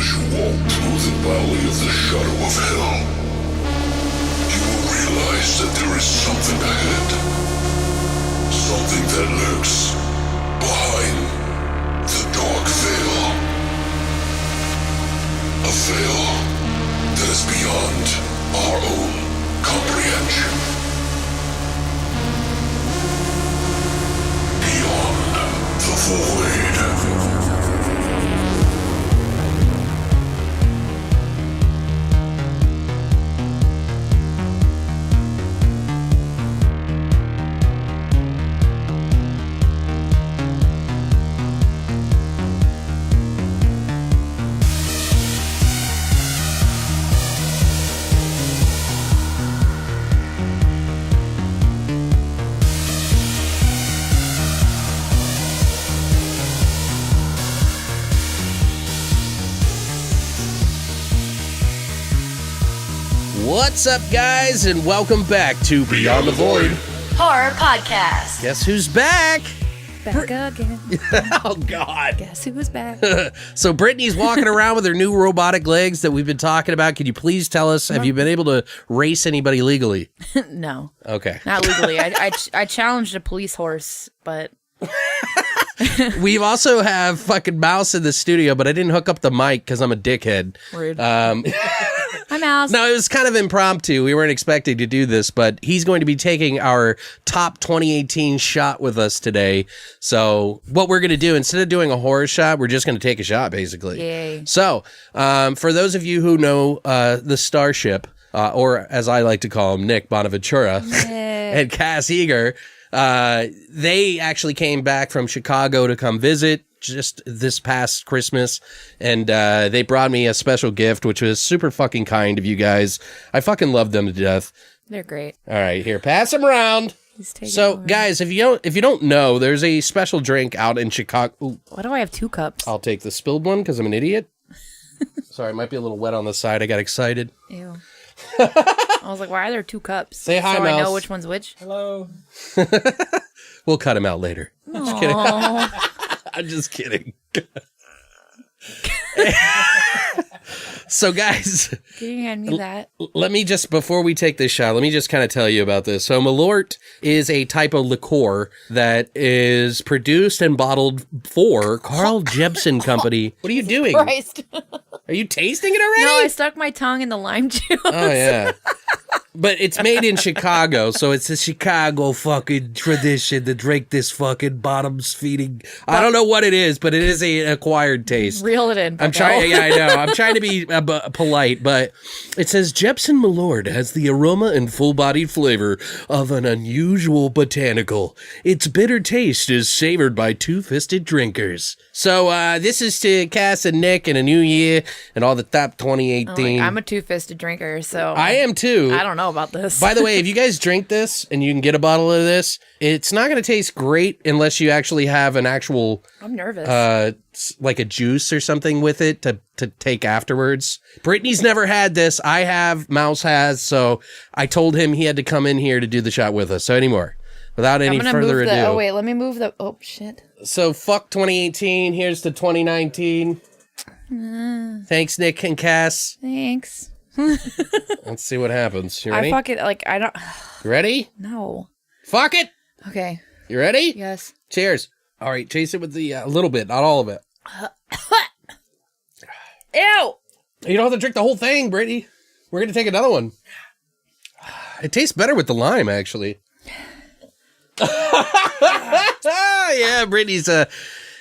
As you walk through the valley of the shadow of hell, you will realize that there is something ahead. Something that lurks behind the dark veil. A veil that is beyond our own comprehension. Beyond the void. What's up, guys, and welcome back to Beyond the Void Horror Podcast. Guess who's back? Back again. Oh, God. Guess who was back? So Britney's walking around with her new robotic legs that we've been talking about. Can you please tell us, have you been able to race anybody legally? No. Okay. Not legally. I challenged a police horse, but... We also have fucking Mouse in the studio, but I didn't hook up the mic because I'm a dickhead. Rude. Hi, Mouse. No, it was kind of impromptu. We weren't expecting to do this, but he's going to be taking our top 2018 shot with us today. So what we're going to do, instead of doing a horror shot, we're just going to take a shot, basically. Yay. So for those of you who know the Starship, or as I like to call him, Nick Bonaventura and Cass Eager, they actually came back from Chicago to come visit just this past Christmas, and they brought me a special gift, which was super fucking kind of you guys. I fucking love them to death. They're great. All right, here, pass them around. So, guys, if you don't know, there's a special drink out in Chicago. Ooh, why do I have two cups? I'll take the spilled one because I'm an idiot. Sorry, it might be a little wet on the side. I got excited. Ew. I was like, why are there two cups? Say hi, so Mouse. I know which one's which. Hello. We'll cut him out later. Just kidding. I'm just kidding. So, guys, Can you hand me that? let me just, before we take this shot, let me just kind of tell you about this. So Malort is a type of liqueur that is produced and bottled for Carl Jepsen Company. What are you doing? Christ. Are you tasting it already? No, I stuck my tongue in the lime juice. Oh, yeah. But it's made in Chicago, so it's a Chicago fucking tradition to drink this fucking bottoms feeding. I don't know what it is, but it is an acquired taste. Reel it in. I'm trying. Yeah, I know. I'm trying to be polite, but it says Jepsen Malort has the aroma and full-bodied flavor of an unusual botanical. Its bitter taste is savored by two-fisted drinkers. So this is to Cass and Nick in a new year and all the top 2018. I'm a two-fisted drinker, so... I am too. I don't know about this. By the way, if you guys drink this and you can get a bottle of this, it's not going to taste great unless you actually have an actual... I'm nervous. like a juice or something with it to take afterwards. Brittany's never had this. I have. Mouse has. So I told him he had to come in here to do the shot with us. So anymore, without any further ado. Oh, wait. Let me move the... Oh, shit. So fuck 2018. Here's to 2019. Thanks, Nick and Cass. Thanks. Let's see what happens. You ready? I fucking... I don't... You ready? No. Fuck it. Okay. You ready? Yes. Cheers. All right, chase it with the a little bit, not all of it. Ew! You don't have to drink the whole thing, Brittany. We're going to take another one. It tastes better with the lime, actually. Yeah, Brittany's,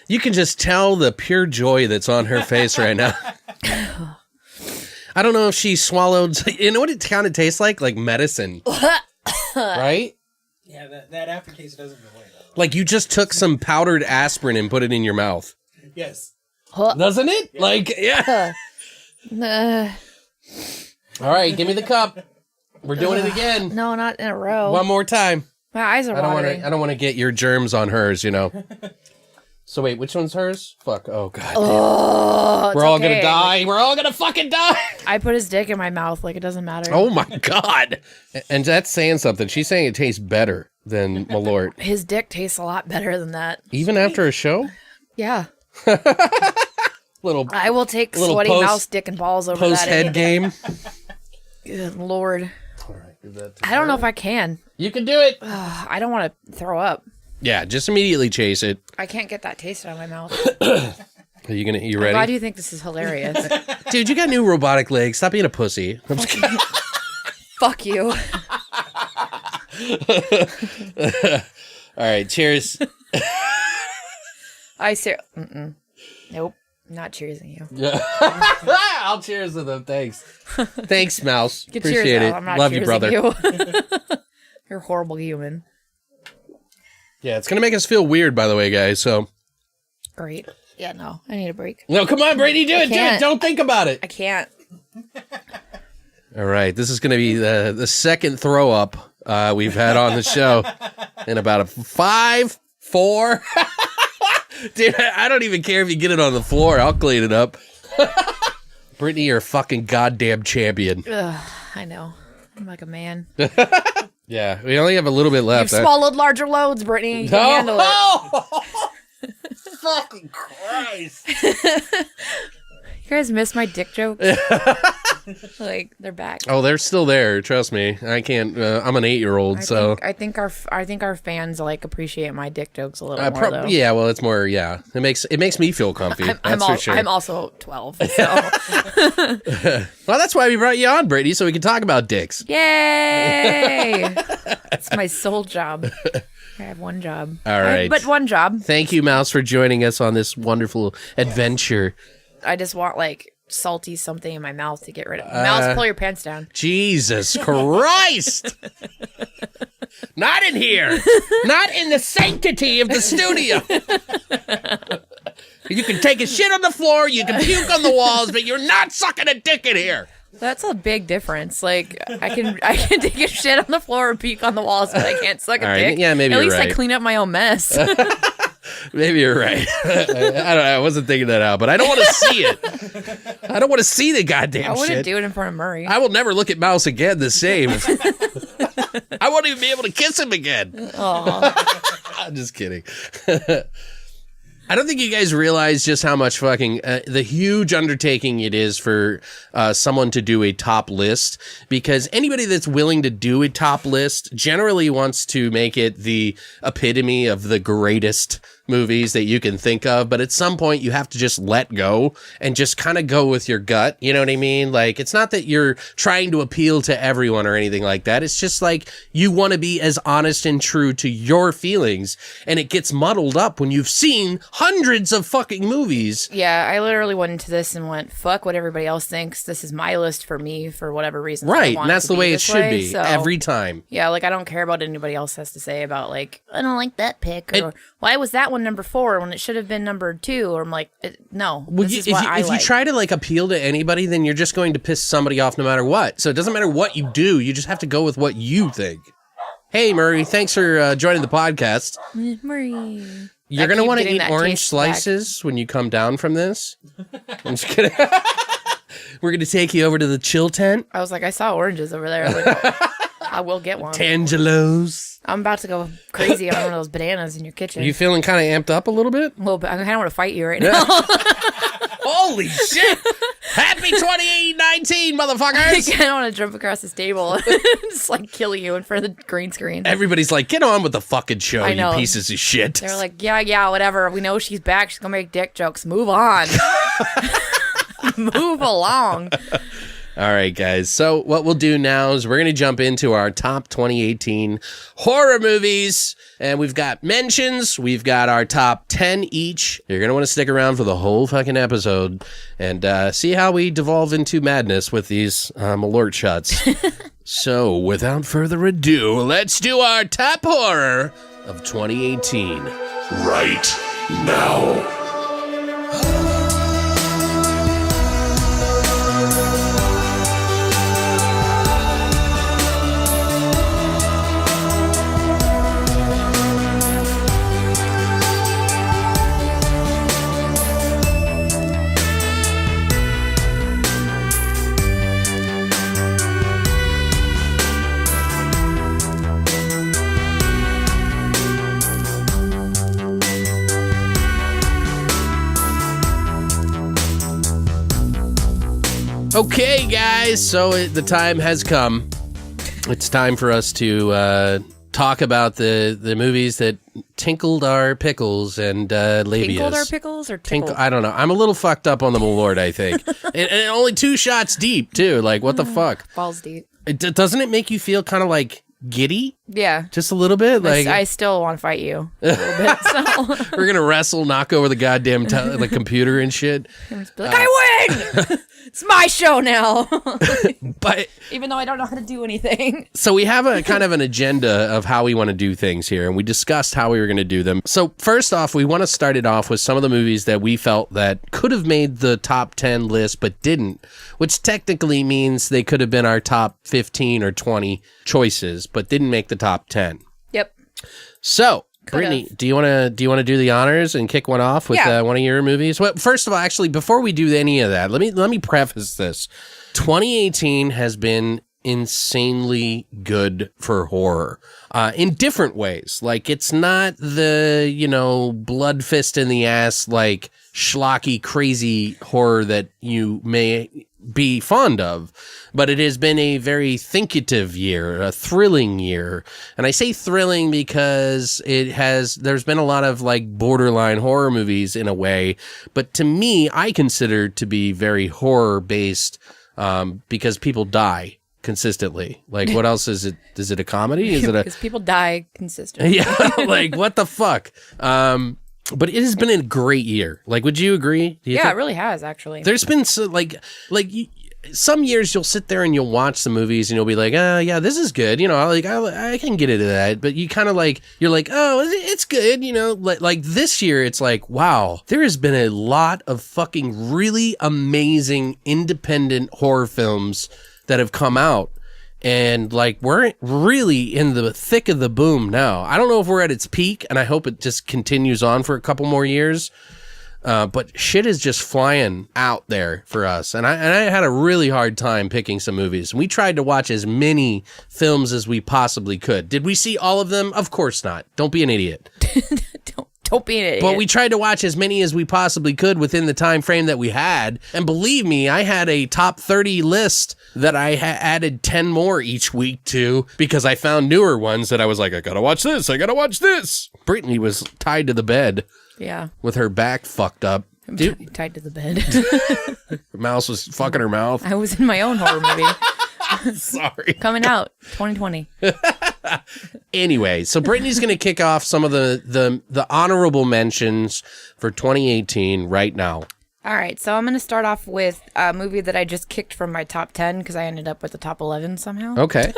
you can just tell the pure joy that's on her face right now. I don't know if she swallowed, you know what it kind of tastes like? Like medicine. Right? Yeah, that aftertaste doesn't go away, though. Like you just took some powdered aspirin and put it in your mouth. Yes. Doesn't it? Yeah. Like, yeah. All right, give me the cup. We're doing it again. No, not in a row. One more time. My eyes are watering. I don't want to get your germs on hers, you know. So wait, which one's hers? Fuck. Oh, God. Oh, We're all going to die. We're all going to fucking die. I put his dick in my mouth. Like, it doesn't matter. Oh, my God. And that's saying something. She's saying it tastes better than Malort. His dick tastes a lot better than that. Even after a show? Yeah. Little I will take Little sweaty post- mouse dick and balls over post that. any head day. game. Good Lord. All right, give that to I don't know her. if I can. You can do it. I don't want to throw up. Yeah, just immediately chase it. I can't get that taste out of my mouth. Are you Why ready? do you think this is hilarious? Dude, you got new robotic legs. Stop being a pussy. I'm just kidding. Fuck you. All right, cheers. Nope. Not cheersing you. I'll cheers to them. Thanks. Thanks, Mouse. Good Appreciate cheers, it. Al. I'm not Love you, cheersing brother. you. You're a horrible human. Yeah, it's going to make us feel weird, by the way, guys. So, Great. Yeah, no. I need a break. no, come on, Brady. Do it. Do it. can't. Don't think about it. I can't. All right. This is going to be the second throw up we've had on the show in about a 5, 4. Dude, I don't even care if you get it on the floor. I'll clean it up. Brittany, you're a fucking goddamn champion. Ugh, I know. I'm like a man. Yeah, we only have a little bit You've left. swallowed larger loads, Brittany. You can handle it. Oh! Fucking Christ. You guys miss my dick jokes? Like, they're back. Oh, they're still there. Trust me. I can't. I'm an 8-year-old, so. I think our fans like appreciate my dick jokes a little more though. Yeah, well, it's more. Yeah, it makes me feel comfy. That's for sure. I'm also 12. So. Well, that's why we brought you on, Brittany, so we can talk about dicks. Yay! It's my sole job. I have one job. All right. But one job. Thank you, Mouse, for joining us on this wonderful adventure. I just want like salty something in my mouth to get rid of. Mouse, pull your pants down. Jesus Christ! Not in here. Not in the sanctity of the studio. You can take a shit on the floor, you can puke on the walls, but you're not sucking a dick in here. That's a big difference. Like I can take a shit on the floor or puke on the walls, but I can't suck a All right, dick. yeah, maybe At you're least right. I clean up my own mess. Maybe you're right. I don't know. I wasn't thinking that out, but I don't want to see it. I don't want to see the goddamn I wouldn't shit. do it in front of Murray. I will never look at Mouse again the same. I won't even be able to kiss him again. I'm just kidding. I don't think you guys realize just how much fucking the huge undertaking it is for someone to do a top list, because anybody that's willing to do a top list generally wants to make it the epitome of the greatest movies that you can think of. But at some point you have to just let go and just kind of go with your gut. You know what I mean? Like, it's not that you're trying to appeal to everyone or anything like that. It's just like you want to be as honest and true to your feelings, and it gets muddled up when you've seen hundreds of fucking movies. Yeah, I literally went into this and went, fuck what everybody else thinks. This is my list for me for whatever reason. Right, and that's the way it should be every time. Yeah, like I don't care about what anybody else has to say about like, I don't like that pick, or why was that one number 4 when it should have been number 2? Or I'm like, no, Well, this is what I if like. you try to like appeal to anybody, then you're just going to piss somebody off no matter what. So it doesn't matter what you do. You just have to go with what you think. Hey, Murray, thanks for joining the podcast. Murray. You're going to want to eat orange slices when you come down from this. I'm just kidding. We're going to take you over to the chill tent. I was like, I saw oranges over there. Like, I will get one. Tangelos. I'm about to go crazy on one of those bananas in your kitchen. Are you feeling kind of amped up a little bit? A little bit. I kind of want to fight you right now. Holy shit! Happy 2019, I motherfuckers! kind of want to jump across this table and just like kill you in front of the green screen. Everybody's like, get on with the fucking show, I know. you pieces of shit. They're like, yeah, whatever. We know she's back. She's gonna make dick jokes. Move on. Move along. All right, guys. So what we'll do now is we're going to jump into our top 2018 horror movies. And we've got mentions. We've got our top 10 each. You're going to want to stick around for the whole fucking episode and see how we devolve into madness with these Malort shots. So without further ado, let's do our top horror of 2018. Right now. Okay, guys, so the time has come. It's time for us to talk about the movies that tinkled our pickles and labias. Tinkled our pickles or tickled? I don't know. I'm a little fucked up on the Malort, I think. and only 2 shots deep, too. Like, what the fuck? Balls deep. Doesn't it make you feel kind of like giddy? Yeah. Just a little bit? Like I still want to fight you a little bit, so. we're going to wrestle, knock over the goddamn the computer and shit. Just be like, I win! It's my show now. But even though I don't know how to do anything. so we have a kind of an agenda of how we want to do things here, and we discussed how we were going to do them. So first off, we want to start it off with some of the movies that we felt that could have made the top 10 list but didn't, which technically means they could have been our top 15 or 20 choices but didn't make the top 10. Yep. So Could've. Britni, do you want to do the honors and kick one off with one of your movies? Well, first of all, actually, before we do any of that, let me preface this. 2018 has been insanely good for horror in different ways. Like, it's not the blood fist in the ass, like schlocky, crazy horror that you may be fond of, but it has been a very thinkative year, a thrilling year. And I say thrilling because there's been a lot of like borderline horror movies in a way, but to me, I consider to be very horror based because people die consistently. Like, what else is it? Is it a comedy? Is it Because people die consistently. yeah, like what the fuck? But it has been a great year. Like, would you agree? Do you Yeah, think- it really has, actually. There's been some years you'll sit there and you'll watch the movies and you'll be like, yeah, this is good. I can get into that. But you kind of like, you're like, oh, it's good. Like this year, it's like, wow, there has been a lot of fucking really amazing independent horror films that have come out. And like, we're really in the thick of the boom now. I don't know if we're at its peak, and I hope it just continues on for a couple more years. But shit is just flying out there for us. And I had a really hard time picking some movies. We tried to watch as many films as we possibly could. Did we see all of them? Of course not. Don't be an idiot. Don't be an idiot. But we tried to watch as many as we possibly could within the time frame that we had. And believe me, I had a top 30 list that I added 10 more each week to because I found newer ones that I was like, I gotta watch this. I gotta watch this. Britni was tied to the bed. Yeah. With her back fucked up. Tied to the bed. Her mouse was fucking her mouth. I was in my own horror movie. Sorry. Coming out 2020. Anyway, so Brittany's going to kick off some of the honorable mentions for 2018 right now. All right, so I'm going to start off with a movie that I just kicked from my top 10 because I ended up with the top 11 somehow. Okay.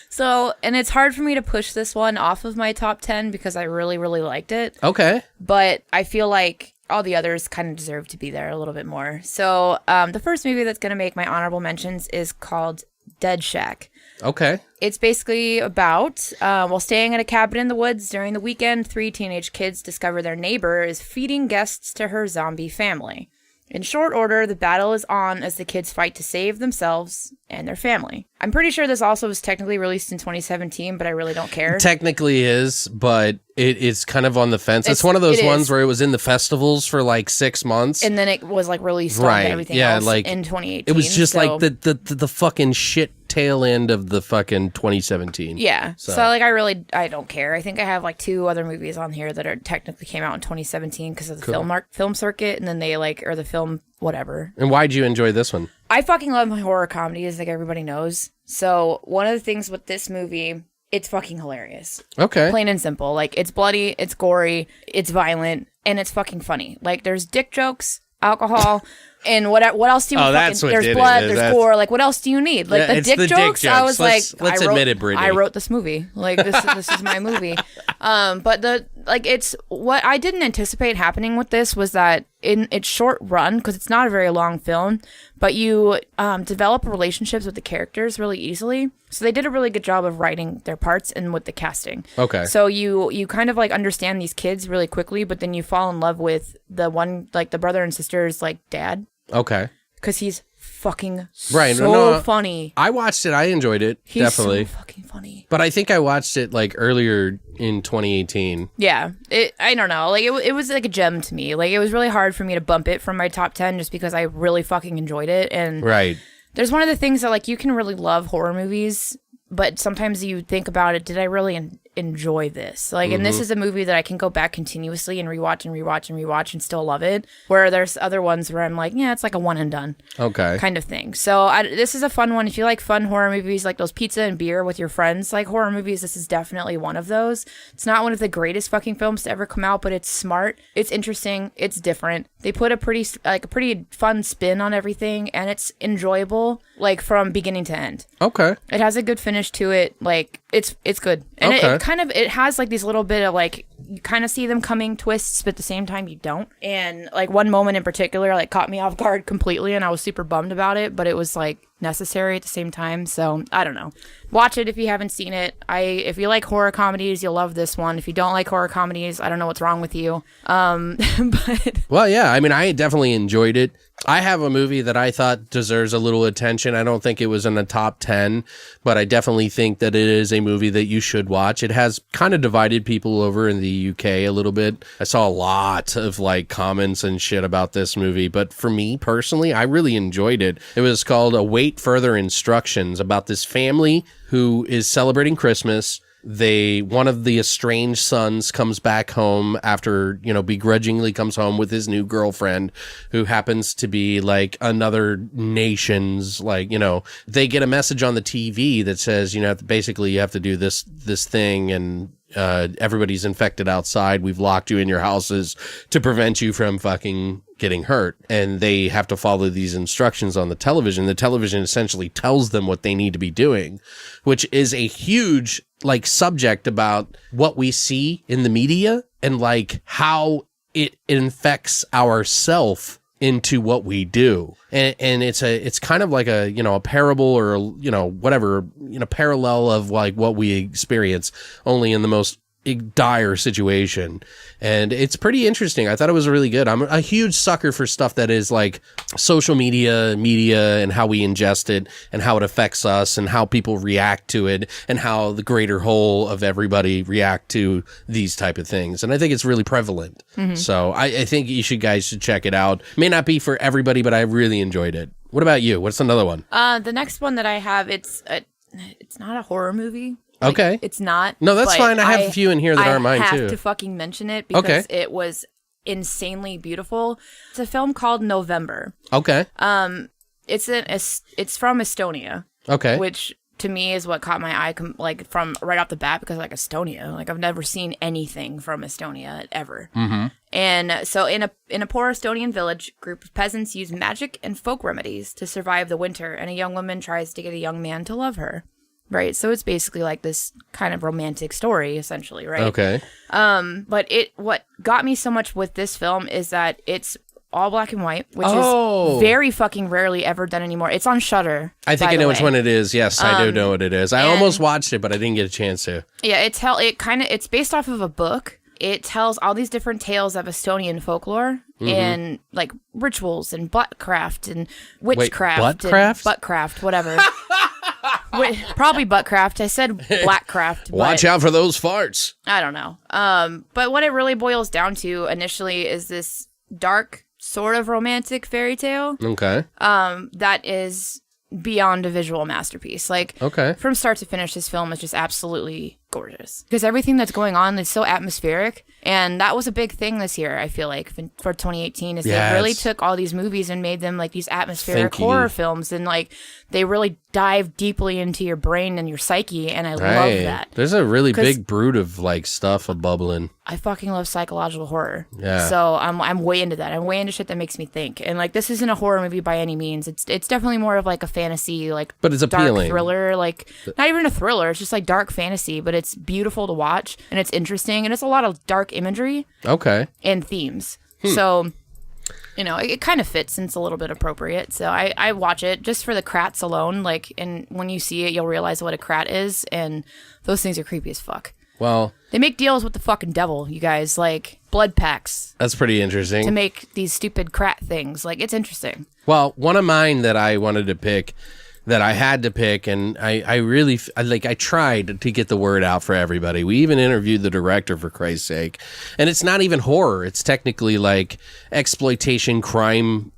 So, and it's hard for me to push this one off of my top 10 because I really, really liked it. Okay. But I feel like all the others kind of deserve to be there a little bit more. So, the first movie that's going to make my honorable mentions is called Dead Shack. Okay. It's basically about, while staying at a cabin in the woods during the weekend, 3 teenage kids discover their neighbor is feeding guests to her zombie family. In short order, the battle is on as the kids fight to save themselves and their family. I'm pretty sure this also was technically released in 2017, but I really don't care. Technically is, but it's kind of on the fence. It's one of those ones where it was in the festivals for like 6 months. And then it was like released on everything else in 2018. It was just like the fucking shit tail end of the fucking 2017. Yeah. So like I don't care. I think I have like 2 other movies on here that are technically came out in 2017 because of the film circuit, and then they or the film whatever. And why'd you enjoy this one? I fucking love my horror comedies, like everybody knows. So one of the things with this movie, it's fucking hilarious. Okay. Plain and simple. Like, it's bloody, it's gory, it's violent, and it's fucking funny. Like, there's dick jokes, alcohol, and what else do you that's what there's did blood, it. there's gore, like what else do you need? Like the dick jokes, I was let's admit it, I wrote this movie. Like this is my movie. But it's what I didn't anticipate happening with this was that in its short run, because it's not a very long film, but you develop relationships with the characters really easily. So they did a really good job of writing their parts and with the casting. Okay. So you kind of like understand these kids really quickly, but then you fall in love with the one, like the brother and sister's like dad. Okay. Because he's fucking Right, so funny. I watched it. I enjoyed it. He's definitely. so fucking funny. But I think I watched it like earlier in 2018. Yeah, I don't know. Like it was like a gem to me. Like it was really hard for me to bump it from my top 10 just because I really fucking enjoyed it. And Right. there's one of the things that like you can really love horror movies, but sometimes you think about it, did I really enjoy this? Like, and this is a movie that I can go back continuously and rewatch and rewatch and rewatch and still love it. Where there's other ones where I'm like, yeah, it's like a one and done kind of thing. So this is a fun one. If you like fun horror movies, like those pizza and beer with your friends, like horror movies, this is definitely one of those. It's not one of the greatest fucking films to ever come out, but it's smart. It's interesting. It's different. They put a pretty fun spin on everything, and it's enjoyable, like from beginning to end. Okay. It has a good finish to it. Like it's good, and it has like these little bit of like you kind of see them coming twists, but at the same time you don't. And like one moment in particular like caught me off guard completely, and I was super bummed about it, but it was like necessary at the same time. So I don't know. Watch it if you haven't seen it. If you like horror comedies, you'll love this one. If you don't like horror comedies, I don't know what's wrong with you. But well, yeah. I mean, I definitely enjoyed it. I have a movie that I thought deserves a little attention. I don't think it was in the top 10, but I definitely think that it is a movie that you should watch. It has kind of divided people over in the UK a little bit. I saw a lot of like comments and shit about this movie, but for me personally, I really enjoyed it. It was called Await Further Instructions, about this family who is celebrating Christmas. One of the estranged sons comes back home after, begrudgingly comes home with his new girlfriend, who happens to be like another nation's, like, they get a message on the TV that says, basically you have to do this thing, and everybody's infected outside. We've locked you in your houses to prevent you from fucking getting hurt. And they have to follow these instructions on the television. The television essentially tells them what they need to be doing, which is a huge like subject about what we see in the media and like how it infects ourself into what we do. And it's kind of like a parable or whatever, parallel of like what we experience, only in the most dire situation. And it's pretty interesting. I thought it was really good. I'm a huge sucker for stuff that is like social media and how we ingest it and how it affects us and how people react to it and how the greater whole of everybody react to these type of things. And I think it's really prevalent. So I think you guys should check it out. May not be for everybody, but I really enjoyed it. What about you? What's another one? The next one that I have, it's not a horror movie. Like, okay. It's not. No, that's fine. I have a few in here that are mine, too. I have to fucking mention it because it was insanely beautiful. It's a film called November. Okay. It's from Estonia. Okay. Which to me is what caught my eye like from right off the bat, because like Estonia, like I've never seen anything from Estonia ever. Mm-hmm. And so in a poor Estonian village, a group of peasants use magic and folk remedies to survive the winter, and a young woman tries to get a young man to love her. Right, so it's basically like this kind of romantic story, essentially, right? Okay. But what got me so much with this film is that it's all black and white, which is very fucking rarely ever done anymore. It's on Shudder. I think I know which one it is. Yes, I do know what it is. I almost watched it, but I didn't get a chance to. Yeah, it's based off of a book. It tells all these different tales of Estonian folklore and like rituals and buttcraft and witchcraft. Wait, buttcraft? Buttcraft, whatever. Probably buttcraft. I said blackcraft. Watch out for those farts. I don't know. But what it really boils down to initially is this dark, sort of romantic fairy tale. Okay. That is beyond a visual masterpiece. Like, from start to finish, this film is just absolutely gorgeous because everything that's going on is so atmospheric. And that was a big thing this year, I feel like, for 2018, is they really took all these movies and made them like these atmospheric horror films, and like they really dive deeply into your brain and your psyche, and I love that. There's a really big brood of like stuff bubbling. I fucking love psychological horror. Yeah. So I'm way into that. I'm way into shit that makes me think. And like this isn't a horror movie by any means. It's definitely more of like a fantasy, like but it's dark appealing. Thriller, like not even a thriller. It's just like dark fantasy, but it's beautiful to watch and it's interesting and it's a lot of dark imagery. Okay. And themes. So, it kind of fits and it's a little bit appropriate. So I watch it just for the krats alone. Like, and when you see it, you'll realize what a krat is. And those things are creepy as fuck. Well, They make deals with the fucking devil, you guys, like blood pacts that's pretty to interesting. make these stupid crat things. Like, it's interesting. Well, one of mine that I wanted to pick, that I had to pick, and I really, I tried to get the word out for everybody. We even interviewed the director, for Christ's sake. And it's not even horror. It's technically like exploitation, crime,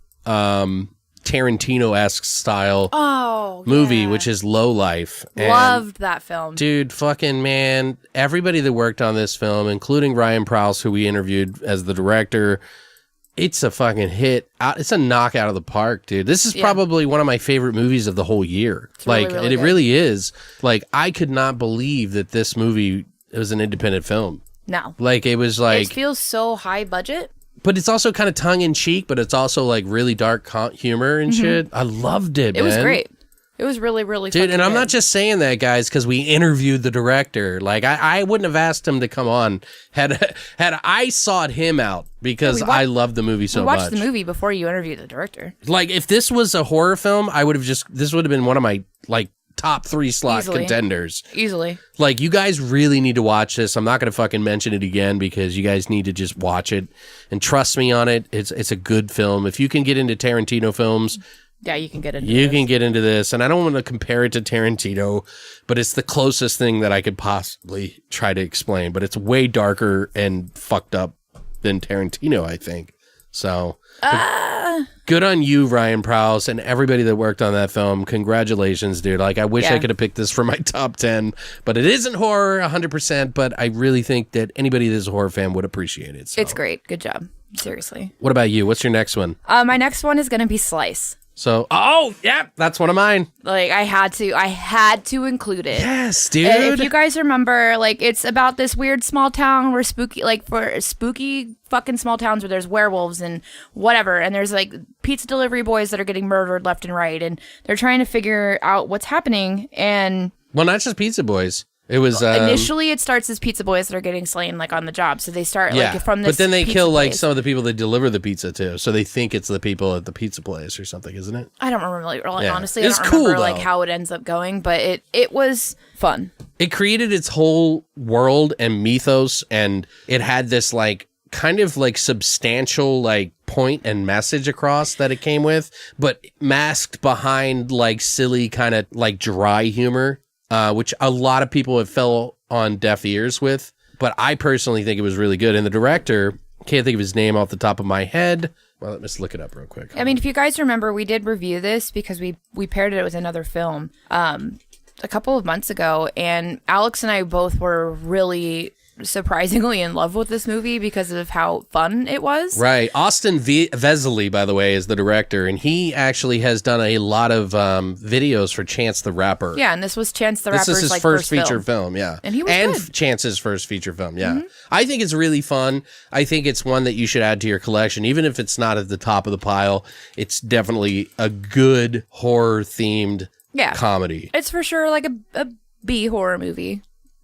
Tarantino-esque style movie, yeah. which is Low Life. And Loved that film. dude, fucking man, everybody that worked on this film, including Ryan Prowse, who we interviewed as the director, it's a fucking hit. It's a knockout of the park, dude. This is probably one of my favorite movies of the whole year. It's really, like, really it good. really is. Like, I could not believe that this movie was an independent film. No. Like, it was like, It feels so high budget. but it's also kind of tongue in cheek, but it's also like really dark humor and shit. I loved it, man. It was great. It was really, really Dude, fucking and I'm good. not just saying that, guys, because we interviewed the director. Like, I wouldn't have asked him to come on had I sought him out, because I love the movie so We much. watched the movie before you interviewed the director. Like, if this was a horror film, this would have been one of my, like, top 3 slot Easily. contenders. Easily. Like, you guys really need to watch this. I'm not going to fucking mention it again, because you guys need to just watch it and trust me on it. It's a good film. If you can get into Tarantino films, Yeah, you can get into you this. can get into this. And I don't want to compare it to Tarantino, but it's the closest thing that I could possibly try to explain. But it's way darker and fucked up than Tarantino, I think. So good on you, Ryan Prowse, and everybody that worked on that film. Congratulations, dude. Like, I wish I Yeah. could have picked this for my top 10, but it isn't horror 100%, but I really think that anybody that's a horror fan would appreciate it. So. It's great. Good job. Seriously. What about you? What's your next one? My next one is going to be Slice. So, oh, yeah, that's one of mine. Like, I had to include it. Yes, dude. And if you guys remember, like, it's about this weird small town where spooky fucking small towns where there's werewolves and whatever, and there's like pizza delivery boys that are getting murdered left and right, and they're trying to figure out what's happening. And Well, not just Pizza Boys. It was initially it starts as pizza boys that are getting slain like on the job. So they start like from this. but then they pizza kill like place. some of the people that deliver the pizza too, so they think it's the people at the pizza place or something, isn't it? I don't remember like Yeah. honestly. It's I don't remember cool, like though. how it ends up going, but it was fun. It created its whole world and mythos, and it had this like kind of like substantial like point and message across that it came with, but masked behind like silly kind of like dry humor, which a lot of people have fell on deaf ears with. But I personally think it was really good. And the director, can't think of his name off the top of my head. Well, let me just look it up real quick. I mean, if you guys remember, we did review this because we paired it with another film a couple of months ago, and Alex and I both were really surprisingly in love with this movie because of how fun it was. Right. Austin Vesely, by the way, is the director, and he actually has done a lot of videos for Chance the Rapper. Yeah, and this was Chance the This Rapper's is his like first film. feature film, yeah. And he was good. Chance's first feature film, yeah. I think it's really fun. I think it's one that you should add to your collection. Even if it's not at the top of the pile, it's definitely a good horror-themed comedy. It's for sure like a B horror movie.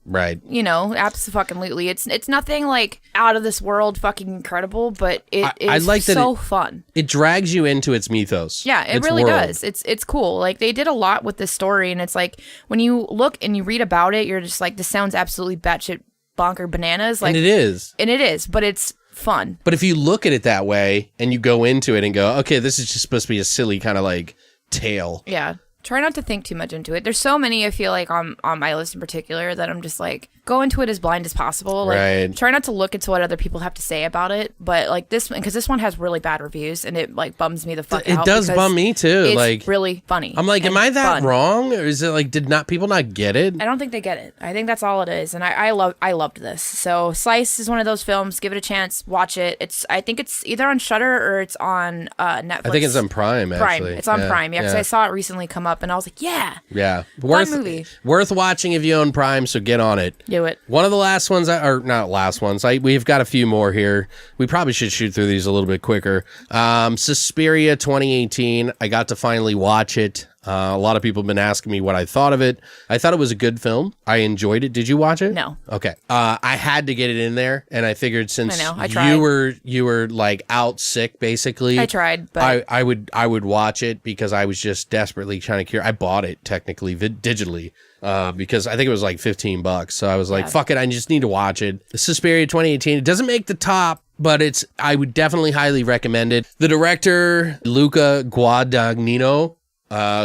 Right. You know, absolutely. It's nothing like out of this world fucking incredible, but it I is like that so fun. It drags you into its mythos. Yeah, it its really world. does. It's cool. Like they did a lot with this story, and it's like when you look and you read about it, you're just like, this sounds absolutely batshit bonker bananas. Like And it is. but it's fun. But if you look at it that way and you go into it and go, okay, this is just supposed to be a silly kind of like tale. Yeah. Try not to think too much into it. There's so many, I feel like, on my list in particular that I'm just like, go into it as blind as possible. Like, Right. Try not to look into what other people have to say about it. But like this one, because this one has really bad reviews, and it like bums me the fuck out. It does because bum me too. It's Like really funny. I'm like, am and I that fun. wrong? Or is it like, did not people not get it? I don't think they get it. I think that's all it is, and I loved this. So Slice is one of those films. Give it a chance. Watch it. I think it's either on Shudder or it's on Netflix. I think it's on Prime, actually. It's on Yeah, Prime. Yeah, because yeah. I saw it recently come up, and I was like, yeah, Yeah. movie. Worth watching if you own Prime, so get on it. do it. One of the last ones, or not last ones, we've got a few more here. We probably should shoot through these a little bit quicker. Suspiria 2018. I got to finally watch it. A lot of people have been asking me what I thought of it. I thought it was a good film. I enjoyed it. Did you watch it? No. Okay. I had to get it in there, and I figured since I know, I tried. you were like out sick basically. I tried, but I would watch it because I was just desperately trying to cure. I bought it technically digitally because I think it was like $15. So I was like, fuck it, I just need to watch it. Suspiria 2018. It doesn't make the top, but I would definitely highly recommend it. The director, Luca Guadagnino,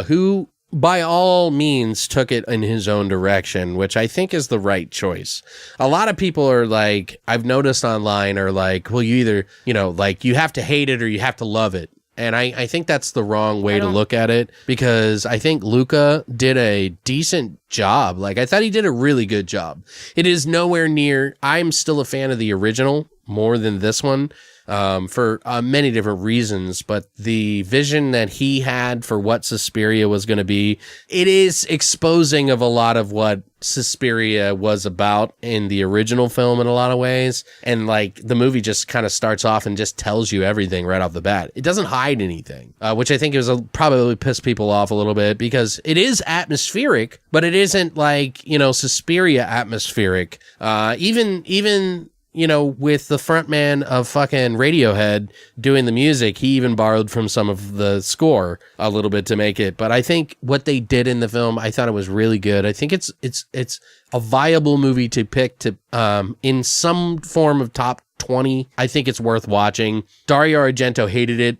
who by all means took it in his own direction, which I think is the right choice. A lot of people are like, I've noticed online, are like, well, you either, like you have to hate it or you have to love it. And I think that's the wrong way to look at it, because I think Luca did a decent job. Like, I thought he did a really good job. It is nowhere near, I'm still a fan of the original more than this one. For many different reasons, but the vision that he had for what Suspiria was going to be, it is exposing of a lot of what Suspiria was about in the original film in a lot of ways. And like the movie just kind of starts off and just tells you everything right off the bat. It doesn't hide anything, which I think is probably pissed people off a little bit, because it is atmospheric, but it isn't like, Suspiria atmospheric. Even with the frontman of fucking Radiohead doing the music, he even borrowed from some of the score a little bit to make it. But I think what they did in the film, I thought it was really good. I think it's a viable movie to pick to in some form of top 20. I think it's worth watching. Dario Argento hated it.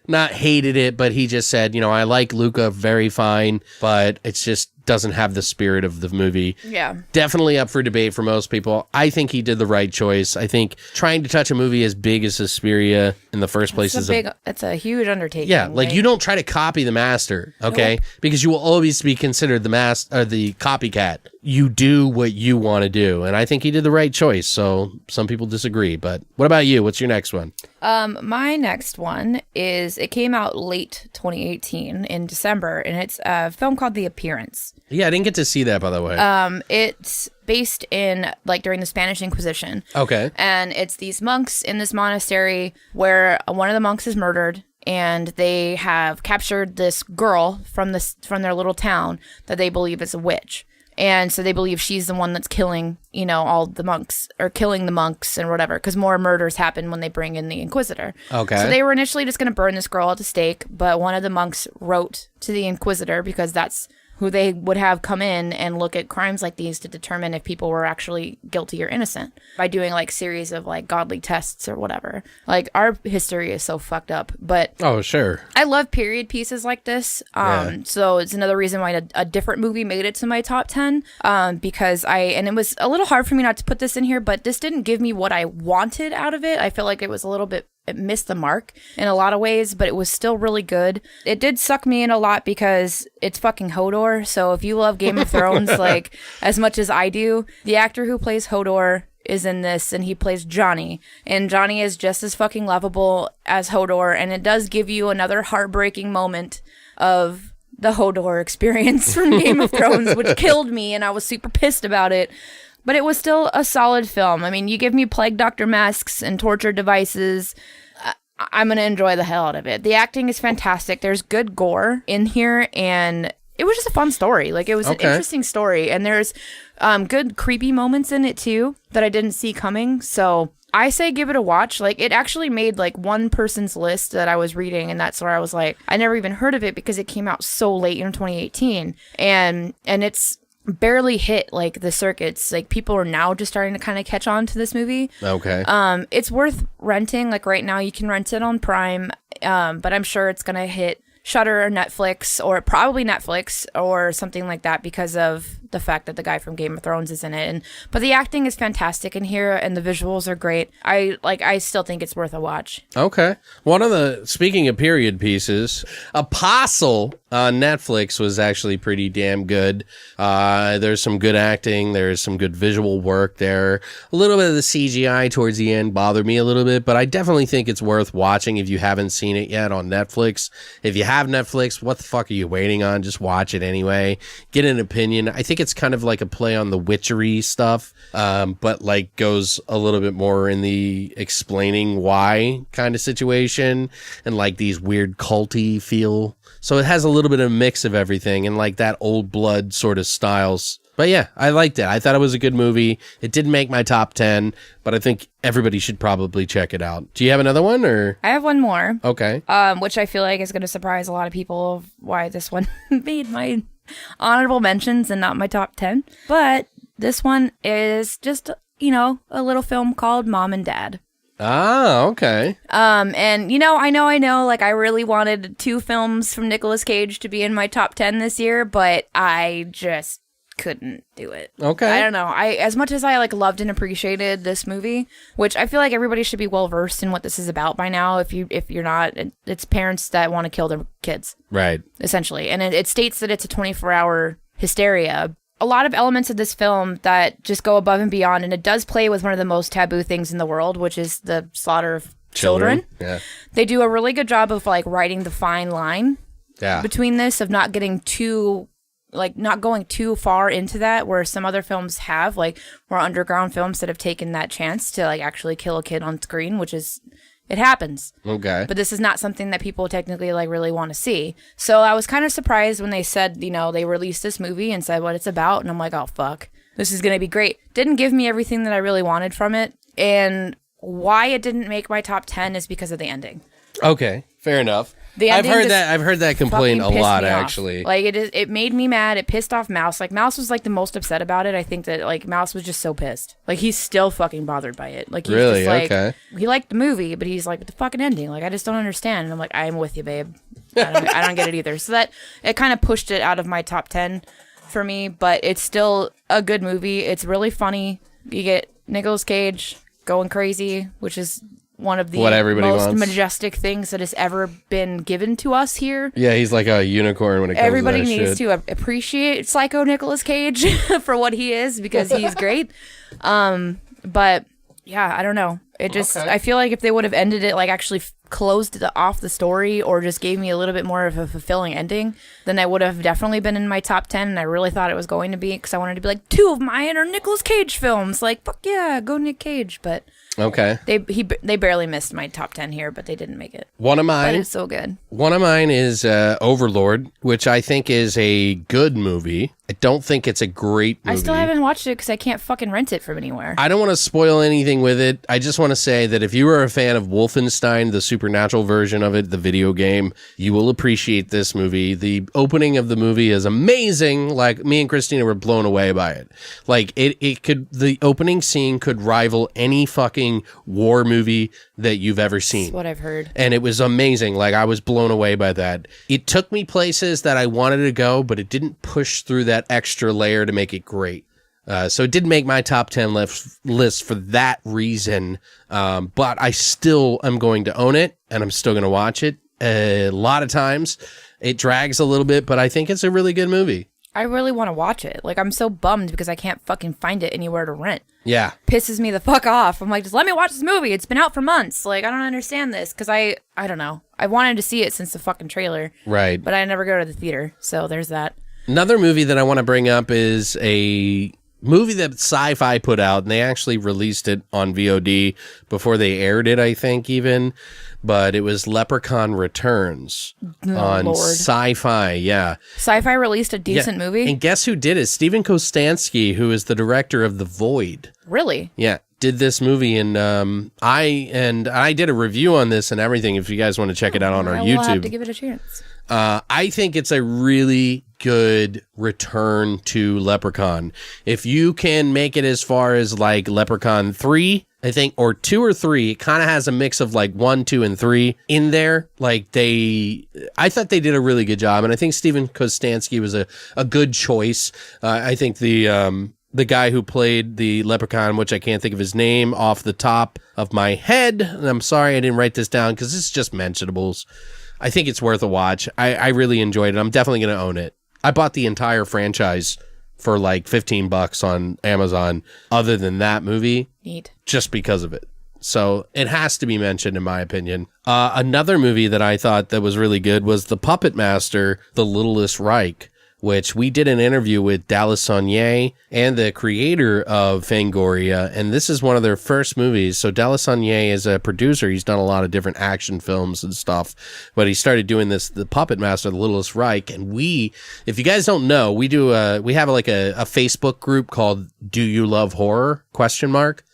Not hated it, but he just said, I like Luca very fine, but it's just doesn't have the spirit of the movie. Yeah. Definitely up for debate for most people. I think he did the right choice. I think trying to touch a movie as big as Suspiria in the first place it's a huge undertaking. Yeah, like you don't try to copy the master, okay? Nope. Because you will always be considered the copycat. You do what you want to do, and I think he did the right choice. So some people disagree, but what about you? What's your next one? My next one it came out late 2018 in December, and it's a film called The Appearance. Yeah, I didn't get to see that, by the way. It's based in during the Spanish Inquisition. Okay. And it's these monks in this monastery where one of the monks is murdered, and they have captured this girl from their little town that they believe is a witch. And so they believe she's the one that's killing, all the monks, or killing the monks and whatever, because more murders happen when they bring in the Inquisitor. Okay. So they were initially just going to burn this girl at the stake, but one of the monks wrote to the Inquisitor, because that's who they would have come in and look at crimes like these to determine if people were actually guilty or innocent, by doing series of godly tests or whatever. Our history is so fucked up, but oh sure, I love period pieces like this. So it's another reason why a different movie made it to my top 10. Because and it was a little hard for me not to put this in here, but this didn't give me what I wanted out of it. I feel like it was a little bit. It missed the mark in a lot of ways, but it was still really good. It did suck me in a lot because it's fucking Hodor. So if you love Game of Thrones, as much as I do, the actor who plays Hodor is in this, and he plays Johnny. And Johnny is just as fucking lovable as Hodor. And it does give you another heartbreaking moment of the Hodor experience from Game of Thrones, which killed me, and I was super pissed about it. But it was still a solid film. I mean, you give me Plague Doctor masks and torture devices, I'm going to enjoy the hell out of it. The acting is fantastic. There's good gore in here, and it was just a fun story. It was an interesting story, and there's good creepy moments in it, too, that I didn't see coming. So I say give it a watch. It actually made, one person's list that I was reading, and that's where I was like, I never even heard of it because it came out so late in 2018. And it's barely hit the circuits. People are now just starting to kind of catch on to this movie. Okay. It's worth renting. Right now you can rent it on Prime, but I'm sure it's gonna hit Shudder or Netflix, or probably Netflix or something like that, because of the fact that the guy from Game of Thrones is in it. But the acting is fantastic in here, and the visuals are great. I still think it's worth a watch. Okay. Speaking of period pieces, Apostle on Netflix was actually pretty damn good. There's some good acting. There's some good visual work there. A little bit of the CGI towards the end bothered me a little bit, but I definitely think it's worth watching if you haven't seen it yet on Netflix. If you have Netflix, what the fuck are you waiting on? Just watch it anyway. Get an opinion. I think it's kind of like a play on the witchery stuff, but goes a little bit more in the explaining why kind of situation, and these weird culty feel. So it has a little bit of a mix of everything, and that old blood sort of styles. But yeah, I liked it. I thought it was a good movie. It didn't make my top 10, but I think everybody should probably check it out. Do you have another one, or? I have one more. Okay. Which I feel like is going to surprise a lot of people of why this one made my honorable mentions and not my top 10. But this one is just, a little film called Mom and Dad. Ah, okay. And I know, like I really wanted 2 films from Nicolas Cage to be in my top 10 this year, but I just couldn't do it. Okay. I don't know. As much as I like loved and appreciated this movie, which I feel like everybody should be well versed in what this is about by now. If you're not, it's parents that want to kill their kids. Right. Essentially. And it states that it's a 24-hour hysteria. A lot of elements of this film that just go above and beyond, and it does play with one of the most taboo things in the world, which is the slaughter of children. Yeah. They do a really good job of like writing the fine line between this, of not getting not going too far into that, where some other films have, like more underground films that have taken that chance to like actually kill a kid on screen, which is, it happens. Okay. But this is not something that people technically like really want to see. So I was kind of surprised when they said, they released this movie and said what it's about. And I'm like, oh, fuck. This is going to be great. Didn't give me everything that I really wanted from it. And why it didn't make my top 10 is because of the ending. Okay. Fair enough. I've heard that complaint a lot, actually. Like it made me mad. It pissed off Mouse. Like Mouse was like the most upset about it. I think that like Mouse was just so pissed. Like he's still fucking bothered by it. Like he's really just like, okay. He liked the movie, but he's like, but the fucking ending. Like I just don't understand. And I'm like, I'm with you, babe. I don't get it either. So that it kind of pushed it out of my top 10 for me. But it's still a good movie. It's really funny. You get Nicolas Cage going crazy, which is one of the most majestic things that has ever been given to us here. Yeah, he's like a unicorn when it comes Everybody to that needs shit. to appreciate Psycho Nicolas Cage for what he is, because he's great. But yeah, I don't know. It just, I feel like if they would have ended it, like actually closed off the story, or just gave me a little bit more of a fulfilling ending, then I would have definitely been in my top 10. And I really thought it was going to be, because I wanted to be like, 2 of mine are Nicolas Cage films. Like, fuck yeah, go Nick Cage. But okay, they barely missed my top 10 here, but they didn't make it. One of mine, but it's so good. One of mine is Overlord, which I think is a good movie. I don't think it's a great movie. I still haven't watched it because I can't fucking rent it from anywhere. I don't want to spoil anything with it. I just want to say that if you are a fan of Wolfenstein, the supernatural version of it, the video game, you will appreciate this movie. The opening of the movie is amazing. Like, me and Christina were blown away by it. Like, the opening scene could rival any fucking war movie that you've ever seen. That's what I've heard. And it was amazing. Like, I was blown away by that. It took me places that I wanted to go, but it didn't push through that extra layer to make it great. So it didn't make my top 10 list for that reason. But I still am going to own it, and I'm still going to watch it a lot of times. It drags a little bit, but I think it's a really good movie. I really want to watch it. Like, I'm so bummed because I can't fucking find it anywhere to rent. Yeah. Pisses me the fuck off. I'm like, just let me watch this movie. It's been out for months. Like, I don't understand this, because I don't know. I wanted to see it since the fucking trailer. Right. But I never go to the theater, so there's that. Another movie that I want to bring up is a movie that Sci-Fi put out, and they actually released it on VOD before they aired it, I think, even. But it was Leprechaun Returns on Lord. Sci-Fi, yeah. Sci-Fi released a decent movie? And guess who did it? Steven Kostanski, who is the director of The Void. Really? Yeah, did this movie, and I did a review on this and everything, if you guys want to check it out on our YouTube. I'll have to give it a chance. I think it's a really good return to Leprechaun. If you can make it as far as like Leprechaun 3, I think, or 2 or 3, it kind of has a mix of like 1, 2, and 3 in there. Like I thought they did a really good job, and I think Steven Kostanski was a good choice. I think the guy who played the Leprechaun, which I can't think of his name off the top of my head, and I'm sorry I didn't write this down because it's just mentionables. I think it's worth a watch. I really enjoyed it. I'm definitely going to own it. I bought the entire franchise for like $15 on Amazon, other than that movie. Neat. Just because of it. So it has to be mentioned, in my opinion. Another movie that I thought that was really good was The Puppet Master, The Littlest Reich, which we did an interview with Dallas Sonnier and the creator of Fangoria, and this is one of their first movies. So Dallas Sonnier is a producer. He's done a lot of different action films and stuff, but he started doing this, The Puppet Master, The Littlest Reich, and if you guys don't know, we have like a Facebook group called Do You Love Horror? ?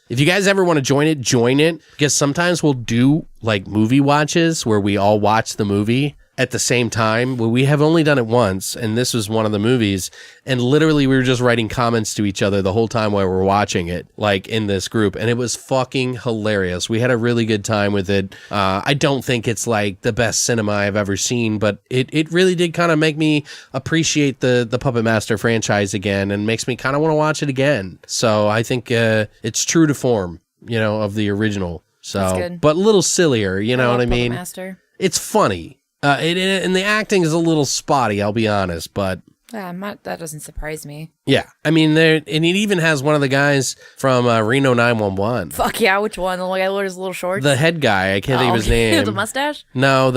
If you guys ever want to join it, because sometimes we'll do like movie watches where we all watch the movie at the same time. Well, we have only done it once, and this was one of the movies. And literally, we were just writing comments to each other the whole time while we were watching it, like in this group. And it was fucking hilarious. We had a really good time with it. I don't think it's like the best cinema I've ever seen, but it really did kind of make me appreciate the Puppet Master franchise again, and makes me kind of want to watch it again. So I think it's true to form, of the original. So, That's good. but a little sillier, you know what I Puppet mean? Master. It's funny. And the acting is a little spotty, I'll be honest, but Yeah, that doesn't surprise me. yeah. I mean, and it even has one of the guys from Reno 911. Fuck yeah, which one? The guy with his little shorts? The head guy, I can't think of his name. The mustache? No,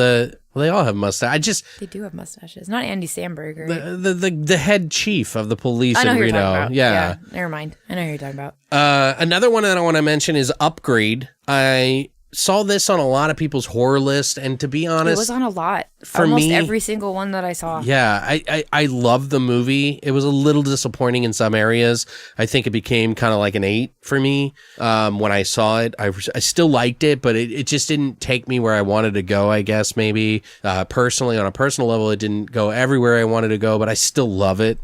they all have mustache. They do have mustaches. Not Andy Samberg, right? The head chief of the police I know in who you're Reno. talking about. Yeah. Never mind. I know who you're talking about. Another one that I want to mention is Upgrade. I saw this on a lot of people's horror list, and to be honest, It was on a lot. for Almost me- every single one that I saw. yeah, I love the movie. It was a little disappointing in some areas. I think it became kind of like an 8 for me when I saw it. I still liked it, but it just didn't take me where I wanted to go, I guess, maybe. Personally, on a personal level, it didn't go everywhere I wanted to go, but I still love it.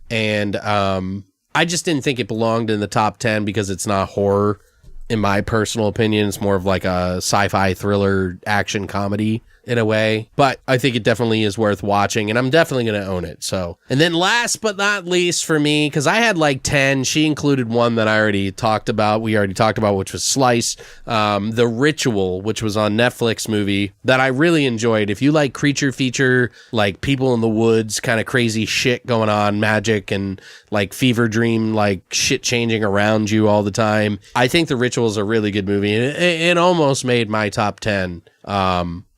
And I just didn't think it belonged in the top 10 because it's not horror. In my personal opinion, it's more of like a sci-fi thriller action comedy in a way, but I think it definitely is worth watching, and I'm definitely going to own it. So, and then last but not least for me, because I had like 10, she included one that I already talked about. We already talked about, which was Slice, The Ritual, which was on Netflix movie that I really enjoyed. If you like creature feature, like people in the woods, kind of crazy shit going on, magic and like fever dream, like shit changing around you all the time, I think The Ritual is a really good movie. It almost made my top 10.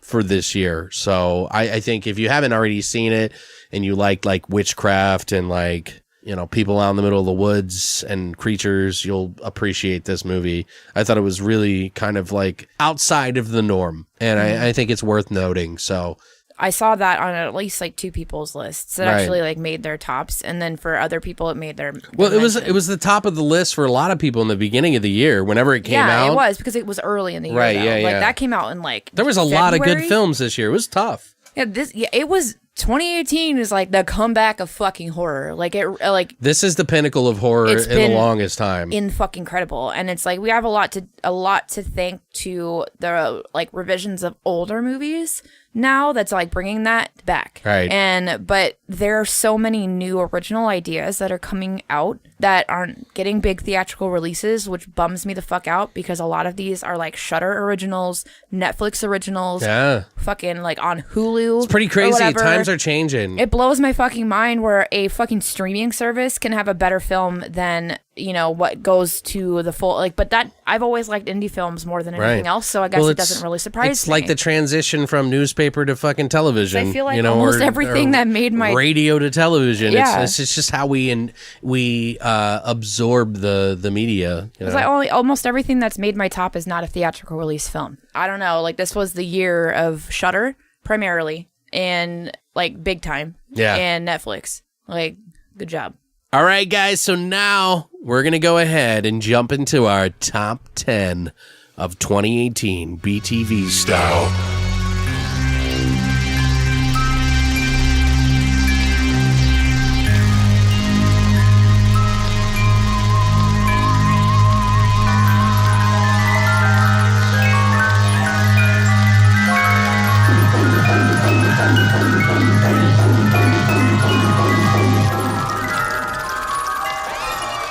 For this year. So I think if you haven't already seen it and you like witchcraft and like, people out in the middle of the woods and creatures, you'll appreciate this movie. I thought it was really kind of like outside of the norm, and I think it's worth noting. So I saw that on at least like 2 people's lists that Right. actually like made their tops, and then for other people it made their well, it mention. was the top of the list for a lot of people in the beginning of the year. Whenever it came out, it was because it was early in the year. Right, though. yeah, Like yeah. that came out in like there was a lot of good February. films this year. It was tough. Yeah, it was 2018 is like the comeback of fucking horror. Like This is the pinnacle of horror It's in the been longest time. in fucking credible, and it's like we have a lot to thank to the like revisions of older movies now that's like bringing that back. Right. But there are so many new original ideas that are coming out that aren't getting big theatrical releases, which bums me the fuck out because a lot of these are like Shudder originals, Netflix originals, Yeah. fucking like on Hulu. It's pretty crazy. or whatever. Times are changing. It blows my fucking mind where a fucking streaming service can have a better film than, what goes to the full, like, but that, I've always liked indie films more than anything Right. else, so I guess Well, it doesn't really surprise It's me. like the transition from newspaper to fucking television. I feel like almost everything that made my- radio to television. Yeah. It's just how we absorb the media. It's like almost everything that's made my top is not a theatrical release film. I don't know, like this was the year of Shudder primarily, and like big time. Yeah. And Netflix. Like, good job. All right, guys. So now we're gonna go ahead and jump into our top 10 of 2018 BTV style.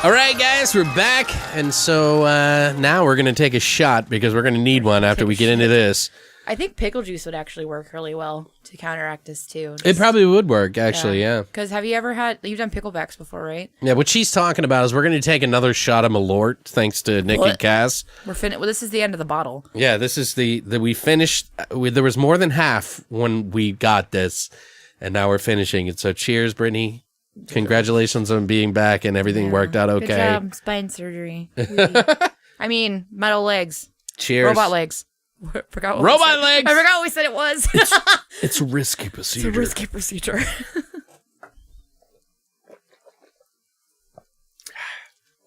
All right, guys, we're back, and so now we're going to take a shot because we're going to need one after we get into this. I think pickle juice would actually work really well to counteract this too. It probably would work, actually, yeah. Because have you ever you've done picklebacks before, right? Yeah, what she's talking about is we're going to take another shot of Malort, thanks to Nick and What? Cass. Well, this is the end of the bottle. Yeah, this is we finished, there was more than half when we got this, and now we're finishing it. So cheers, Britni. Congratulations on being back and everything worked out okay. Good job, spine surgery. I mean, metal legs. Cheers. Robot legs. Forgot what Robot we said. legs! I forgot what we said it was. It's a risky It's procedure. a risky procedure.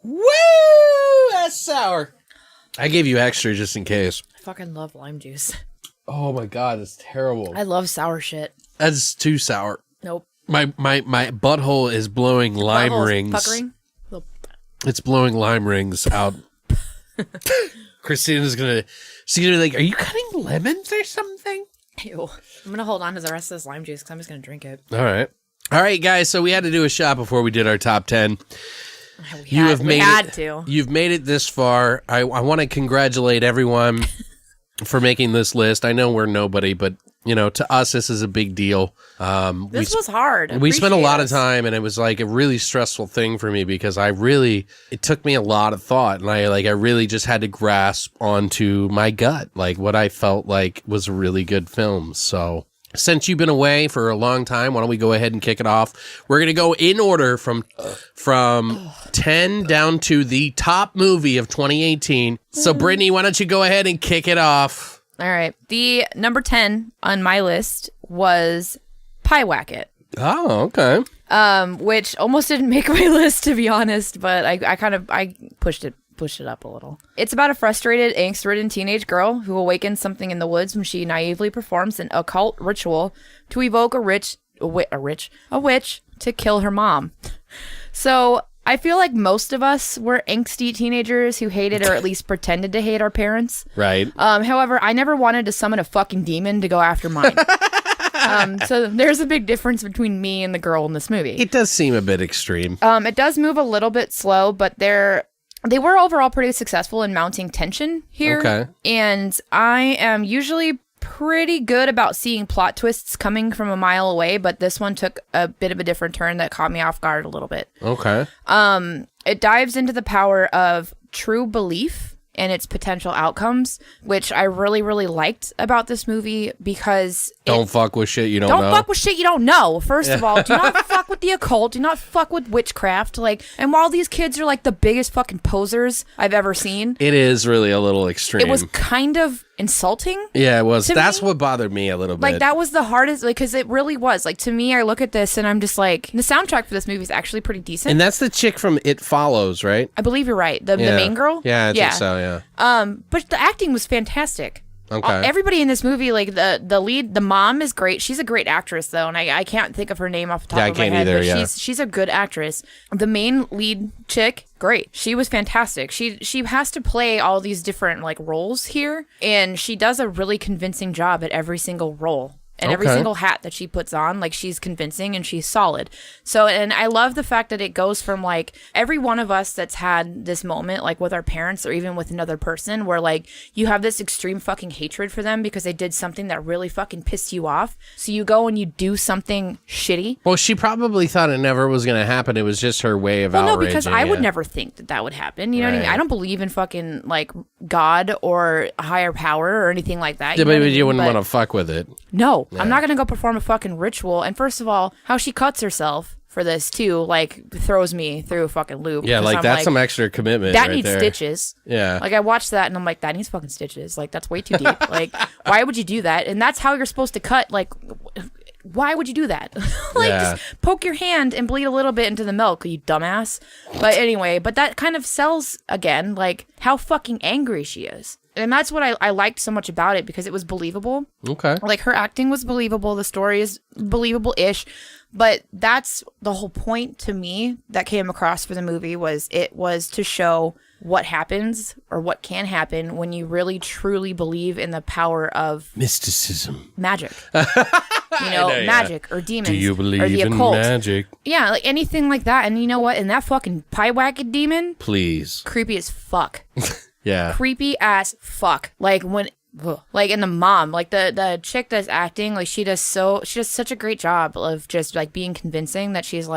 Woo! That's sour. I gave you extra just in case. I fucking love lime juice. Oh my God, it's terrible. I love sour shit. That's too sour. Nope. My butthole is blowing lime Butthole's rings. puckering. It's blowing lime rings out. Christina's she's gonna be like, "Are you cutting lemons or something?" Ew. I'm gonna hold on to the rest of this lime juice because I'm just gonna drink it. All right, guys. So we had to do a shot before we did our top 10. We had to. You've made it this far. I want to congratulate everyone for making this list. I know we're nobody, but to us, this is a big deal. This was hard. We spent a lot of time, and it was like a really stressful thing for me because it took me a lot of thought, and I really just had to grasp onto my gut, like what I felt like was a really good film. So since you've been away for a long time, why don't we go ahead and kick it off? We're going to go in order from 10 down to the top movie of 2018. So Britni, why don't you go ahead and kick it off? All right. The number 10 on my list was Pie Wacket. Oh, okay. Which almost didn't make my list, to be honest, but I pushed it up a little. It's about a frustrated, angst-ridden teenage girl who awakens something in the woods when she naively performs an occult ritual to evoke a witch to kill her mom. So I feel like most of us were angsty teenagers who hated or at least pretended to hate our parents. Right. However, I never wanted to summon a fucking demon to go after mine. So there's a big difference between me and the girl in this movie. It does seem a bit extreme. It does move a little bit slow, but they were overall pretty successful in mounting tension here. Okay. And I am usually pretty good about seeing plot twists coming from a mile away, but this one took a bit of a different turn that caught me off guard a little bit. Okay. It dives into the power of true belief and its potential outcomes, which I really, really liked about this movie because don't fuck with shit you don't know. Don't fuck with shit you don't know. First of all, do not fuck with the occult. Do not fuck with witchcraft. And while these kids are like the biggest fucking posers I've ever seen, it is really a little extreme. it was kind of insulting. Yeah, it was. That's me. what bothered me a little bit. That was the hardest, because it really was. To me, I look at this and I'm just like, the soundtrack for this movie is actually pretty decent. And that's the chick from It Follows, right? I believe you're right. The main girl? Yeah, I think so, yeah. But the acting was fantastic. Okay. Everybody in this movie, the lead, the mom is great. She's a great actress, though, and I can't think of her name off the top of my head. Either, but she's a good actress. The main lead chick, great. She was fantastic. She has to play all these different roles here, and she does a really convincing job at every single role. And every single hat that she puts on, she's convincing and she's solid. So, and I love the fact that it goes from every one of us that's had this moment, with our parents or even with another person, where you have this extreme fucking hatred for them because they did something that really fucking pissed you off. So you go and you do something shitty. Well, she probably thought it never was going to happen. It was just her way of outraging. No, because I would never think that would happen. You know what I mean? I don't believe in fucking God or a higher power or anything like that. Yeah, but you wouldn't want to fuck with it. No. Yeah. I'm not going to go perform a fucking ritual. And first of all, how she cuts herself for this too, throws me through a fucking loop. Yeah, that's some extra commitment. That right needs there. Stitches. Yeah. I watched that and I'm like, that needs fucking stitches. That's way too deep. Why would you do that? And that's how you're supposed to cut. Why would you do that? Just poke your hand and bleed a little bit into the milk, you dumbass. But anyway, that kind of sells again, how fucking angry she is. And that's what I liked so much about it, because it was believable. Okay. Her acting was believable. The story is believable-ish. But that's the whole point to me that came across for the movie, was to show what happens or what can happen when you really truly believe in the power of mysticism, magic. Magic or demons. Do you believe or the in occult. magic? Yeah, anything like that. And you know what? And that fucking pie wacket demon, please, creepy as fuck. Yeah, creepy as fuck. And the mom, the chick that's acting, she does such a great job of just being convincing that she's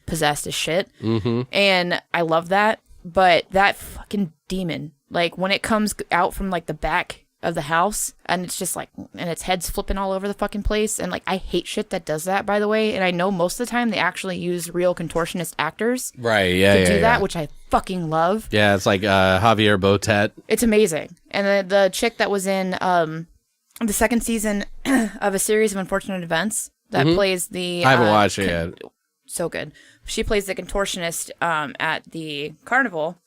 possessed as shit. Mm-hmm. And I love that. But that fucking demon, when it comes out from the back of the house, and it's just and its head's flipping all over the fucking place, and I hate shit that does that, by the way. And I know most of the time they actually use real contortionist actors, right? Yeah, to do that, which I fucking love. Yeah, it's Javier Botet. It's amazing. And the chick that was in the second season of A Series of Unfortunate Events that plays the I haven't watched it yet. so good. She plays the contortionist at the carnival.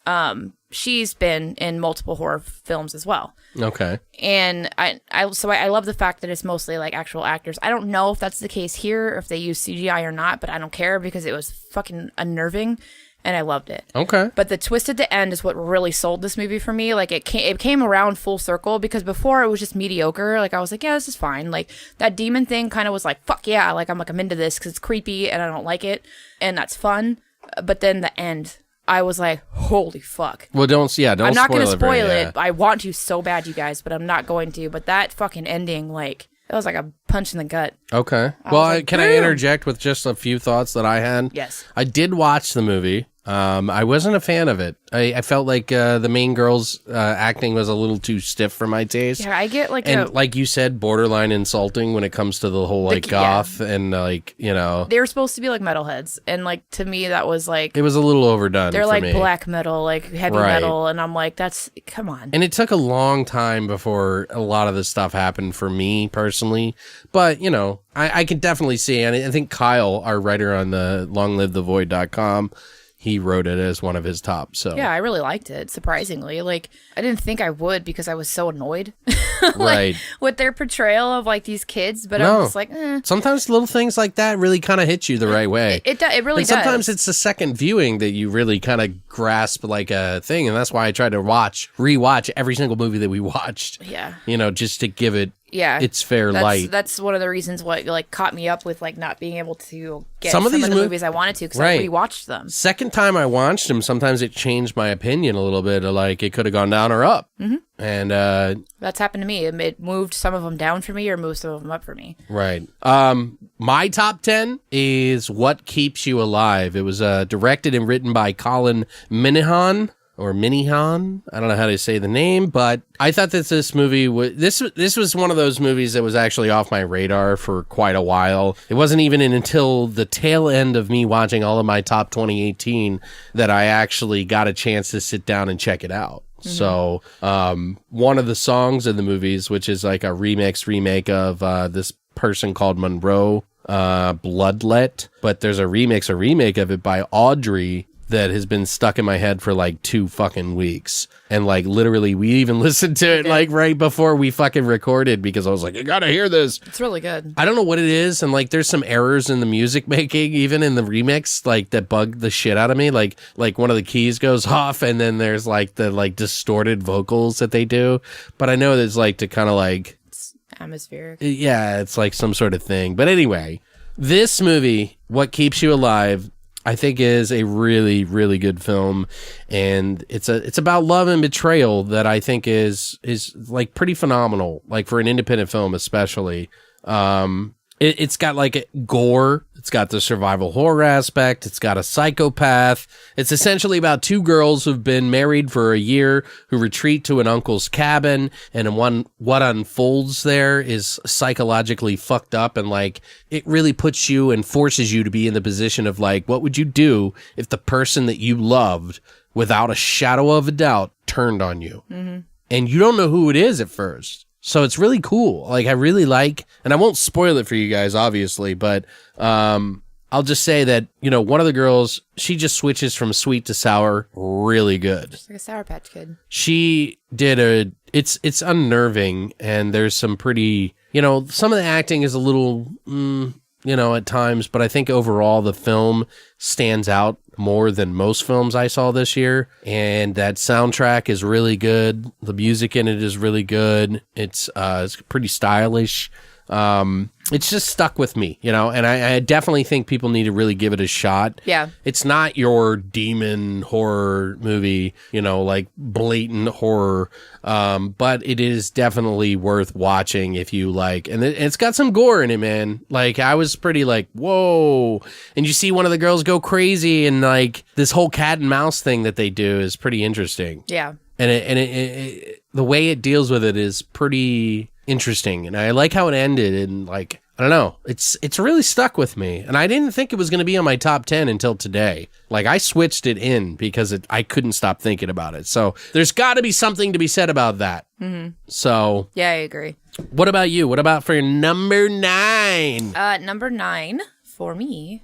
She's been in multiple horror films as well. Okay. And I love the fact that it's mostly like actual actors. I don't know if that's the case here, or if they use CGI or not, but I don't care because it was fucking unnerving. And I loved it. Okay. But the twist at the end is what really sold this movie for me. Like, it came around full circle, because before it was just mediocre. Like, I was like, yeah, this is fine. Like, that demon thing kind of was like, fuck yeah. Like, I'm into this because it's creepy and I don't like it. And that's fun. But then the end, I was like, holy fuck. Well, don't I'm not going to spoil spoil it. it. I want to so bad, you guys, but I'm not going to. But that fucking ending, like, that was like a punch in the gut. Okay. Can I interject with just a few thoughts that I had? Yes. I did watch the movie. I wasn't a fan of it. I felt like the main girl's acting was a little too stiff for my taste. Yeah, I get like like you said, borderline insulting when it comes to the whole like goth and like, you know. They were supposed to be like metalheads, and like to me that was like it was a little overdone. They're for like me. black metal, like heavy metal, and I'm like, that's come on. And it took a long time before a lot of this stuff happened for me personally, but you know, I can definitely see, and I think Kyle, our writer on the longlivethevoid.com, he wrote it as one of his top. So yeah, I really liked it. Surprisingly, like I didn't think I would because I was so annoyed, right, with their portrayal of like these kids. But I was like, sometimes little things like that really kind of hit you the right way. It really does. Sometimes it's the second viewing that you really kind of grasp like a thing, and that's why I try to rewatch every single movie that we watched. Yeah, you know, just to give it. Yeah, it's fair light. That's one of the reasons what like caught me up with like not being able to get some of the movies I wanted to because I rewatched them. Second time I watched them, sometimes it changed my opinion a little bit. Like it could have gone down or up, and that's happened to me. It moved some of them down for me or moved some of them up for me. Right. My top 10 is What Keeps You Alive. It was directed and written by Colin Minihan. Or Minihan. I don't know how to say the name, but I thought that this movie this was one of those movies that was actually off my radar for quite a while. It wasn't even until the tail end of me watching all of my top 2018 that I actually got a chance to sit down and check it out. So, one of the songs in the movies, which is like a remake of this person called Monroe Bloodlet, but there's a remake of it by Audrey that has been stuck in my head for like 2 fucking weeks. And like literally we even listened to it like right before we fucking recorded because I was like, I gotta hear this. It's really good. I don't know what it is. And like there's some errors in the music making, even in the remix, like that bug the shit out of me. Like one of the keys goes off and then there's like the like distorted vocals that they do. But I know there's like to kind of like... It's atmospheric. Yeah, it's like some sort of thing. But anyway, this movie, What Keeps You Alive, I think is a really, really good film, and it's about love and betrayal that I think is like pretty phenomenal, like for an independent film especially. It's got like gore, it's got the survival horror aspect, it's got a psychopath. It's essentially about 2 girls who've been married for a year who retreat to an uncle's cabin, and what unfolds there is psychologically fucked up, and like it really puts you and forces you to be in the position of like, what would you do if the person that you loved without a shadow of a doubt turned on you? Mm-hmm. And you don't know who it is at first. So it's really cool. Like I really like, and I won't spoil it for you guys, obviously, but I'll just say that, you know, one of the girls, she just switches from sweet to sour really good. Just like a Sour Patch Kid. She did it's unnerving, and there's some pretty, you know, some of the acting is a little, you know, at times, but I think overall the film stands out more than most films I saw this year, and that soundtrack is really good. The music in it is really good. It's pretty stylish. It's just stuck with me, you know, and I definitely think people need to really give it a shot. Yeah. It's not your demon horror movie, you know, like blatant horror, but it is definitely worth watching if you like, and it's got some gore in it, man. Like, I was pretty like, whoa, and you see one of the girls go crazy, and like, this whole cat and mouse thing that they do is pretty interesting. Yeah. And it the way it deals with it is pretty interesting, and I like how it ended, and like, I don't know, it's really stuck with me, and I didn't think it was going to be on my top 10 until today. Like, I switched it in because I couldn't stop thinking about it. So there's got to be something to be said about that. Mm-hmm. So yeah, I agree. What about you? What about for your number 9? Number 9 for me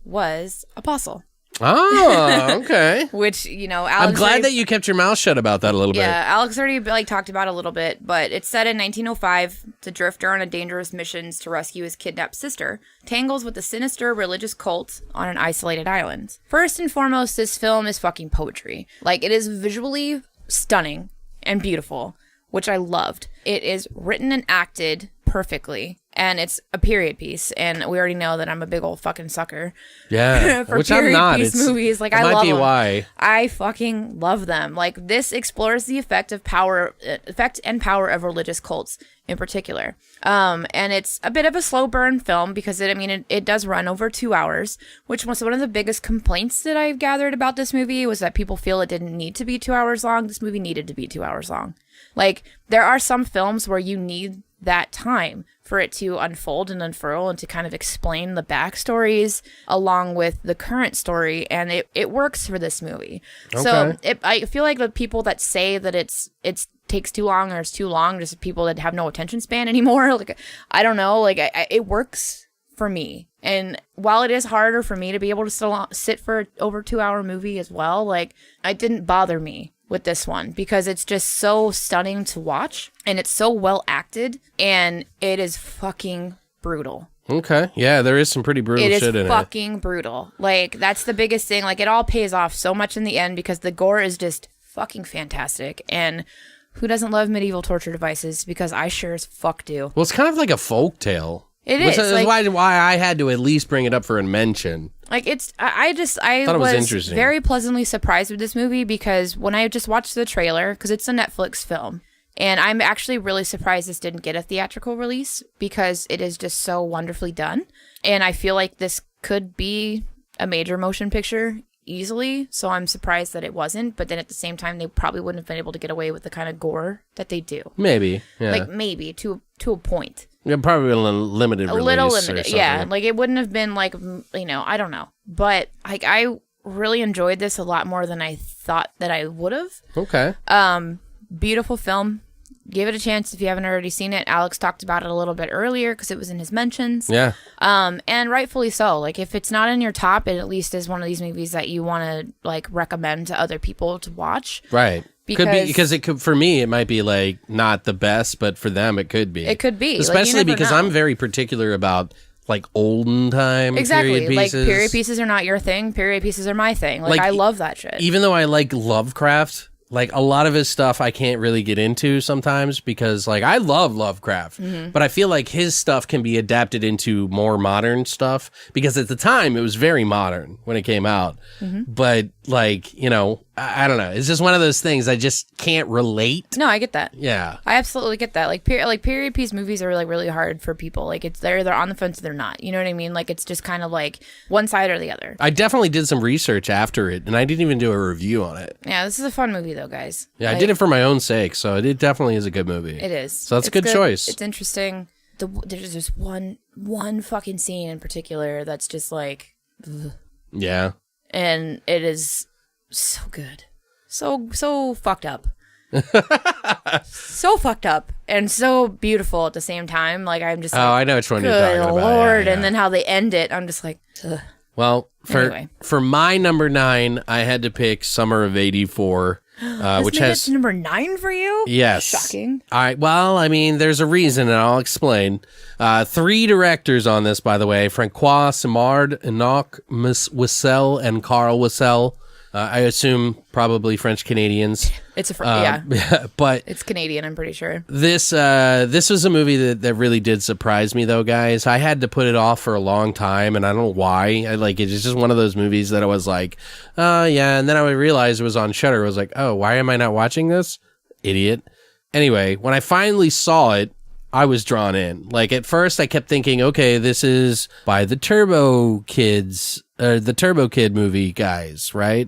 was Apostle. Oh, okay. Which, Alex... I'm glad that you kept your mouth shut about that a little bit. Yeah, Alex already talked about it a little bit, but it's set in 1905. The drifter on a dangerous missions to rescue his kidnapped sister tangles with a sinister religious cult on an isolated island. First and foremost, this film is fucking poetry. It is visually stunning and beautiful, which I loved. It is written and acted perfectly, and it's a period piece, and we already know that I'm a big old fucking sucker. Yeah, for which period I'm not. piece movies. I love might be them. why. I fucking love them. This explores the effect and power of religious cults in particular. And it's a bit of a slow burn film because it does run over 2 hours, which was one of the biggest complaints that I've gathered about this movie was that people feel it didn't need to be 2 hours long. This movie needed to be 2 hours long. There are some films where you need that time for it to unfold and unfurl and to kind of explain the backstories along with the current story, and it works for this movie. Okay. So I feel like the people that say that it's takes too long or it's too long, just people that have no attention span anymore. I don't know, it works for me. And while it is harder for me to be able to still sit for over 2 hour movie as well, it didn't bother me with this one because it's just so stunning to watch and it's so well acted and it is fucking brutal. Okay. Yeah, there is some pretty brutal shit in it. It is fucking brutal. That's the biggest thing. It all pays off so much in the end because the gore is just fucking fantastic. And who doesn't love medieval torture devices? Because I sure as fuck do. Well, it's kind of like a folk tale. It is. That's why I had to at least bring it up for a mention. I thought it was interesting. Very pleasantly surprised with this movie because when I just watched the trailer, because it's a Netflix film, and I'm actually really surprised this didn't get a theatrical release because it is just so wonderfully done. And I feel like this could be a major motion picture easily, so I'm surprised that it wasn't. But then at the same time, they probably wouldn't have been able to get away with the kind of gore that they do. Maybe, yeah. Maybe to a point. Yeah, probably a limited release. A little limited, or something. yeah. It wouldn't have been I don't know. But I really enjoyed this a lot more than I thought that I would have. Okay. Beautiful film. Give it a chance if you haven't already seen it. Alex talked about it a little bit earlier because it was in his mentions. Yeah. And rightfully so. If it's not in your top, it at least is one of these movies that you want to recommend to other people to watch. Right. Because it could, for me, it might be not the best, but for them, it could be. It could be. Especially because know. I'm very particular about olden time period pieces. Period pieces are not your thing. Period pieces are my thing. I love that shit. Even though I like Lovecraft, a lot of his stuff I can't really get into sometimes because I love Lovecraft, but I feel like his stuff can be adapted into more modern stuff because at the time it was very modern when it came out. But I don't know. It's just one of those things I just can't relate. No, I get that. Yeah. I absolutely get that. Period piece movies are really hard for people. It's they're on the fence or they're not. You know what I mean? It's just kind of one side or the other. I definitely did some research after it, and I didn't even do a review on it. Yeah, this is a fun movie though, guys. Yeah, I did it for my own sake, so it definitely is a good movie. It is. So that's a good choice. It's interesting. There's just one fucking scene in particular that's just ugh. Yeah. And it is so good. So fucked up. So fucked up and so beautiful at the same time. I'm just I know which one you're talking about. Good Lord. Yeah. And then how they end it, I'm just ugh. Well, Anyway. for my number 9, I had to pick Summer of '84, which has number 9 for you. Yes. Shocking. All right. Well, there's a reason, and I'll explain. 3 directors on this, by the way: Francois Simard, Enoch Wissel, and Carl Wissel. I assume probably French Canadians. It's yeah, but it's Canadian. I'm pretty sure. This was a movie that really did surprise me, though, guys. I had to put it off for a long time, and I don't know why. It's just one of those movies that I was yeah, and then I realized it was on Shudder. I was oh, why am I not watching this? Idiot. Anyway, when I finally saw it, I was drawn in. At first, I kept thinking, okay, this is by the Turbo Kids. The Turbo Kid movie guys, right?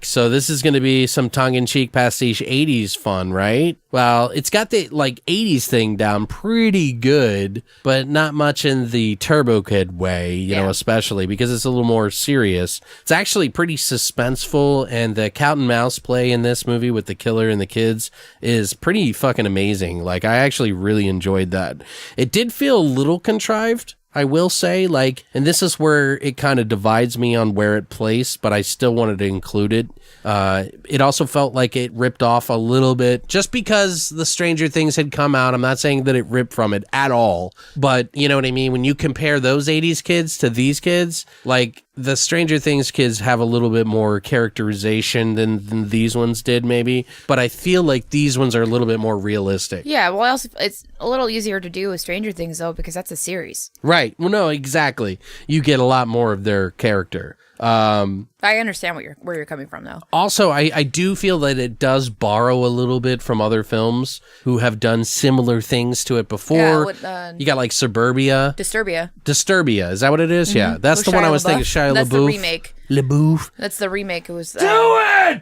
So this is going to be some tongue-in-cheek pastiche 80s fun, right? Well, it's got the 80s thing down pretty good, but not much in the Turbo Kid way, you know, especially because it's a little more serious. It's actually pretty suspenseful, and the cat and mouse play in this movie with the killer and the kids is pretty fucking amazing. I actually really enjoyed that. It did feel a little contrived, I will say, like, and this is where it kind of divides me on where it placed, but I still wanted to include it. It also felt like it ripped off a little bit just because the Stranger Things had come out. I'm not saying that it ripped from it at all, but you know what I mean? When you compare those 80s kids to these kids, like the Stranger Things kids have a little bit more characterization than these ones did maybe, but I feel like these ones are a little bit more realistic. Yeah, well, also, it's a little easier to do with Stranger Things, though, because that's a series. Right. Well, no, exactly. You get a lot more of their character. I understand where you're coming from, though. Also, I do feel that it does borrow a little bit from other films who have done similar things to it before. Yeah, with, you got like Suburbia. Disturbia. Is that what it is? Mm-hmm. Yeah, that's With the one Shia I was thinking. LaBeouf. Shia LaBeouf. That's the remake. LaBeouf. That's the remake. It was... Do it!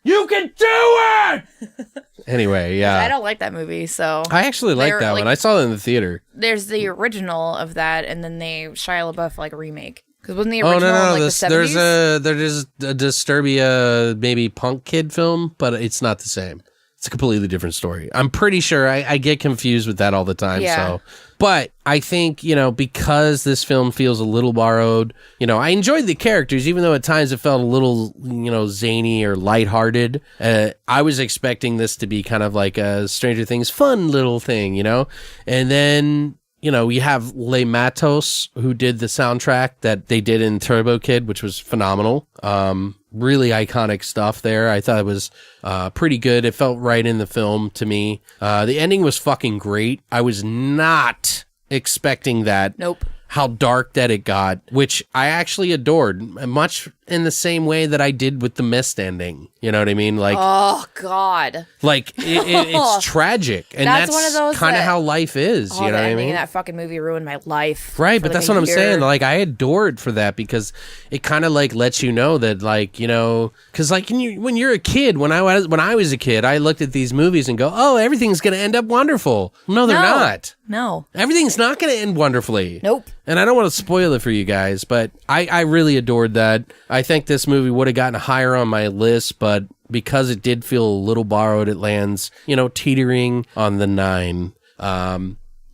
You can do it! Anyway, yeah. I don't like that movie, so... I actually like that one. I saw it in the theater. There's the original of that, and then Shia LaBeouf, like, remake. Because wasn't the original like the 70s? There's a Disturbia maybe punk kid film, but it's not the same. It's a completely different story. I'm pretty sure I get confused with that all the time. Yeah. So, but I think, because this film feels a little borrowed, I enjoyed the characters, even though at times it felt a little, zany or lighthearted. I was expecting this to be kind of like a Stranger Things fun little thing, and then... you have Les Matos, who did the soundtrack that they did in Turbo Kid, which was phenomenal. Really iconic stuff there. I thought it was pretty good. It felt right in the film to me. The ending was fucking great. I was not expecting that. Nope. How dark that it got, which I actually adored, much in the same way that I did with the Mist ending. You know what I mean? Like, oh God, like it's tragic, and that's one of those kind of how life is. You know what I mean? That fucking movie ruined my life. Right, but that's what I'm saying. Like, I adored for that because it kind of like lets you know that, like, because like when you're a kid, when I was a kid, I looked at these movies and go, oh, everything's gonna end up wonderful. No, they're not. No, everything's not gonna end wonderfully. Nope. And I don't want to spoil it for you guys, but I really adored that. I think this movie would have gotten higher on my list, but because it did feel a little borrowed, it lands, teetering on the 9.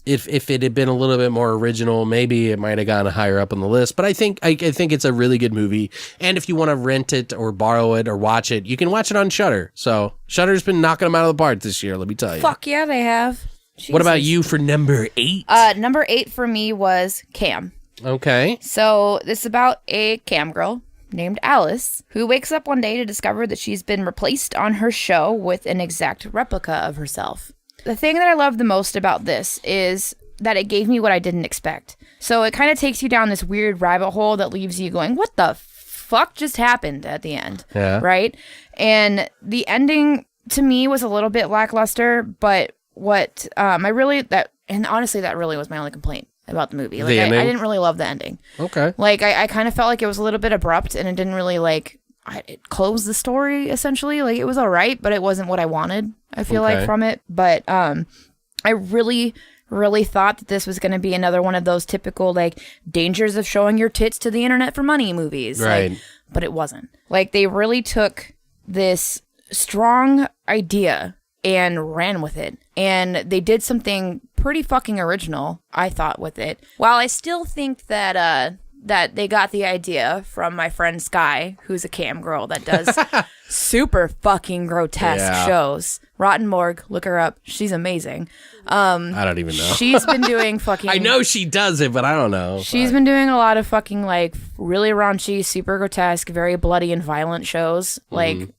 If it had been a little bit more original, maybe it might have gone higher up on the list. But I think it's a really good movie. And if you want to rent it or borrow it or watch it, you can watch it on Shudder. So Shudder's been knocking them out of the park this year, let me tell you. Fuck yeah, they have. Jesus. What about you for number 8? Number 8 for me was Cam. Okay. So this is about a cam girl named Alice who wakes up one day to discover that she's been replaced on her show with an exact replica of herself. The thing that I love the most about this is that it gave me what I didn't expect. So it kind of takes you down this weird rabbit hole that leaves you going, what the fuck just happened at the end? Yeah. Right? And the ending to me was a little bit lackluster, but what and honestly, that really was my only complaint about the movie. Like, I didn't really love the ending. Okay. Like, I kind of felt like it was a little bit abrupt, and it didn't really, it closed the story, essentially. Like, it was all right, but it wasn't what I wanted, I feel like, from it. But I really, really thought that this was going to be another one of those typical, dangers of showing your tits to the internet for money movies. Right. But it wasn't. Like, they really took this strong idea and ran with it. And they did something pretty fucking original, I thought, with it. While I still think that that they got the idea from my friend Sky, who's a cam girl that does super fucking grotesque shows. Rotten Morgue, look her up. She's amazing. I don't even know. She's been doing fucking... I know she does it, but I don't know. She's been doing a lot of fucking, really raunchy, super grotesque, very bloody and violent shows,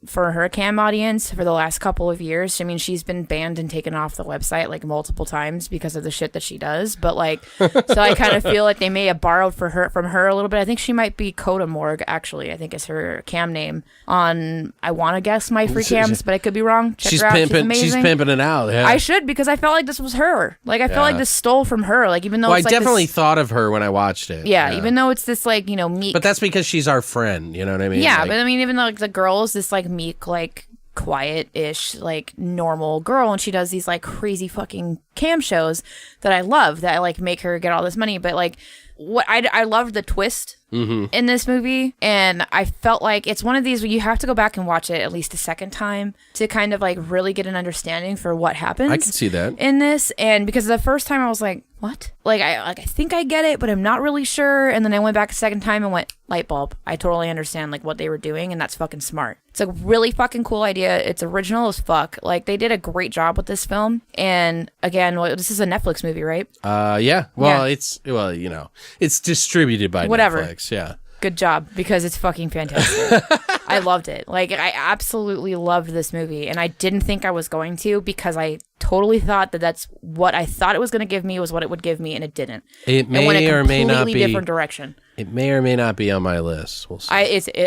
for her cam audience for the last couple of years. I mean, she's been banned and taken off the website, multiple times because of the shit that she does. But, so I kind of feel like they may have borrowed from her a little bit. I think she might be Coda Morgue, actually. I think is her cam name on, I want to guess, My Free Cams, but I could be wrong. Check her out. She's pimping it out. Yeah. I should, because I felt like this was her. I felt like this stole from her. Even though it's I definitely thought of her when I watched it. Yeah, even though it's this meek. But that's because she's our friend. You know what I mean? Yeah, but I mean, even though the girl is this meek, quiet-ish, normal girl, and she does these crazy fucking cam shows that I love that make her get all this money. But what I loved the twist in this movie, and I felt like it's one of these where you have to go back and watch it at least a second time to kind of really get an understanding for what happens. I can see that in this, and because the first time I was like, what? I think I get it, but I'm not really sure. And then I went back a second time and went, light bulb. I totally understand like what they were doing, and that's fucking smart. It's a really fucking cool idea. It's original as fuck. Like, they did a great job with this film. And again, this is a Netflix movie, right? Yeah. Well, it's distributed by Netflix. Yeah. Good job, because it's fucking fantastic. I loved it. Like, I absolutely loved this movie, and I didn't think I was going to, because I totally thought that that's what I thought it was going to give me was what it would give me, and it didn't. It may or may not be. Completely different direction. It may or may not be on my list. We'll see.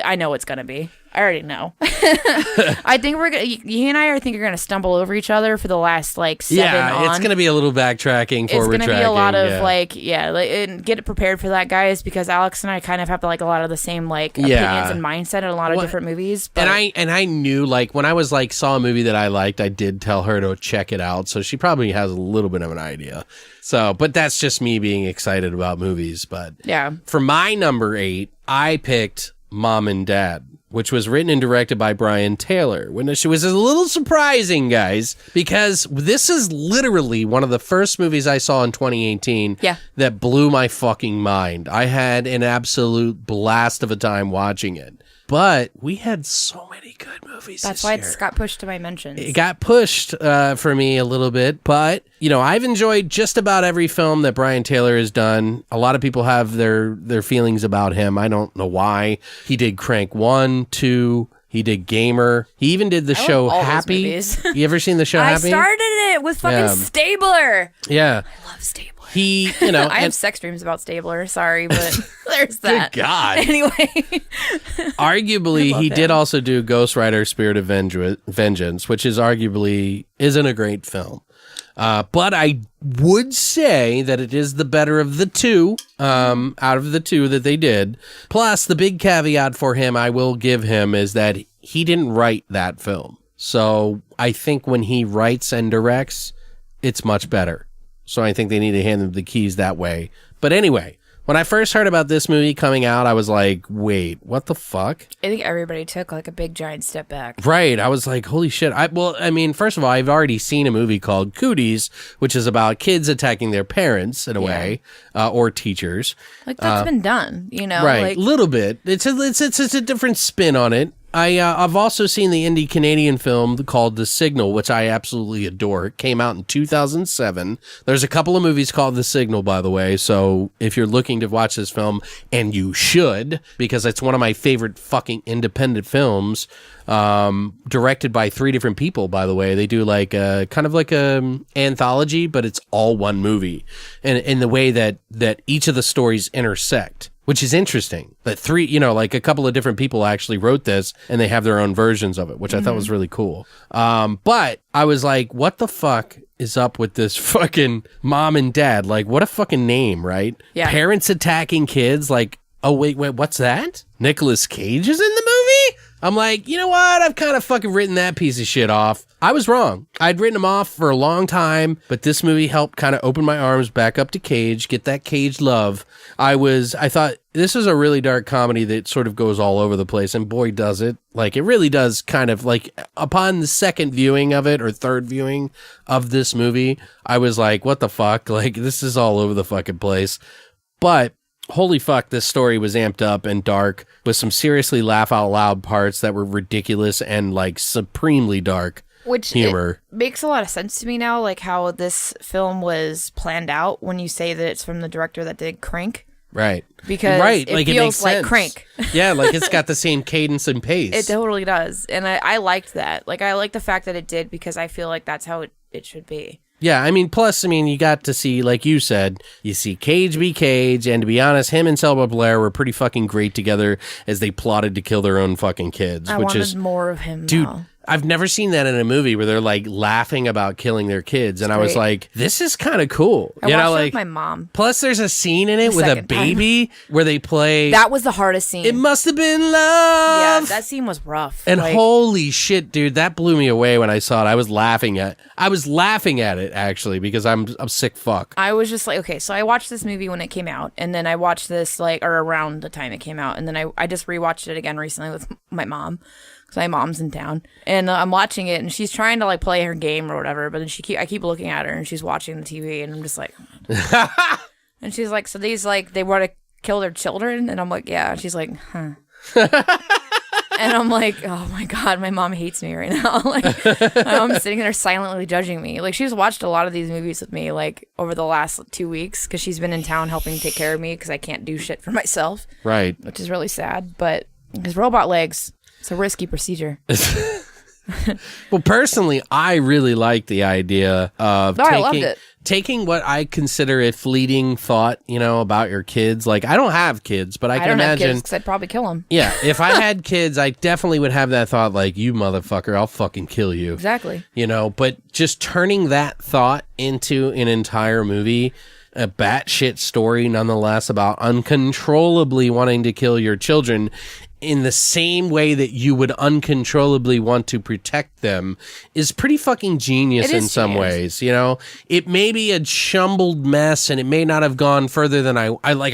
I know it's going to be. I already know. I think you and I are going to stumble over each other for the last like 7 on. It's going to be a little backtracking, forward tracking. It's going to be a lot of and get prepared for that, guys, because Alex and I kind of have like a lot of the same like opinions and mindset in a lot of different movies. But and I knew, like, when I was like saw a movie that I liked, I did tell her to check it out, so she probably has a little bit of an idea. So, but that's just me being excited about movies. But yeah, for my number 8, I picked Mom and Dad, which was written and directed by Brian Taylor, which was a little surprising, guys, because this is literally one of the first movies I saw in 2018 that blew my fucking mind. I had an absolute blast of a time watching it. But we had so many good movies. That's this why year. It got pushed to my mentions. It got pushed for me a little bit, but I've enjoyed just about every film that Brian Taylor has done. A lot of people have their feelings about him. I don't know why. He did Crank 1, 2. He did Gamer. He even did the show Happy. You ever seen the show Happy? I started it with fucking Stabler. Yeah. I love Stabler. He, I have sex dreams about Stabler. Sorry, but there's that. Good God. Anyway. Arguably, he did also do Ghost Rider Spirit of Vengeance, which isn't a great film. But I would say that it is the better of the two, out of the two that they did. Plus, the big caveat for him I will give him is that he didn't write that film. So I think when he writes and directs, it's much better. So I think they need to hand them the keys that way. But anyway, when I first heard about this movie coming out, I was like, wait, what the fuck? I think everybody took like a big giant step back. Right. I was like, holy shit. First of all, I've already seen a movie called Cooties, which is about kids attacking their parents in a way, or teachers. Like, that's been done, Right. A little bit. It's a different spin on it. I've also seen the indie Canadian film called The Signal, which I absolutely adore. It came out in 2007. There's a couple of movies called The Signal, by the way, so if you're looking to watch this film, and you should, because it's one of my favorite fucking independent films, directed by 3 different people, by the way. They do like a kind of like a anthology, but it's all one movie, and in the way that each of the stories intersect, which is interesting. That 3, like a couple of different people actually wrote this, and they have their own versions of it, which I thought was really cool. But I was like, what the fuck is up with this fucking Mom and Dad? Like, what a fucking name, right? Yeah. Parents attacking kids. Like, oh, wait, what's that? Nicolas Cage is in the movie? I'm like, you know what? I've kind of fucking written that piece of shit off. I was wrong. I'd written him off for a long time, but this movie helped kind of open my arms back up to Cage, get that Cage love. I thought this is a really dark comedy that sort of goes all over the place, and boy, does it. Like, it really does kind of, like, upon the second viewing of it, or third viewing of this movie, I was like, what the fuck? Like, this is all over the fucking place. But holy fuck, this story was amped up and dark with some seriously laugh out loud parts that were ridiculous and like supremely dark humor. It makes a lot of sense to me now, like how this film was planned out when you say that it's from the director that did Crank. Right. Because it like, feels it makes like sense. Crank. Yeah, like it's got the same cadence and pace. It totally does. And I liked that. Like, I like the fact that it did, because I feel like that's how it should be. Yeah, plus, you got to see, like you said, you see Cage be Cage, and to be honest, him and Selma Blair were pretty fucking great together as they plotted to kill their own fucking kids. I wanted more of him, dude, now. I've never seen that in a movie where they're like laughing about killing their kids, and I was like, "This is kind of cool." I watched it with my mom. Plus, there's a scene in it with a baby where they play. That was the hardest scene. It must have been love. Yeah, that scene was rough. And holy shit, dude, that blew me away when I saw it. I was laughing at it actually, because I'm sick fuck. I was just like, okay, so I watched this movie when it came out, and then I watched this or around the time it came out, and then I just rewatched it again recently with my mom. because my mom's in town, and I'm watching it, and she's trying to like play her game or whatever, but then I keep looking at her, and she's watching the TV, and I'm just like, and she's like, so these like they want to kill their children, and I'm like, yeah. And she's like, huh. And I'm like, oh my God, my mom hates me right now. Like, my mom's sitting there silently judging me. Like, she's watched a lot of these movies with me, like, over the last 2 weeks, because she's been in town helping take care of me, because I can't do shit for myself. Right. Which is really sad, but because robot legs, it's a risky procedure. Well, personally, I really like the idea of I loved it. taking what I consider a fleeting thought, about your kids. Like, I don't have kids, but I can don't have imagine. kids because I'd probably kill them. Yeah, if I had kids, I definitely would have that thought, like, you motherfucker, I'll fucking kill you. Exactly. But just turning that thought into an entire movie, a batshit story nonetheless about uncontrollably wanting to kill your children in the same way that you would uncontrollably want to protect them is pretty fucking genius in some ways. It may be a jumbled mess and it may not have gone further than I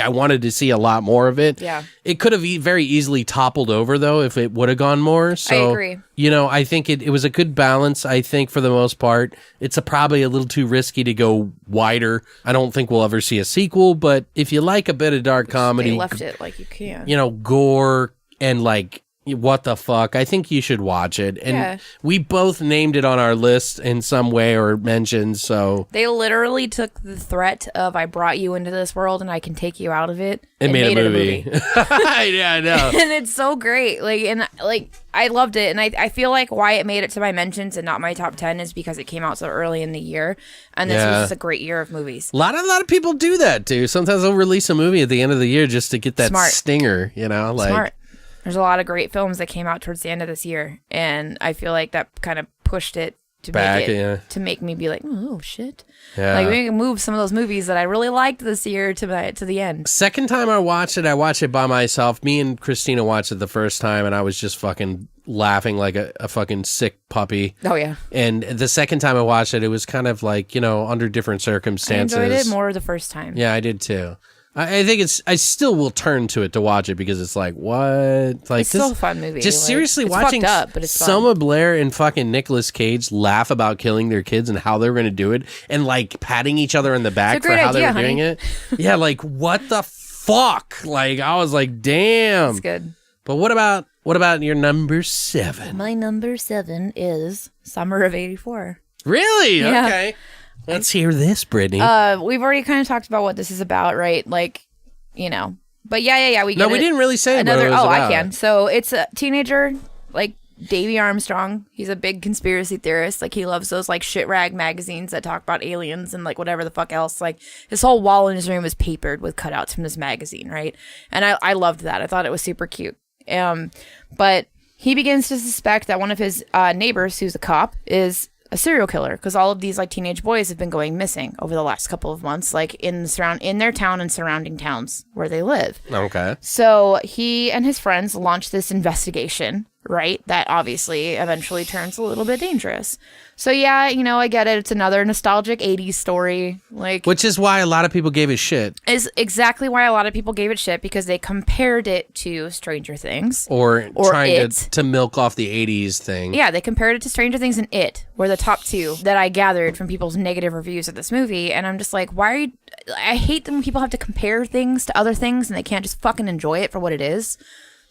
wanted to see a lot more of it. Yeah. It could have very easily toppled over though if it would have gone more. So, I agree. I think it was a good balance. I think for the most part, it's probably a little too risky to go wider. I don't think we'll ever see a sequel, but if you like a bit of dark comedy, They left it like you can. gore, and like, what the fuck? I think you should watch it. And we both named it on our list in some way or mentioned, so. They literally took the threat of I brought you into this world and I can take you out of it. And made a movie. Yeah, I know. And it's so great. I loved it. And I feel like why it made it to my mentions and not my top 10 is because it came out so early in the year. And this was just a great year of movies. A lot of people do that too. Sometimes they'll release a movie at the end of the year just to get that stinger, Smart. There's a lot of great films that came out towards the end of this year, and I feel like that kind of pushed it to make me be like, oh shit. Yeah. Like we can move some of those movies that I really liked this year to the end. Second time I watched it by myself. Me and Christina watched it the first time, and I was just fucking laughing like a fucking sick puppy. Oh yeah. And the second time I watched it, it was kind of like, under different circumstances. I enjoyed it more the first time. Yeah, I did too. I think I still will turn to it to watch it because it's like, what? Like, it's still a fun movie. Just seriously it's watching fucked up, but it's Selma fun. Blair and fucking Nicolas Cage laugh about killing their kids and how they're going to do it and like patting each other in the back for how they were doing it. Yeah, like what the fuck? Like I was like, damn. It's good. But what about your number 7? My number 7 is Summer of '84. Really? Yeah. Okay. Let's hear this, Britni. We've already kind of talked about what this is about, right? Like, But yeah. We didn't really say another. what it was about. I can. So it's a teenager, like Davy Armstrong. He's a big conspiracy theorist. Like he loves those like shit rag magazines that talk about aliens and like whatever the fuck else. Like his whole wall in his room is papered with cutouts from this magazine, right? And I loved that. I thought it was super cute. But he begins to suspect that one of his neighbors, who's a cop, is a serial killer because all of these like teenage boys have been going missing over the last couple of months, like in their town and surrounding towns where they live. Okay. So he and his friends launch this investigation, right? That obviously eventually turns a little bit dangerous. So yeah, I get it. It's another nostalgic 80s story. Which is why a lot of people gave it shit. Is exactly why a lot of people gave it shit because they compared it to Stranger Things. Or trying to milk off the 80s thing. Yeah, they compared it to Stranger Things and It were the top two that I gathered from people's negative reviews of this movie. And I'm just like, why are you... I hate when people have to compare things to other things and they can't just fucking enjoy it for what it is.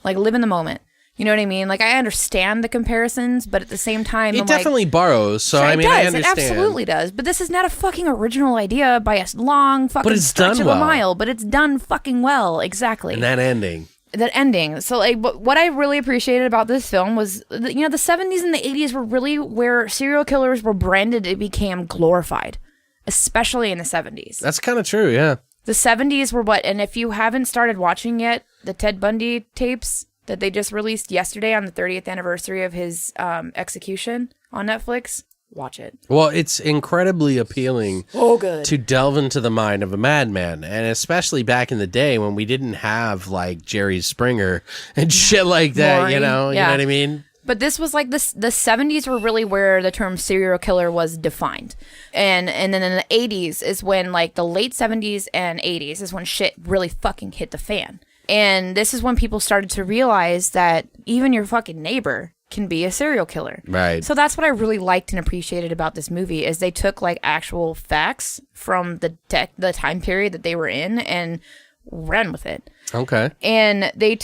Like, live in the moment. You know what I mean? Like, I understand the comparisons, but at the same time, it definitely borrows. So, I understand. It absolutely does. But this is not a fucking original idea by a long fucking stretch of a mile. But it's done fucking well. Exactly. And that ending. So, like, what I really appreciated about this film was, the 70s and the 80s were really where serial killers were branded. It became glorified, especially in the 70s. That's kind of true, yeah. The 70s were and if you haven't started watching yet, the Ted Bundy tapes that they just released yesterday on the 30th anniversary of his execution on Netflix, watch it. Well, it's incredibly appealing to delve into the mind of a madman, and especially back in the day when we didn't have like Jerry Springer and shit like that, you know what I mean? But this was like this. The 70s were really where the term serial killer was defined, and then in the 80s is when like the late 70s and 80s is when shit really fucking hit the fan. And this is when people started to realize that even your fucking neighbor can be a serial killer. Right. So that's what I really liked and appreciated about this movie is they took like actual facts from the time period that they were in and ran with it. Okay. And they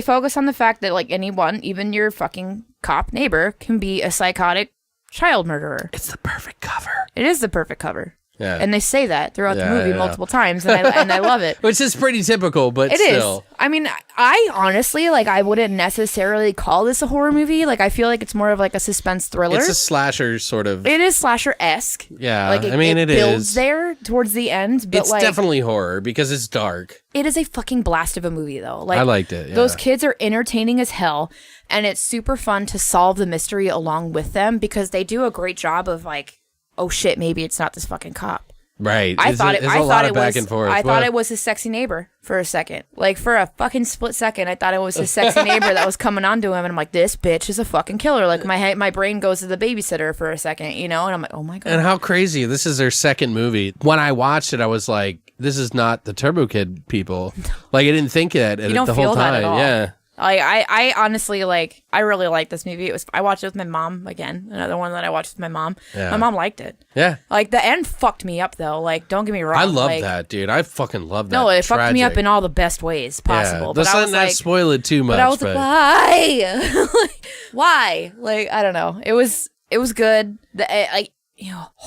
focus on the fact that like anyone, even your fucking cop neighbor, can be a psychotic child murderer. It's the perfect cover. It is the perfect cover. Yeah. And they say that throughout the Yeah, movie yeah. multiple times, and I love it. Which is pretty typical, but It still. is. I mean, I honestly, like, I wouldn't necessarily call this a horror movie. Like, I feel like it's more of, like, a suspense thriller. It's a slasher sort of. It is slasher-esque. Yeah, Like, I mean, it builds is. there towards the end, but, It's like, definitely horror because it's dark. it is a fucking blast of a movie, though. Like, I liked it, yeah. Those kids are entertaining as hell, and it's super fun to solve the mystery along with them because they do a great job of, like, oh, shit, maybe it's not this fucking cop. Right. I thought it back and forth. I thought it was his sexy neighbor for a second. Like for a fucking split second, I thought it was his sexy neighbor that was coming on to him, and I'm like, this bitch is a fucking killer. Like my brain goes to the babysitter for a second, you know, and I'm like, oh my god. And how crazy! This is their second movie. When I watched it, I was like, "This is not the Turbo Kid people." Like I didn't think that You don't the feel whole that time. at all. Yeah. I honestly like. I really like this movie. I watched it with my mom again. Another one that I watched with my mom. Yeah. My mom liked it. Yeah. Like the end fucked me up though. Like don't get me wrong. I love like, that, dude. I fucking love that. No, it fucked me up Tragic. in all the best ways possible. Yeah. But Let's I was not like, spoil it too much. But I was like, why? Like, why? Like, I don't know. It was good.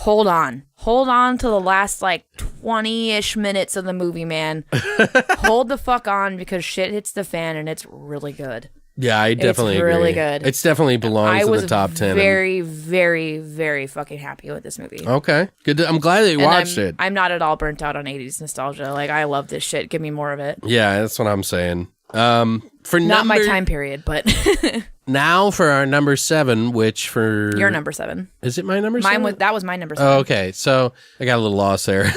Hold on to the last like 20-ish minutes of the movie, man. Hold the fuck on because shit hits the fan and it's really good. Yeah, I definitely It's really agree. good. It's definitely belongs in the top 10. Very, very, very fucking happy with this movie. Okay, good. I'm glad that you watched it. I'm not at all burnt out on 80s nostalgia. Like I love this shit. Give me more of it. Yeah, that's what I'm saying. For Not my time period, but now for our number 7, which for your number 7. is it my number 7? That was my number 7. Oh, okay, so I got a little lost there.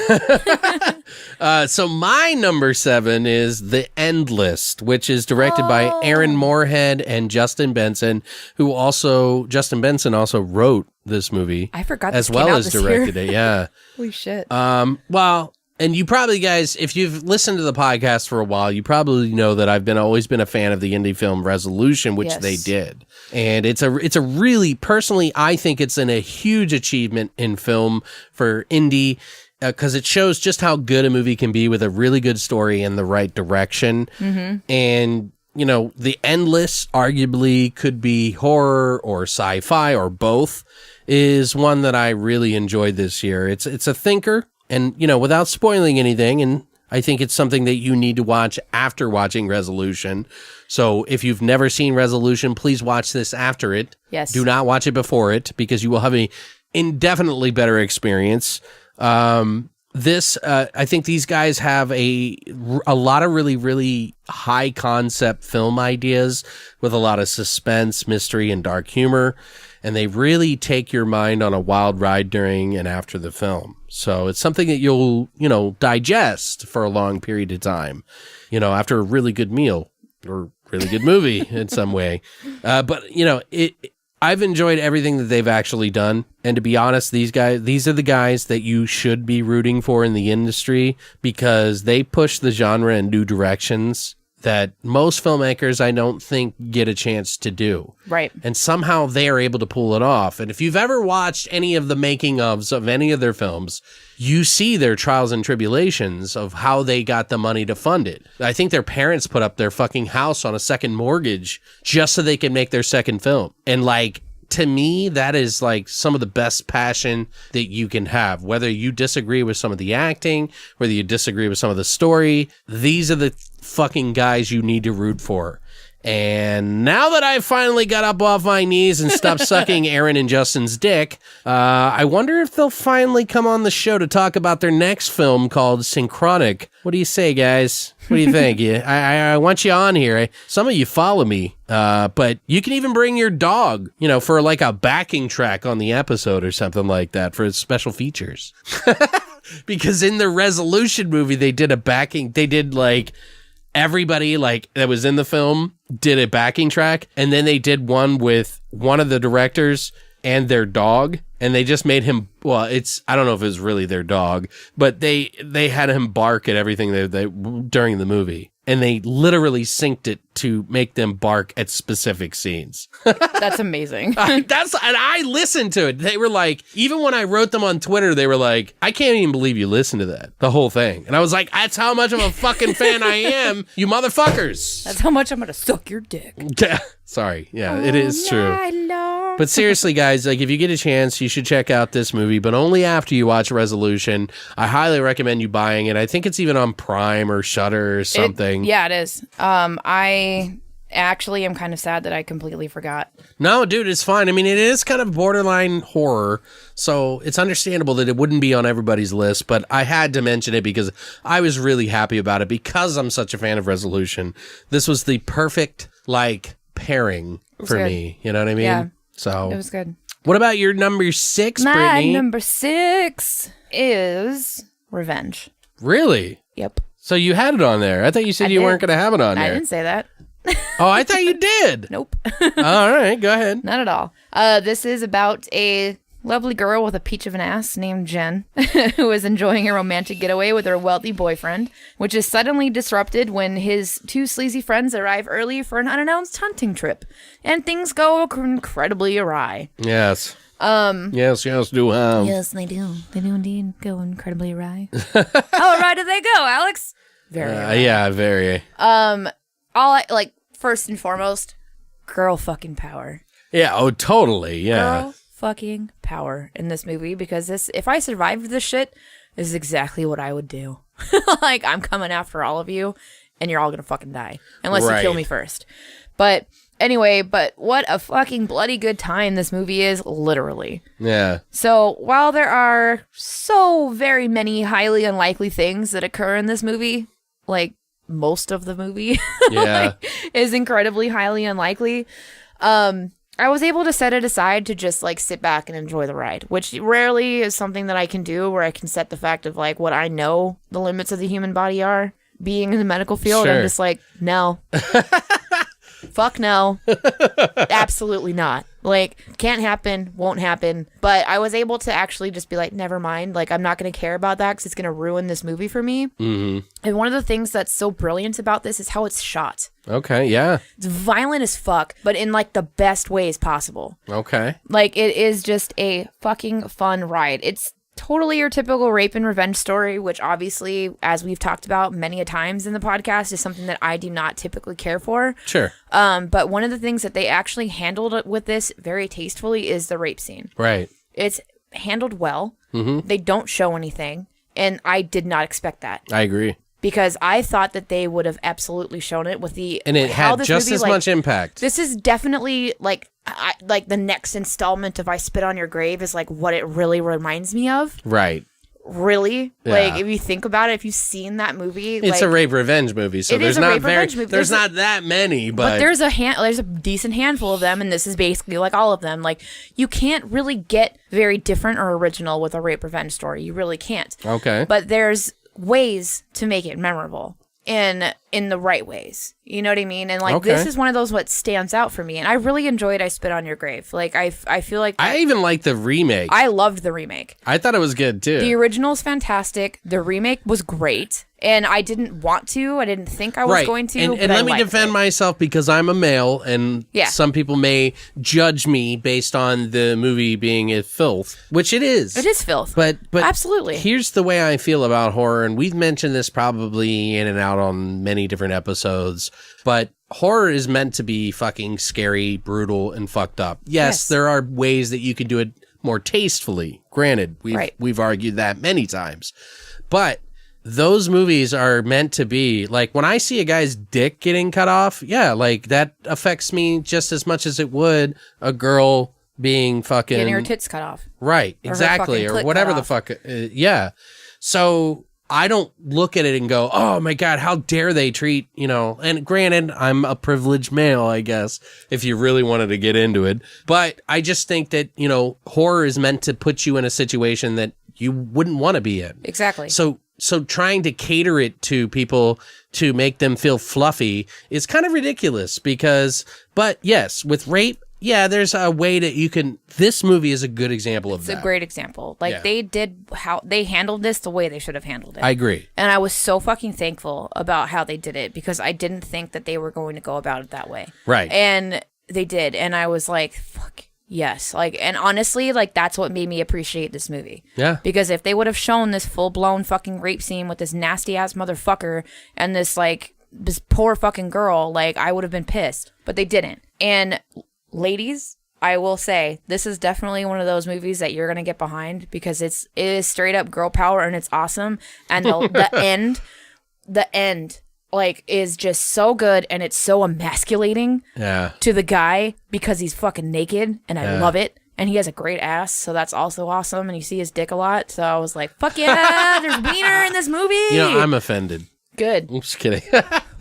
So my number 7 is The End List, which is directed by Aaron Moorhead and Justin Benson, Justin Benson also wrote this movie. I forgot as this well came out as this directed year. it. Yeah. Holy shit. Well, and you probably guys, if you've listened to the podcast for a while, you probably know that I've always been a fan of the indie film Resolution, which they did. And it's a really, personally, I think it's a huge achievement in film for indie because it shows just how good a movie can be with a really good story in the right direction. Mm-hmm. And, you know, The Endless arguably could be horror or sci-fi or both, is one that I really enjoyed this year. It's a thinker. And, you know, without spoiling anything, and I think it's something that you need to watch after watching Resolution. So if you've never seen Resolution, please watch this after it. Yes. Do not watch it before it because you will have a indefinitely better experience. I think these guys have a lot of really, really high concept film ideas with a lot of suspense, mystery, and dark humor. And they really take your mind on a wild ride during and after the film. So it's something that you'll, digest for a long period of time, after a really good meal or really good movie in some way. But I've enjoyed everything that they've actually done. And to be honest, these are the guys that you should be rooting for in the industry because they push the genre in new directions that most filmmakers, I don't think, get a chance to do. Right. And somehow they are able to pull it off. And if you've ever watched any of the making ofs of any of their films, you see their trials and tribulations of how they got the money to fund it. I think their parents put up their fucking house on a second mortgage just so they could make their second film. And to me, that is some of the best passion that you can have. Whether you disagree with some of the acting, whether you disagree with some of the story, these are the fucking guys you need to root for. And now that I've finally got up off my knees and stopped sucking Aaron and Justin's dick, I wonder if they'll finally come on the show to talk about their next film called Synchronic. What do you say, guys? What do you think? I want you on here. Some of you follow me, but you can even bring your dog, for a backing track on the episode or something like that for special features. Because in the Resolution movie, they did everybody that was in the film did a backing track, and then they did one with one of the directors and their dog, and they just made him, I don't know if it was really their dog, but they had him bark at everything they during the movie. and they literally synced it to make them bark at specific scenes. That's amazing. And I listened to it. They were like, even when I wrote them on Twitter, they were like, I can't even believe you listened to that, the whole thing. And I was like, that's how much of a fucking fan I am, you motherfuckers. That's how much I'm going to suck your dick. Sorry. Yeah, it is true. Lord. But seriously, guys, like if you get a chance, you should check out this movie, but only after you watch Resolution. I highly recommend you buying it. I think it's even on Prime or Shudder or something. Yeah, it is. I actually am kind of sad that I completely forgot. No, dude, it's fine. I mean, it is kind of borderline horror, so it's understandable that it wouldn't be on everybody's list, but I had to mention it because I was really happy about it because I'm such a fan of Resolution. This was the perfect, like, pairing for me. You know what I mean? Yeah. So It was good. What about your number 6, My Brittany? number 6 is Revenge. Really? Yep. So you had it on there. I thought you said you did. weren't going to have it on I there. didn't say that. Oh, I thought you did. Nope. All right, go ahead. Not at all. This is about a lovely girl with a peach of an ass named Jen who is enjoying a romantic getaway with her wealthy boyfriend, which is suddenly disrupted when his 2 sleazy friends arrive early for an unannounced hunting trip, and things go incredibly awry. Yes. Yes, do. Yes, they do. They do indeed go incredibly awry. How awry do they go, Alex? Very awry. Yeah, very. First and foremost, girl fucking power. Yeah, oh, totally, yeah. Girl fucking power in this movie, because if I survived this shit, this is exactly what I would do. Like, I'm coming after all of you, and you're all gonna fucking die. Unless you kill me first. But anyway, what a fucking bloody good time this movie is, literally. Yeah. So, while there are so very many highly unlikely things that occur in this movie, like, most of the movie Yeah. is incredibly highly unlikely, I was able to set it aside to just like sit back and enjoy the ride, which rarely is something that I can do, where I can set the fact of like what I know the limits of the human body are. Being in the medical field, Sure. I'm just like, no. Fuck no. Absolutely not. Like, can't happen, won't happen. But I was able to actually just be like, never mind. Like, I'm not going to care about that because it's going to ruin this movie for me. Mm-hmm. And one of the things that's so brilliant about this is how it's shot. Okay, yeah. It's violent as fuck, but in like the best ways possible. Okay. Like, it is just a fucking fun ride. It's totally your typical rape and revenge story, which obviously, as we've talked about many a times in the podcast, is something that I do not typically care for. Sure. But one of the things that they actually handled with this very tastefully is the rape scene. Right. It's handled well. Mm-hmm. They don't show anything, and I did not expect that. I agree. Because I thought that they would have absolutely shown it with the... And it had just movie, as much impact. This is definitely like the next installment of I Spit on Your Grave is like what it really reminds me of. Right. Really? Yeah. Like, if you think about it, if you've seen that movie... It's a rape revenge movie, so It there's is a not rape revenge movie. There's not that many, but there's a decent handful of them, and this is basically like all of them. Like, you can't really get very different or original with a rape revenge story. You really can't. Okay. But there's ways to make it memorable. In the right ways, you know what I mean? And like, this is one of those what stands out for me, and I really enjoyed I Spit on Your Grave. Like, I feel like I even like the remake. I loved the remake. I thought it was good too. The original's fantastic. The remake was great, and I didn't want to. I didn't think I was going to. And but let me defend myself because I'm a male, and some people may judge me based on the movie being a filth, which it is. It is filth. But absolutely. Here's the way I feel about horror, and we've mentioned this probably in and out on many different episodes, but horror is meant to be fucking scary, brutal, and fucked up. Yes, there are ways that you can do it more tastefully. Granted, we've argued that many times. But those movies are meant to be, like, when I see a guy's dick getting cut off, like, that affects me just as much as it would a girl being fucking... Getting her tits cut off. Right, exactly, or whatever the fuck. So... I don't look at it and go, oh my God, how dare they treat, and granted, I'm a privileged male, I guess, if you really wanted to get into it. But I just think that, horror is meant to put you in a situation that you wouldn't want to be in. Exactly. So trying to cater it to people to make them feel fluffy is kind of ridiculous but yes, with rape, yeah, there's a way that you can. This movie is a good example of It's that. a great example. Like, Yeah. they handled this the way they should have handled it. I agree. And I was so fucking thankful about how they did it because I didn't think that they were going to go about it that way. Right. And they did. And I was like, fuck, yes. Like, and honestly, like, that's what made me appreciate this movie. Yeah. Because if they would have shown this full-blown fucking rape scene with this nasty-ass motherfucker and this poor fucking girl, like, I would have been pissed. But they didn't. And ladies, I will say, this is definitely one of those movies that you're going to get behind because it is straight up girl power and it's awesome. And the end, like, is just so good and it's so emasculating to the guy because he's fucking naked and I love it. And he has a great ass, so that's also awesome. And you see his dick a lot. So I was like, fuck yeah, there's wiener in this movie. You know, I'm offended. Good. I'm just kidding.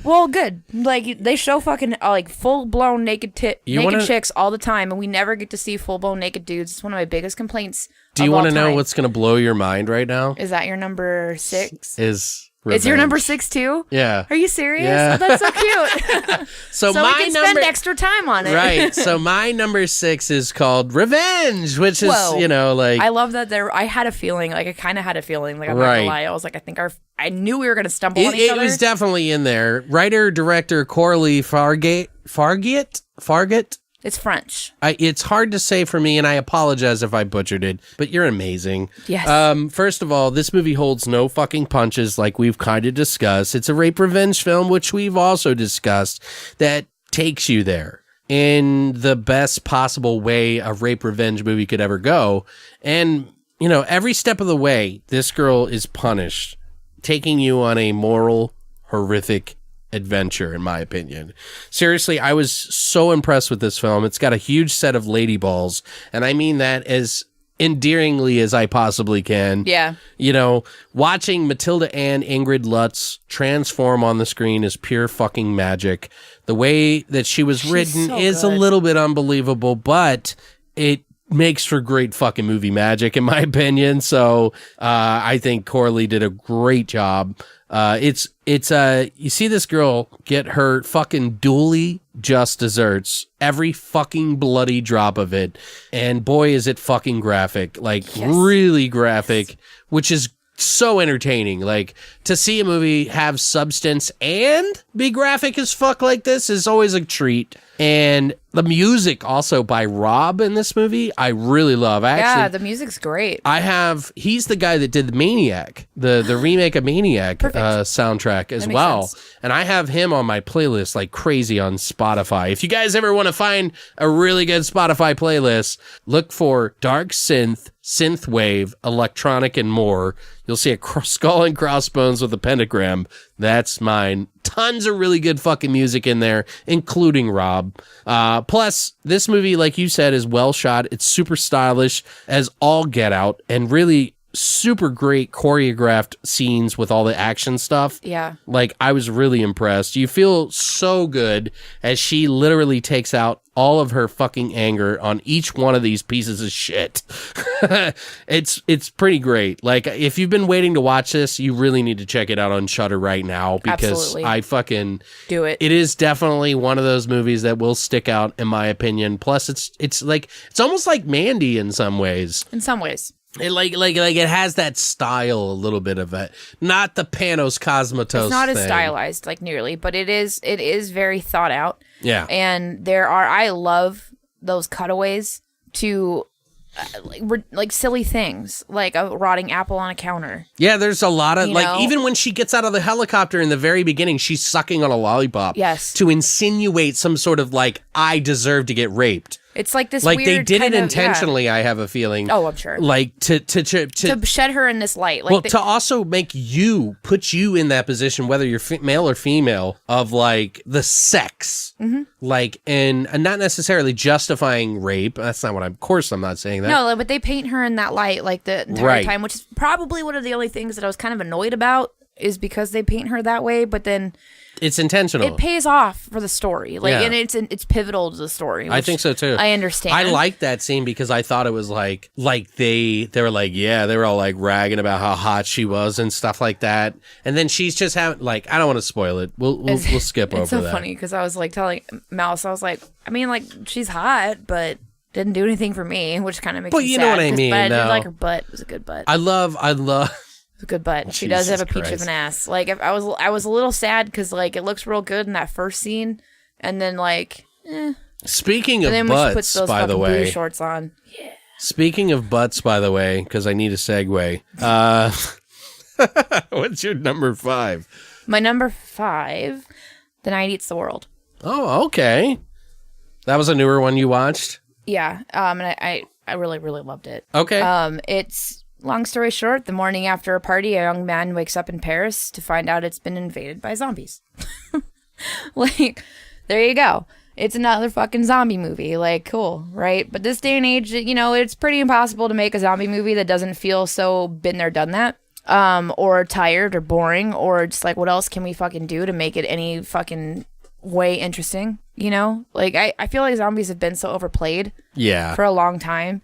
Well, good. Like, they show fucking, like, full-blown naked chicks all the time, and we never get to see full-blown naked dudes. It's one of my biggest complaints. Do you want to know what's going to blow your mind right now? Is that your number 6? Is It's your number 6 too? Yeah. Are you serious? Yeah. Oh, that's so cute. So we my can spend extra time on it. Right. So my number 6 is called Revenge, which is, Whoa. you know, like. I love that I had a feeling, like, I kind of had a feeling, like, I'm not Right. gonna lie. I was like, I knew we were gonna stumble on each It other. was definitely in there. Writer, director Coralie Fargate. It's French. It's hard to say for me, and I apologize if I butchered it, but you're amazing. Yes. First of all, this movie holds no fucking punches like we've kind of discussed. It's a rape revenge film, which we've also discussed, that takes you there in the best possible way a rape revenge movie could ever go. And, you know, every step of the way, this girl is punished, taking you on a moral, horrific adventure, in my opinion. Seriously, I was so impressed with this film. It's got a huge set of lady balls, and I mean that as endearingly as I possibly can. Yeah. You know, watching Matilda Ann Ingrid Lutz transform on the screen is pure fucking magic. The way that she was written so is good. a little bit unbelievable, but it makes for great fucking movie magic, in my opinion. So I think Coralie did a great job. You see this girl get her fucking duly just desserts, every fucking bloody drop of it, and boy is it fucking graphic, like really graphic, which is so entertaining. Like, to see a movie have substance and be graphic as fuck like this is always a treat. And the music also by Rob in this movie, I really love. Yeah, the music's great. He's the guy that did the Maniac, the remake of Maniac soundtrack as well. Sense. And I have him on my playlist like crazy on Spotify. If you guys ever want to find a really good Spotify playlist, look for Dark Synthwave, Electronic, and more. You'll see a skull and crossbones with a pentagram. That's mine. Tons of really good fucking music in there, including Rob. Plus, this movie, like you said, is well shot. It's super stylish as all get out, and really super great choreographed scenes with all the action stuff. Yeah. Like, I was really impressed. You feel so good as she literally takes out all of her fucking anger on each one of these pieces of shit. It's pretty great. Like, if you've been waiting to watch this, you really need to check it out on Shudder right now, because Absolutely. I fucking Do it. It is definitely one of those movies that will stick out, in my opinion. Plus, it's almost like Mandy in some ways. In some ways. It like it has that style a little bit of it, not the Panos Cosmatos. It's not as thing. stylized, like, nearly, but it is very thought out. Yeah, And I love those cutaways to like silly things, like a rotting apple on a counter. yeah. There's a lot of You know? even when she gets out of the helicopter in the very beginning, she's sucking on a lollipop. Yes. to insinuate some sort of like, I deserve to get raped. It's like this Like, weird they did it kind of- intentionally. I have a feeling. Oh, I'm sure. Like to shed her in this light. Like, well, to also put you in that position, whether you're male or female, of like the sex, like, and not necessarily justifying rape. That's not what of course I'm not saying that. no, but they paint her in that light, like, the entire Right. time, which is probably one of the only things that I was kind of annoyed about is because they paint her that way, but then It's intentional. it pays off for the story. Like, Yeah. and it's pivotal to the story. I which think so too. I understand. I liked that scene because I thought it was like they were like, yeah, they were all like ragging about how hot she was and stuff like that. And then she's just having like, I don't want to spoil it. We'll skip over It's so that. funny because I was like telling Mouse, I was like, I mean, like, she's hot, but didn't do anything for me, which kind of makes But me you sad, know what I 'cause- mean, But I did no. like her butt. It was a good butt. I love. It's a good butt. She does have Jesus a peach of Christ. an ass. Like, if I was a little sad because like it looks real good in that first scene, and then like, Speaking of and then when she butts, puts those by the fucking booty way. shorts on. Speaking of butts, by the way, because I need a segue. What's your number 5? My number 5, The Night Eats the World. Oh, okay. That was a newer one you watched? Yeah, and I really, really loved it. Okay. It's, long story short, the morning after a party, a young man wakes up in Paris to find out it's been invaded by zombies. Like, there you go. It's another fucking zombie movie. Like, cool, right? But this day and age, you know, it's pretty impossible to make a zombie movie that doesn't feel so been there, done that. Or tired or boring, or just like, what else can we fucking do to make it any fucking way interesting? You know? Like, I feel like zombies have been so overplayed yeah. for a long time.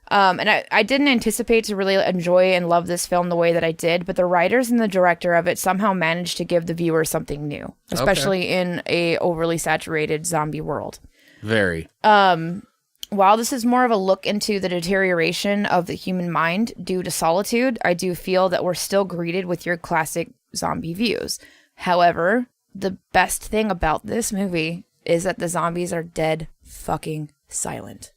And I didn't anticipate to really enjoy and love this film the way that I did, but the writers and the director of it somehow managed to give the viewer something new, especially in a overly saturated zombie world. Very. While this is more of a look into the deterioration of the human mind due to solitude, I do feel that we're still greeted with your classic zombie views. However, the best thing about this movie is that the zombies are dead fucking silent.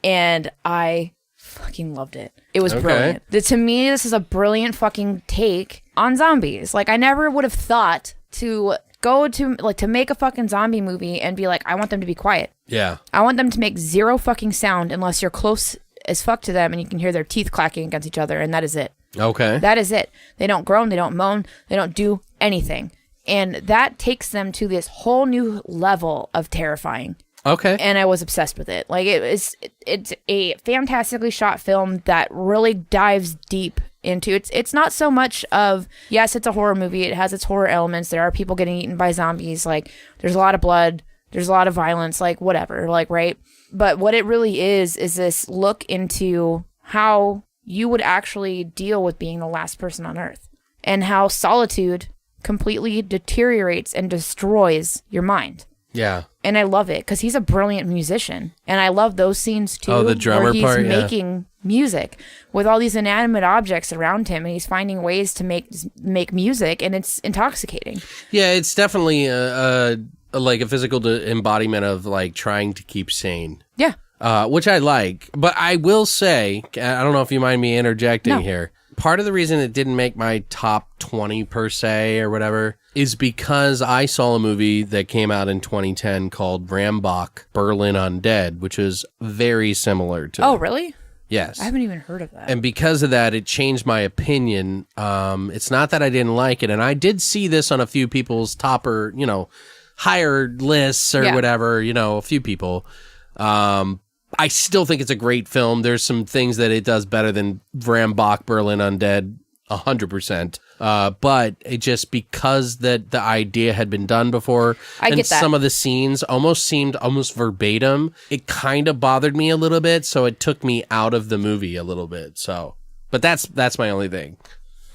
And I fucking loved it. It was brilliant. To me, this is a brilliant fucking take on zombies. Like, I never would have thought to go to, like, to make a fucking zombie movie and be like, I want them to be quiet. Yeah. I want them to make zero fucking sound unless you're close as fuck to them and you can hear their teeth clacking against each other, and that is it. Okay. That is it. They don't groan, they don't moan, they don't do anything. And that takes them to this whole new level of terrifying. Okay. And I was obsessed with it. Like, it's a fantastically shot film that really dives deep into it's not so much of, yes, it's a horror movie, it has its horror elements, there are people getting eaten by zombies, like, there's a lot of blood, there's a lot of violence, like, whatever, like, right? But what it really is this look into how you would actually deal with being the last person on Earth, and how solitude completely deteriorates and destroys your mind. Yeah. And I love it because he's a brilliant musician. And I love those scenes too. Oh, the drummer where he's part, yeah. making music with all these inanimate objects around him, and he's finding ways to make music, and it's intoxicating. Yeah, it's definitely like a physical embodiment of like trying to keep sane. Yeah. Which I like. But I will say, I don't know if you mind me interjecting No. here. Part of the reason it didn't make my top 20 per se or whatever is because I saw a movie that came out in 2010 called Rambach Berlin Undead, which is very similar to Oh, really? Yes. I haven't even heard of that. And because of that, it changed my opinion. It's not that I didn't like it. And I did see this on a few people's topper, higher lists or Yeah. whatever, a few people. I still think it's a great film. There's some things that it does better than Rambach Berlin Undead, 100%. But it just because that the idea had been done before, I and get that. some of the scenes seemed almost verbatim. It kind of bothered me a little bit, so it took me out of the movie a little bit. So, but that's my only thing.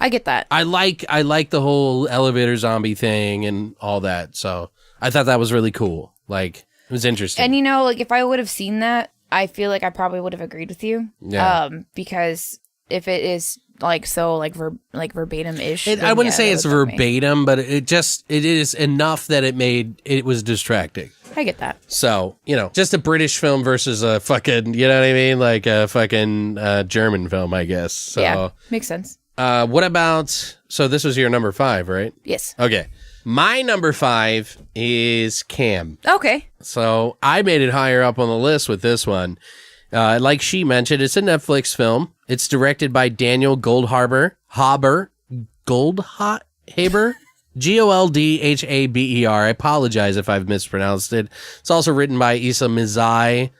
I get that. I like the whole elevator zombie thing and all that. So I thought that was really cool. Like, it was interesting. And like, if I would have seen that, I feel like I probably would have agreed with you. Yeah. Because if it is like so like verbatim-ish, I wouldn't say that it's would bug me. verbatim, but it is enough that it was distracting. I get that. So, just a British film versus a fucking, you know what I mean? Like a fucking German film, I guess. So, Yeah, makes sense. what about, so this was your number 5, right? Yes. Okay. My number 5 is Cam. Okay. So I made it higher up on the list with this one. Like she mentioned, it's a Netflix film. It's directed by Daniel Goldhaber. Goldhaber. I apologize if I've mispronounced it. It's also written by Issa Mizai.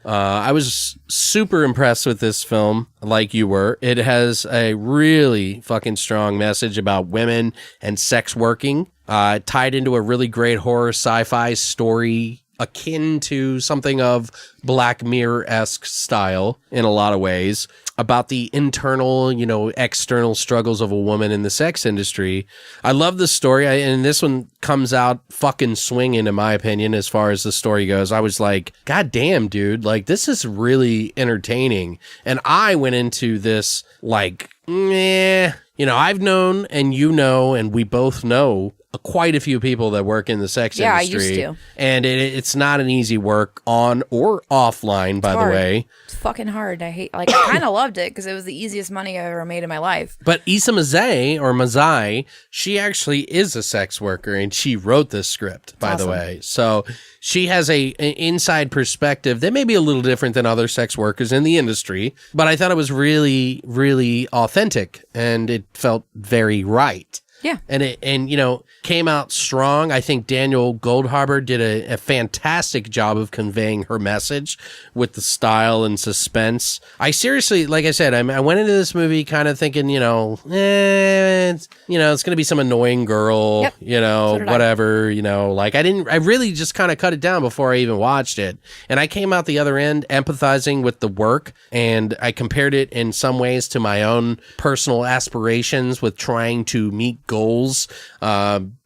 I was super impressed with this film, like you were. It has a really fucking strong message about women and sex working, tied into a really great horror sci-fi story akin to something of Black Mirror-esque style in a lot of ways, about the internal, external struggles of a woman in the sex industry. I love the story, and this one comes out fucking swinging, in my opinion, as far as the story goes. I was like, God damn, dude, like, this is really entertaining. And I went into this like, meh. I've known, and and we both know quite a few people that work in the sex industry. I used to. And it's not an easy work on or offline, by the way. It's fucking hard. I kind of loved it because it was the easiest money I've ever made in my life. But Issa Mazai, she actually is a sex worker, and she wrote this script, by the way. So she has an inside perspective that may be a little different than other sex workers in the industry, but I thought it was really, really authentic, and it felt very right. Yeah. And it came out strong. I think Daniel Goldhaber did a fantastic job of conveying her message with the style and suspense. I seriously, like I said, I went into this movie kind of thinking, it's going to be some annoying girl, whatever, I really just kind of cut it down before I even watched it. And I came out the other end empathizing with the work, and I compared it in some ways to my own personal aspirations with trying to meet goals,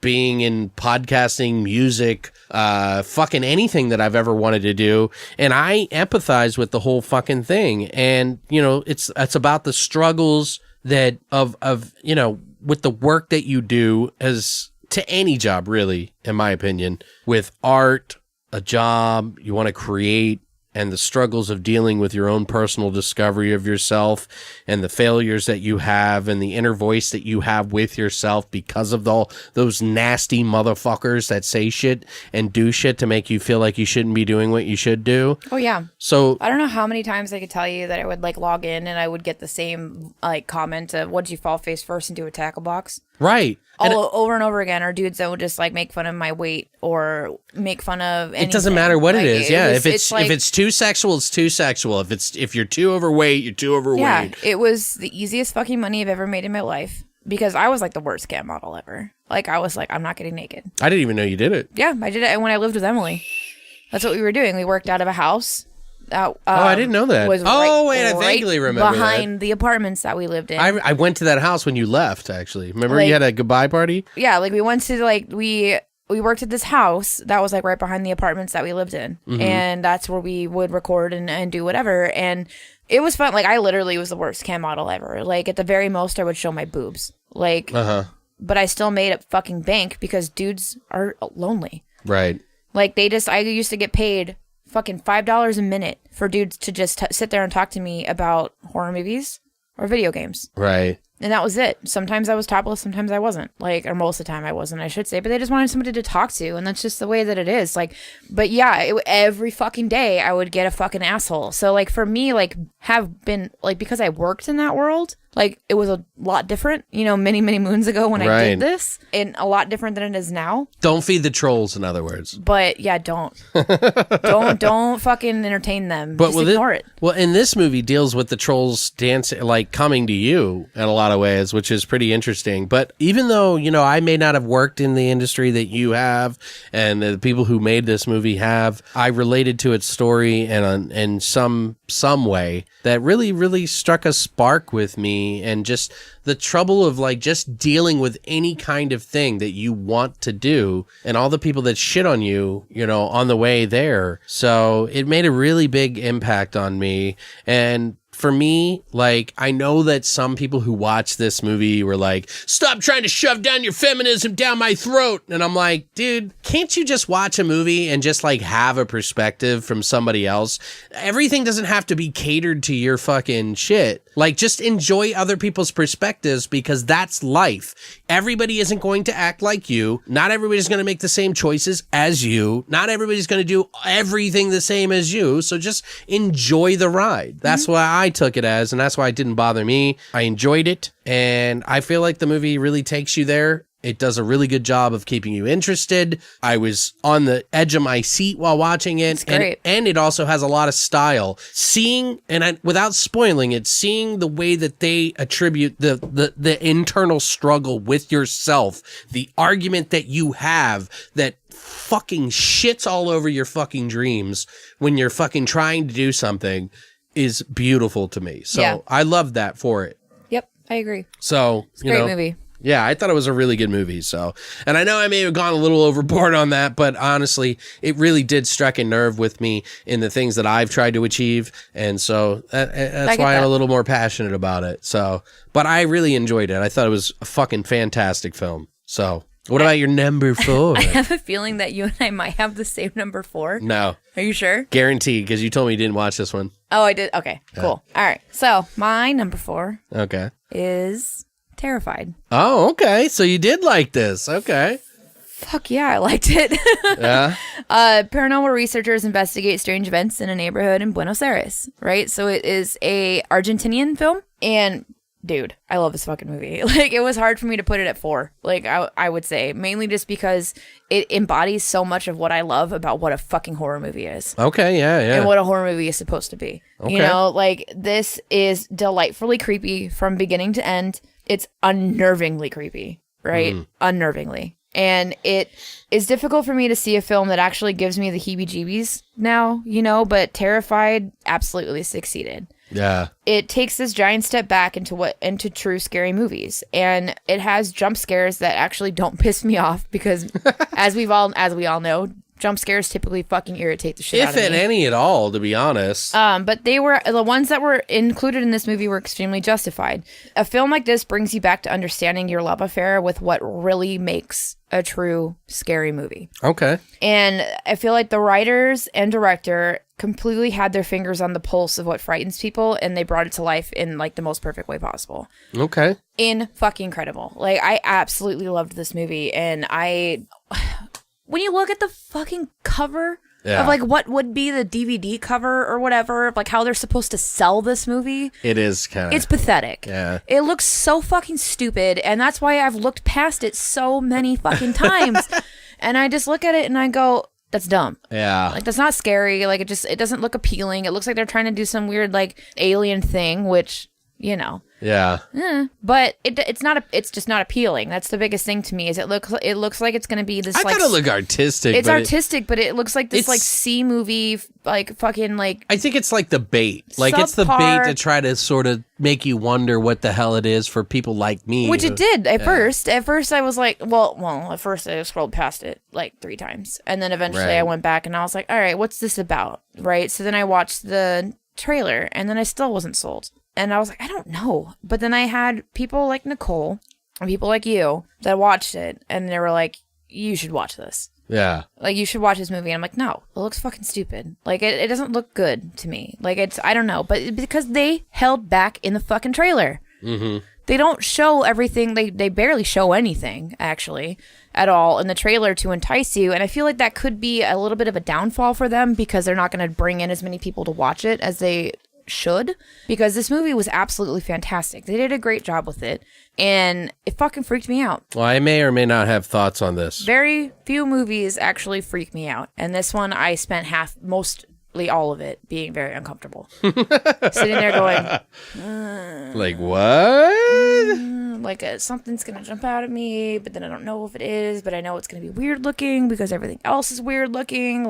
being in podcasting, music, fucking anything that I've ever wanted to do. And I empathize with the whole fucking thing. And, it's about the struggles that with the work that you do as to any job, really, in my opinion, with art, a job you want to create, and the struggles of dealing with your own personal discovery of yourself and the failures that you have and the inner voice that you have with yourself because of those nasty motherfuckers that say shit and do shit to make you feel like you shouldn't be doing what you should do. Oh, yeah. So I don't know how many times I could tell you that I would log in and I would get the same comment of, what did you fall face first into a tackle box? Right. Over and over again, or dudes that would just make fun of my weight or make fun of anything. It doesn't matter what it is. Yeah, if it's too sexual, it's too sexual. If you're too overweight, you're too overweight. Yeah, it was the easiest fucking money I've ever made in my life because I was the worst cat model ever. I was I'm not getting naked. I didn't even know you did it. Yeah, I did it when I lived with Emily. That's what we were doing. We worked out of a house. I didn't know that. I vaguely remember behind the apartments that we lived in. I went to that house when you left, actually. Remember you had a goodbye party? Yeah, we went to we worked at this house that was right behind the apartments that we lived in. Mm-hmm. And that's where we would record and do whatever. And it was fun. I literally was the worst cam model ever. At the very most, I would show my boobs. But I still made up fucking bank because dudes are lonely. Right. I used to get paid fucking $5 a minute for dudes to just sit there and talk to me about horror movies or video games. Right. And that was it. Sometimes I was topless, sometimes I wasn't. Or most of the time I wasn't, I should say. But they just wanted somebody to talk to, and that's just the way that it is. But yeah, every fucking day I would get a fucking asshole. So, for me, have been, because I worked in that world, it was a lot different, many, many moons ago when I did this, and a lot different than it is now. Don't feed the trolls, in other words. But yeah, don't fucking entertain them. But just ignore it. Well, and this movie deals with the trolls dancing, coming to you in a lot of ways, which is pretty interesting. But even though, I may not have worked in the industry that you have, and the people who made this movie have, I related to its story in some way that really, really struck a spark with me. And just the trouble of just dealing with any kind of thing that you want to do and all the people that shit on you, on the way there. So it made a really big impact on me. And for me, I know that some people who watch this movie were stop trying to shove down your feminism down my throat. And I'm like, dude, can't you just watch a movie and just have a perspective from somebody else? Everything doesn't have to be catered to your fucking shit. Just enjoy other people's perspectives because that's life. Everybody isn't going to act like you. Not everybody's going to make the same choices as you. Not everybody's going to do everything the same as you. So just enjoy the ride. That's why I took it as, and that's why it didn't bother me. I enjoyed it, and I feel like the movie really takes you there It does a really good job of keeping you interested. I was on the edge of my seat while watching it. It's great. And it also has a lot of style. Seeing, without spoiling it, seeing the way that they attribute the internal struggle with yourself, the argument that you have that fucking shits all over your fucking dreams when you're fucking trying to do something is beautiful to me. So Yeah. I love that for it. Yep, I agree. So, It's a great movie. yeah, I thought it was a really good movie. So, and I know I may have gone a little overboard on that, but honestly, it really did strike a nerve with me in the things that I've tried to achieve. And so that's why I'm a little more passionate about it. So, but I really enjoyed it. I thought it was a fucking fantastic film. So, what about your number 4? I have a feeling that you and I might have the same number 4. No. Are you sure? Guaranteed, because you told me you didn't watch this one. Oh, I did. Okay, cool. All right. So my number 4 Okay. is Terrified. Oh, okay. So you did like this. Okay. Fuck yeah, I liked it. Yeah. Paranormal researchers investigate strange events in a neighborhood in Buenos Aires, right? So it is a Argentinian film, and dude, I love this fucking movie. Like, it was hard for me to put it at 4. Like, I would say, mainly just because it embodies so much of what I love about what a fucking horror movie is. Okay. Yeah. Yeah. And what a horror movie is supposed to be. Okay. You know, like, this is delightfully creepy from beginning to end. It's unnervingly creepy, right? Unnervingly. And it is difficult for me to see a film that actually gives me the heebie-jeebies now, you know, but Terrified absolutely succeeded. Yeah. It takes this giant step back into true scary movies, and it has jump scares that actually don't piss me off because as we all know, jump scares typically fucking irritate the shit out of me. If any at all, to be honest. But the ones that were included in this movie were extremely justified. A film like this brings you back to understanding your love affair with what really makes a true scary movie. Okay. And I feel like the writers and director completely had their fingers on the pulse of what frightens people, and they brought it to life in like the most perfect way possible. Okay. Fucking incredible. Like, I absolutely loved this movie, and when you look at the fucking cover of like what would be the DVD cover or whatever, of like how they're supposed to sell this movie, It is kind of. it's pathetic. Yeah. It looks so fucking stupid, and that's why I've looked past it so many fucking times. And I just look at it and I go, that's dumb. Yeah. Like, that's not scary. Like, it doesn't look appealing. It looks like they're trying to do some weird like alien thing, which, you know. Yeah. But it's just not appealing. That's the biggest thing to me. Is it looks like it's gonna be this. I like, gotta look artistic. It's but artistic, but it looks like this it's- like C movie, like fucking like. I think it's like the bait. Like, it's the bait Subpar. to try to sort of make you wonder what the hell it is for people like me. Which it did at first. At first, I was like, well, at first I scrolled past it like 3 times, and then eventually Right. I went back and I was like, all right, what's this about, right? So then I watched the trailer, and then I still wasn't sold. And I was like, I don't know. But then I had people like Nicole and people like you that watched it, and they were like, you should watch this. Yeah. Like, you should watch this movie. And I'm like, no, it looks fucking stupid. Like, it doesn't look good to me. Like, I don't know. But because they held back in the fucking trailer. Mm-hmm. They don't show everything. They barely show anything, actually, at all in the trailer to entice you. And I feel like that could be a little bit of a downfall for them because they're not going to bring in as many people to watch it as they should, because this movie was absolutely fantastic. They did a great job with it, and it fucking freaked me out. Well, I may or may not have thoughts on this. Very few movies actually freak me out, and this one I spent mostly all of it being very uncomfortable. Sitting there going, Like, what? like something's gonna jump out at me, but then I don't know if it is, but I know it's gonna be weird looking because everything else is weird looking.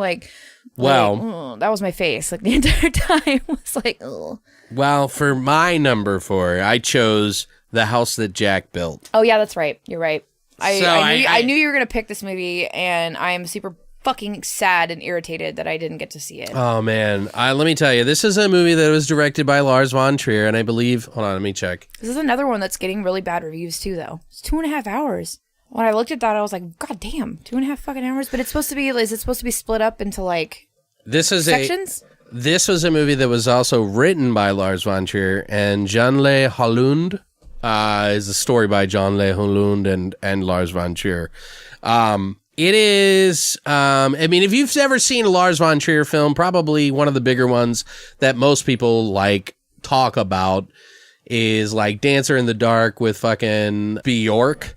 Well, that was my face like the entire time. Was like, ugh. well, for my number 4, I chose The House That Jack Built. Oh yeah, that's right. You're right. I I knew you were gonna pick this movie, and I am super fucking sad and irritated that I didn't get to see it. Oh, man. Let me tell you, this is a movie that was directed by Lars von Trier, and I believe... Hold on, let me check. This is another one that's getting really bad reviews too, though. It's 2.5 hours. When I looked at that, I was like, God damn, 2.5 fucking hours. But is it supposed to be split up into like sections? This was a movie that was also written by Lars von Trier, and Jan-Le Hollund is a story by Jan-Le Hollund and Lars von Trier. It is, I mean, if you've ever seen a Lars von Trier film, probably one of the bigger ones that most people like talk about is like Dancer in the Dark with fucking Bjork.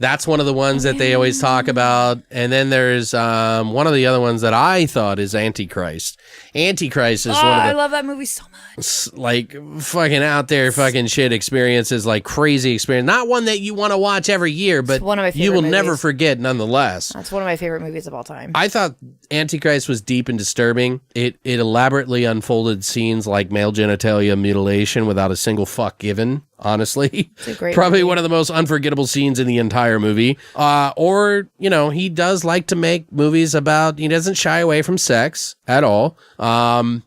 That's one of the ones that they always talk about. And then there's one of the other ones that I thought is Antichrist. Antichrist is one of the... I love that movie so much. Like, fucking out there fucking shit experiences, like crazy experience. Not one that you want to watch every year, but one of my you will favorite never movies. forget nonetheless. That's one of my favorite movies of all time. I thought Antichrist was deep and disturbing. It elaborately unfolded scenes like male genitalia mutilation without a single fuck given. Honestly, It's a great probably movie. one of the most unforgettable scenes in the entire movie. Or, you know, he does like to make movies about, he doesn't shy away from sex at all.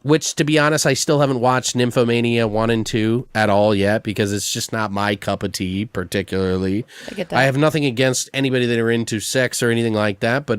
Which, to be honest, I still haven't watched Nymphomania 1 and 2 at all yet because it's just not my cup of tea, particularly. I get that. I have nothing against anybody that are into sex or anything like that, but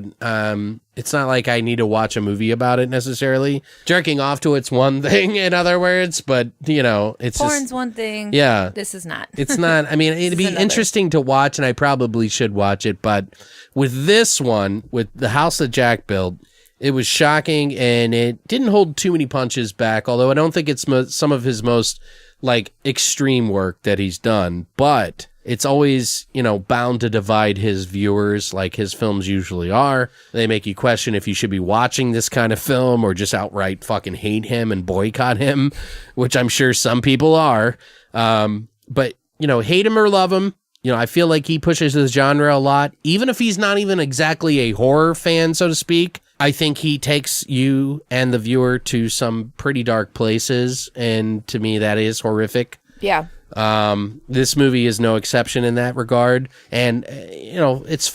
it's not like I need to watch a movie about it necessarily. Jerking off to it's one thing, in other words, but, you know, it's Porn's just... one thing. Yeah. This is not. It's not, I mean, it'd be another. interesting to watch, and I probably should watch it, but with this one, with the house that Jack built, it was shocking, and it didn't hold too many punches back, although I don't think it's some of his most, like, extreme work that he's done, but it's always, you know, bound to divide his viewers like his films usually are. They make you question if you should be watching this kind of film or just outright fucking hate him and boycott him, which I'm sure some people are. But, you know, hate him or love him, you know, I feel like he pushes his genre a lot. Even if he's not even exactly a horror fan, so to speak, I think he takes you and the viewer to some pretty dark places. And to me, that is horrific. Yeah. This movie is no exception in that regard. And, you know, it's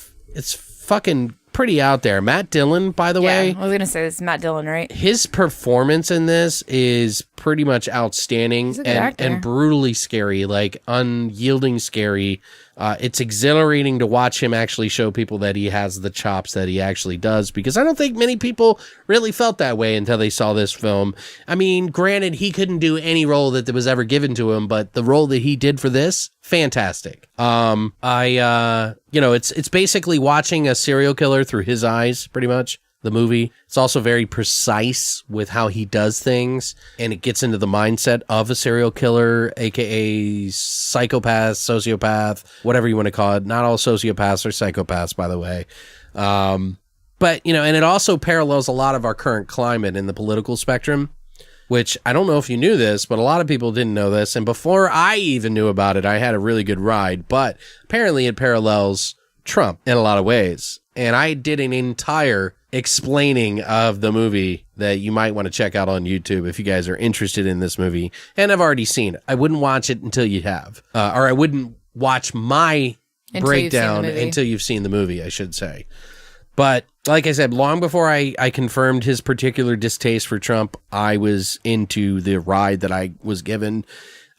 fucking pretty out there. Matt Dillon, by the way. I was going to say this is Matt Dillon, right? His performance in this is pretty much outstanding He's a good actor. and brutally scary, like unyielding scary. It's exhilarating to watch him actually show people that he has the chops that he actually does, because I don't think many people really felt that way until they saw this film. I mean, granted, he couldn't do any role that was ever given to him, but the role that he did for this, fantastic. You know, it's basically watching a serial killer through his eyes, pretty much. The movie. It's also very precise with how he does things, and it gets into the mindset of a serial killer, aka psychopath, sociopath, whatever you want to call it. Not all sociopaths are psychopaths, by the way. But, you know, and it also parallels a lot of our current climate in the political spectrum, which I don't know if you knew this, but a lot of people didn't know this. And before I even knew about it, I had a really good ride, but apparently it parallels Trump in a lot of ways. And I did an entire explaining of the movie that you might want to check out on YouTube if you guys are interested in this movie and have already seen it. I wouldn't watch it until you have, or I wouldn't watch my breakdown until you've seen the movie, I should say. But like I said, long before I confirmed his particular distaste for Trump, I was into the ride that I was given.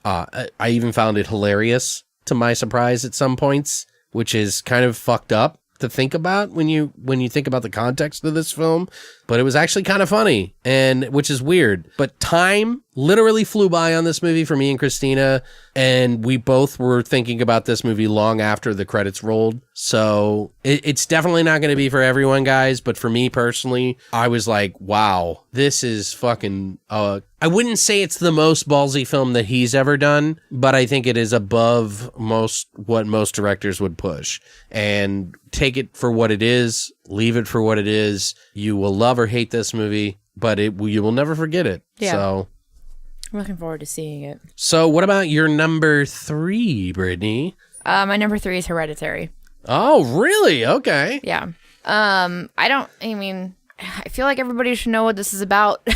I even found it hilarious, to my surprise, at some points, which is kind of fucked up to think about when you think about the context of this film, but it was actually kind of funny, and which is weird. But time literally flew by on this movie for me and Christina, and we both were thinking about this movie long after the credits rolled. So it's definitely not going to be for everyone, guys, but for me personally, I was like, wow, this is fucking I wouldn't say it's the most ballsy film that he's ever done, but I think it is above what most directors would push. And take it for what it is, leave it for what it is. You will love or hate this movie, but you will never forget it. Yeah. So I'm looking forward to seeing it. So what about your number 3, Brittany? My number 3 is Hereditary. Oh, really? Okay. Yeah. I feel like everybody should know what this is about.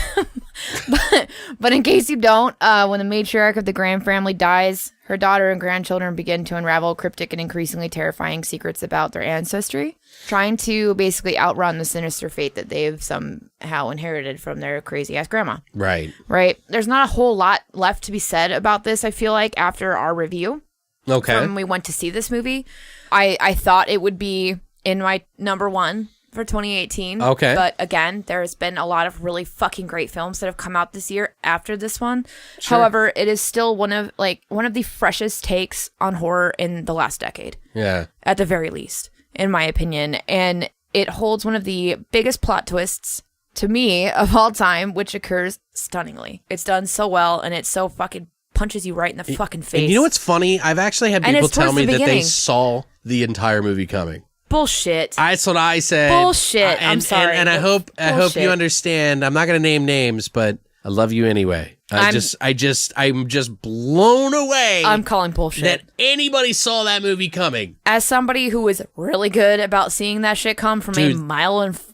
but in case you don't, when the matriarch of the Graham family dies, her daughter and grandchildren begin to unravel cryptic and increasingly terrifying secrets about their ancestry, trying to basically outrun the sinister fate that they've somehow inherited from their crazy-ass grandma. Right. Right? There's not a whole lot left to be said about this, I feel like, after our review. Okay. When we went to see this movie. I thought it would be in my number 1 for 2018. Okay. But again, there's been a lot of really fucking great films that have come out this year after this one. Sure. However, it is still one of the freshest takes on horror in the last decade. Yeah. At the very least, in my opinion. And it holds one of the biggest plot twists to me of all time, which occurs stunningly. It's done so well, and it's so fucking punches you right in the fucking face. And you know what's funny? I've actually had And people it's tell towards me the that they beginning. saw the entire movie coming. Bullshit. That's what I said. Bullshit. I'm sorry. And I hope Bullshit. you understand. I'm not going to name names, but I love you anyway. I'm just blown away. I'm calling bullshit. That anybody saw that movie coming. As somebody who was really good about seeing that shit come from Dude. a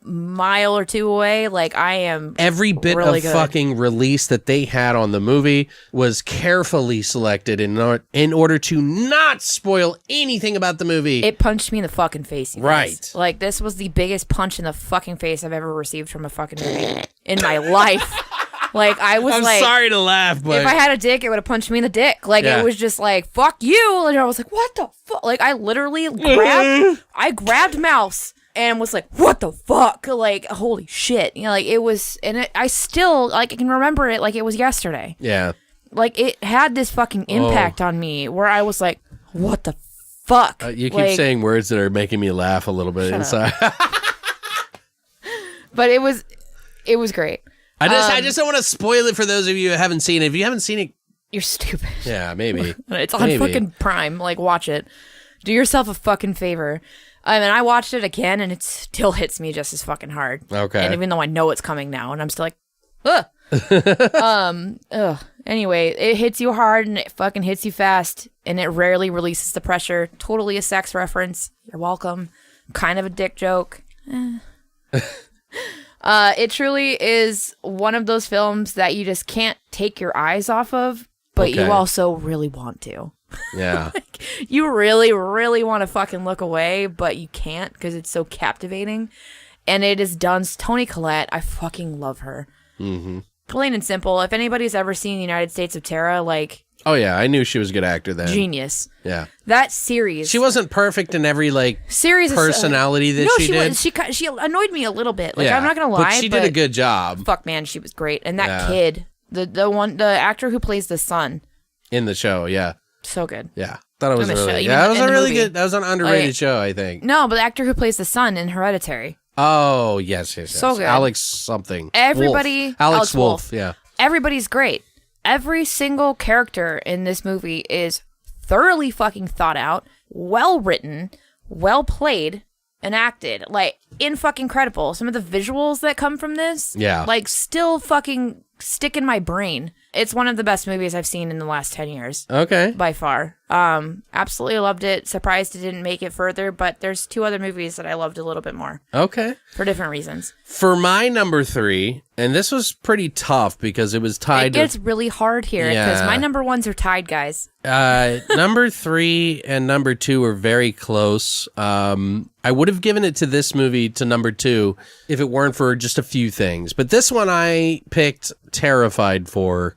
mile or two away, like I am. Every bit really of good. fucking release that they had on the movie was carefully selected in order to not spoil anything about the movie. It punched me in the fucking face. You guys. Right. Like this was the biggest punch in the fucking face I've ever received from a fucking movie in my life. Like I was I'm like, sorry to laugh, but if I had a dick, it would have punched me in the dick. Like Yeah. it was just like, fuck you. And I was like, what the fuck? Like I literally grabbed Mouse and was like, what the fuck? Like, holy shit. You know, like it was, and I still, like, I can remember it like it was yesterday. yeah. Like it had this fucking impact on me where I was like, what the fuck? You keep Like, saying words that are making me laugh a little bit Shut inside. but it was great. I just don't want to spoil it for those of you who haven't seen it. If you haven't seen it, You're stupid. yeah, maybe. It's on fucking Prime. Like, watch it. Do yourself a fucking favor. I mean, I watched it again, and it still hits me just as fucking hard. Okay. And even though I know it's coming now, and I'm still like, ugh. Ugh. Anyway, it hits you hard, and it fucking hits you fast, and it rarely releases the pressure. Totally a sex reference. You're welcome. Kind of a dick joke. It truly is one of those films that you just can't take your eyes off of, but Okay. you also really want to. Yeah. You really, really want to fucking look away, but you can't because it's so captivating. And it is done. Toni Collette, I fucking love her. Mm-hmm. Plain and simple. If anybody's ever seen The United States of Tara, like, Oh, yeah. I knew she was a good actor then. genius. Yeah. That series. She wasn't perfect in every, series personality that no, she did. She annoyed me a little bit. Like, Yeah. I'm not going to lie. But she did a good job Fuck, man, she was great. And that Yeah. kid, the actor who plays the son, in the show. Yeah. so good. Yeah. Thought it was In the show, really, you yeah, mean that was in a the really movie? good, that was an underrated yeah. show, I think. No, but the actor who plays the son in Hereditary. Oh, yes. So good. Alex something. Everybody- Wolf. Alex Alex Wolf. Wolf. Yeah. Everybody's great. Every single character in this movie is thoroughly fucking thought out, well written, well played, and acted. Like, in fucking credible. Some of the visuals that come from this, Yeah. like, still fucking stick in my brain. It's one of the best movies I've seen in the last 10 years. Okay. By far. Absolutely loved it. Surprised it didn't make it further, but there's two other movies that I loved a little bit more Okay. for different reasons. For my number 3, and this was pretty tough because it was It tied gets really hard here because Yeah. my number ones are tied, guys. number 3 and number 2 were very close. I would have given it to this movie to number 2 if it weren't for just a few things. But this one I picked Terrified for,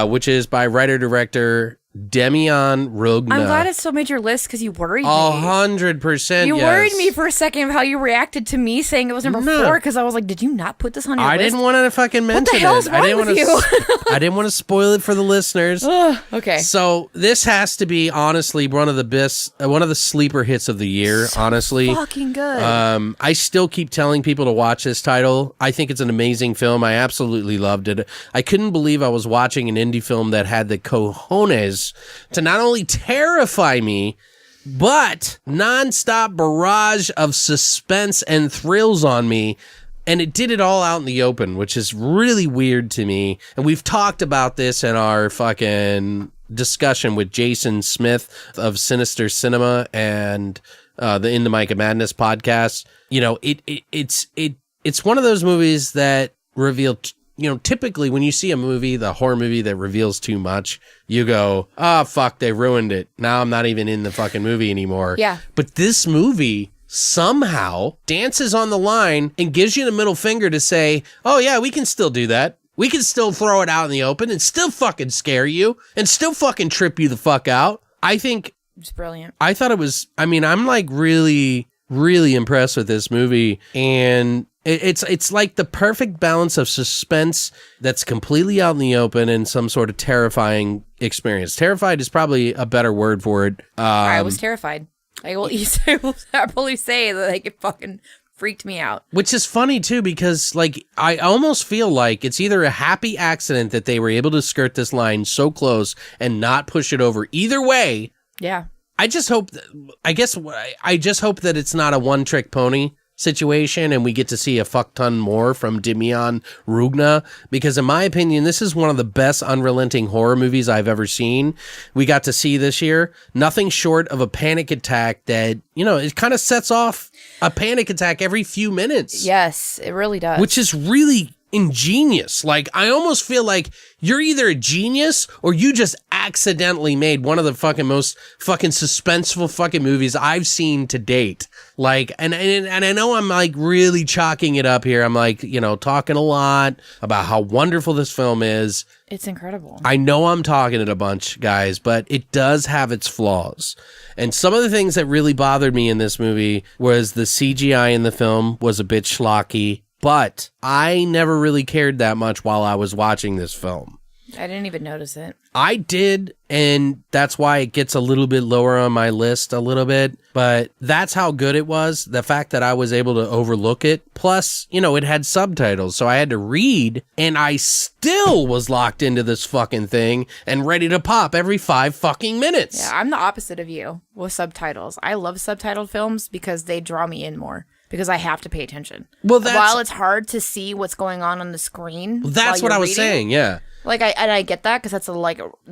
which is by writer-director Demian Rugna. I'm glad it still made your list because you worried me. 100%. You yes. worried me for a second of how you reacted to me saying it was number No. 4 because I was like, did you not put this on your I list? didn't want to fucking mention hell's it. wrong I didn't with want you? to. I didn't want to spoil it for the listeners. Okay. So this has to be honestly one of the best, one of the sleeper hits of the year. Honestly, Fucking good. I still keep telling people to watch this title. I think it's an amazing film. I absolutely loved it. I couldn't believe I was watching an indie film that had the cojones to not only terrify me, but nonstop barrage of suspense and thrills on me. And it did it all out in the open, which is really weird to me. And we've talked about this in our fucking discussion with Jason Smith of Sinister Cinema and the In the Mic of Madness podcast. You know, it's one of those movies that reveal. You know, typically when you see a movie, the horror movie that reveals too much, you go, "Oh fuck, they ruined it. Now I'm not even in the fucking movie anymore." Yeah. But this movie somehow dances on the line and gives you the middle finger to say, "Oh yeah, we can still do that. We can still throw it out in the open and still fucking scare you and still fucking trip you the fuck out." I think It's brilliant. I thought it was, I mean, I'm like really, really impressed with this movie. And it's like the perfect balance of suspense that's completely out in the open and some sort of terrifying experience. Terrified is probably a better word for it. I was terrified. I will happily say that I get fucking Freaked me out. Which is funny too, because like I almost feel like it's either a happy accident that they were able to skirt this line so close and not push it over. Either way, Yeah. I just hope I just hope that it's not a one-trick pony situation and we get to see a fuck ton more from Demian Rugna, because in my opinion, this is one of the best unrelenting horror movies I've ever seen. We got to see this year. Nothing short of a panic attack that, you know, it kind of sets off a panic attack every few minutes. Yes, it really does. Which is really ingenious. Like, I almost feel like you're either a genius or you just accidentally made one of the fucking most fucking suspenseful fucking movies I've seen to date. Like, and I know I'm like really chalking it up here. I'm like, you know, talking a lot about how wonderful this film is. It's incredible. I know I'm talking it a bunch, guys, but it does have its flaws. And some of the things that really bothered me in this movie was the CGI in the film was a bit schlocky. But I never really cared that much while I was watching this film. I didn't even notice it. I did, and that's why it gets a little bit lower on my list a little bit. But that's how good it was. The fact that I was able to overlook it. Plus, you know, it had subtitles, so I had to read, and I still was locked into this fucking thing and ready to pop every 5 fucking minutes. Yeah, I'm the opposite of you with subtitles. I love subtitled films because they draw me in more. Because I have to pay attention. Well, while it's hard to see what's going on the screen. That's what I was saying. Yeah. Like I get that because that's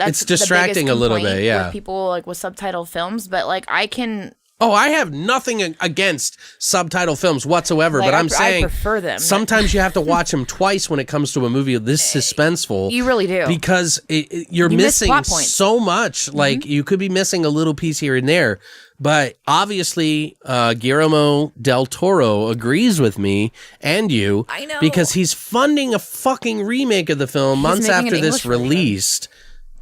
it's distracting a little bit. Yeah. With people like with subtitled films, but like I can. Oh, I have nothing against subtitle films whatsoever, Like, but I'm saying I prefer them. Sometimes you have to watch them twice when it comes to a movie this suspenseful. You really do. Because you're You miss missing plot points. so much. Like, you could be missing a little piece here and there. But obviously, Guillermo del Toro agrees with me and you. I know. Because he's funding a fucking remake of the film months making after an this English version. released.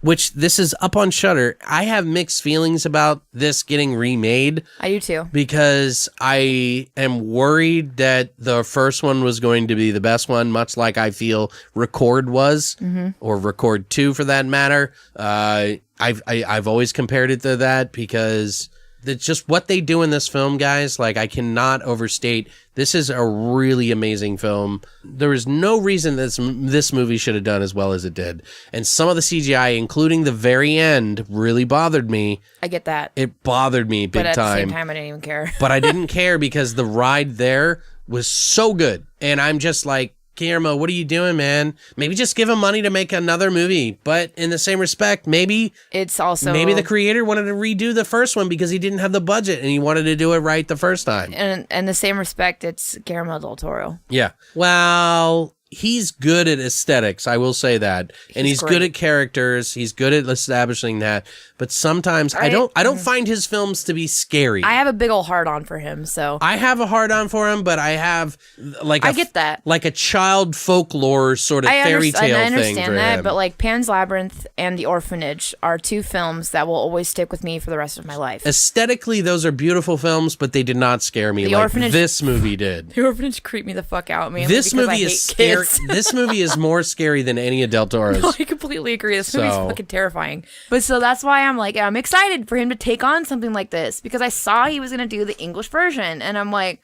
Which this is up on Shudder. I have mixed feelings about this getting remade I do too. because I am worried that the first one was going to be the best one, much like I feel Record was, or Record 2 for that matter. I've always compared it to that because it's just what they do in this film, guys. Like, I cannot overstate. This is a really amazing film. There is no reason this movie should have done as well as it did. And some of the CGI, including the very end, really bothered me. I get that. It bothered me big But at time. the same time, I didn't even care. But I didn't care because the ride there was so good. And I'm just like, Guillermo, what are you doing, man? Maybe just give him money to make another movie. But in the same respect, maybe the creator wanted to redo the first one because he didn't have the budget and he wanted to do it right the first time. And in the same respect, it's Guillermo del Toro. Yeah. Well, he's good at aesthetics, I will say that. And he's good at characters. He's good at establishing that. But sometimes I don't find his films to be scary. I have a big old heart on for him, so I have a hard on for him, but I have I get that. Like a child folklore sort of fairy tale I thing understand for that, him. but like Pan's Labyrinth and The Orphanage are two films that will always stick with me for the rest of my life. Aesthetically, those are beautiful films, but they did not scare me like this movie did. The Orphanage creeped me the fuck out, man. This movie is scary. This movie is more scary than any of Del Toro's. No, I completely agree. This movie's fucking terrifying. But so that's why I'm excited for him to take on something like this because I saw he was going to do the English version and I'm like,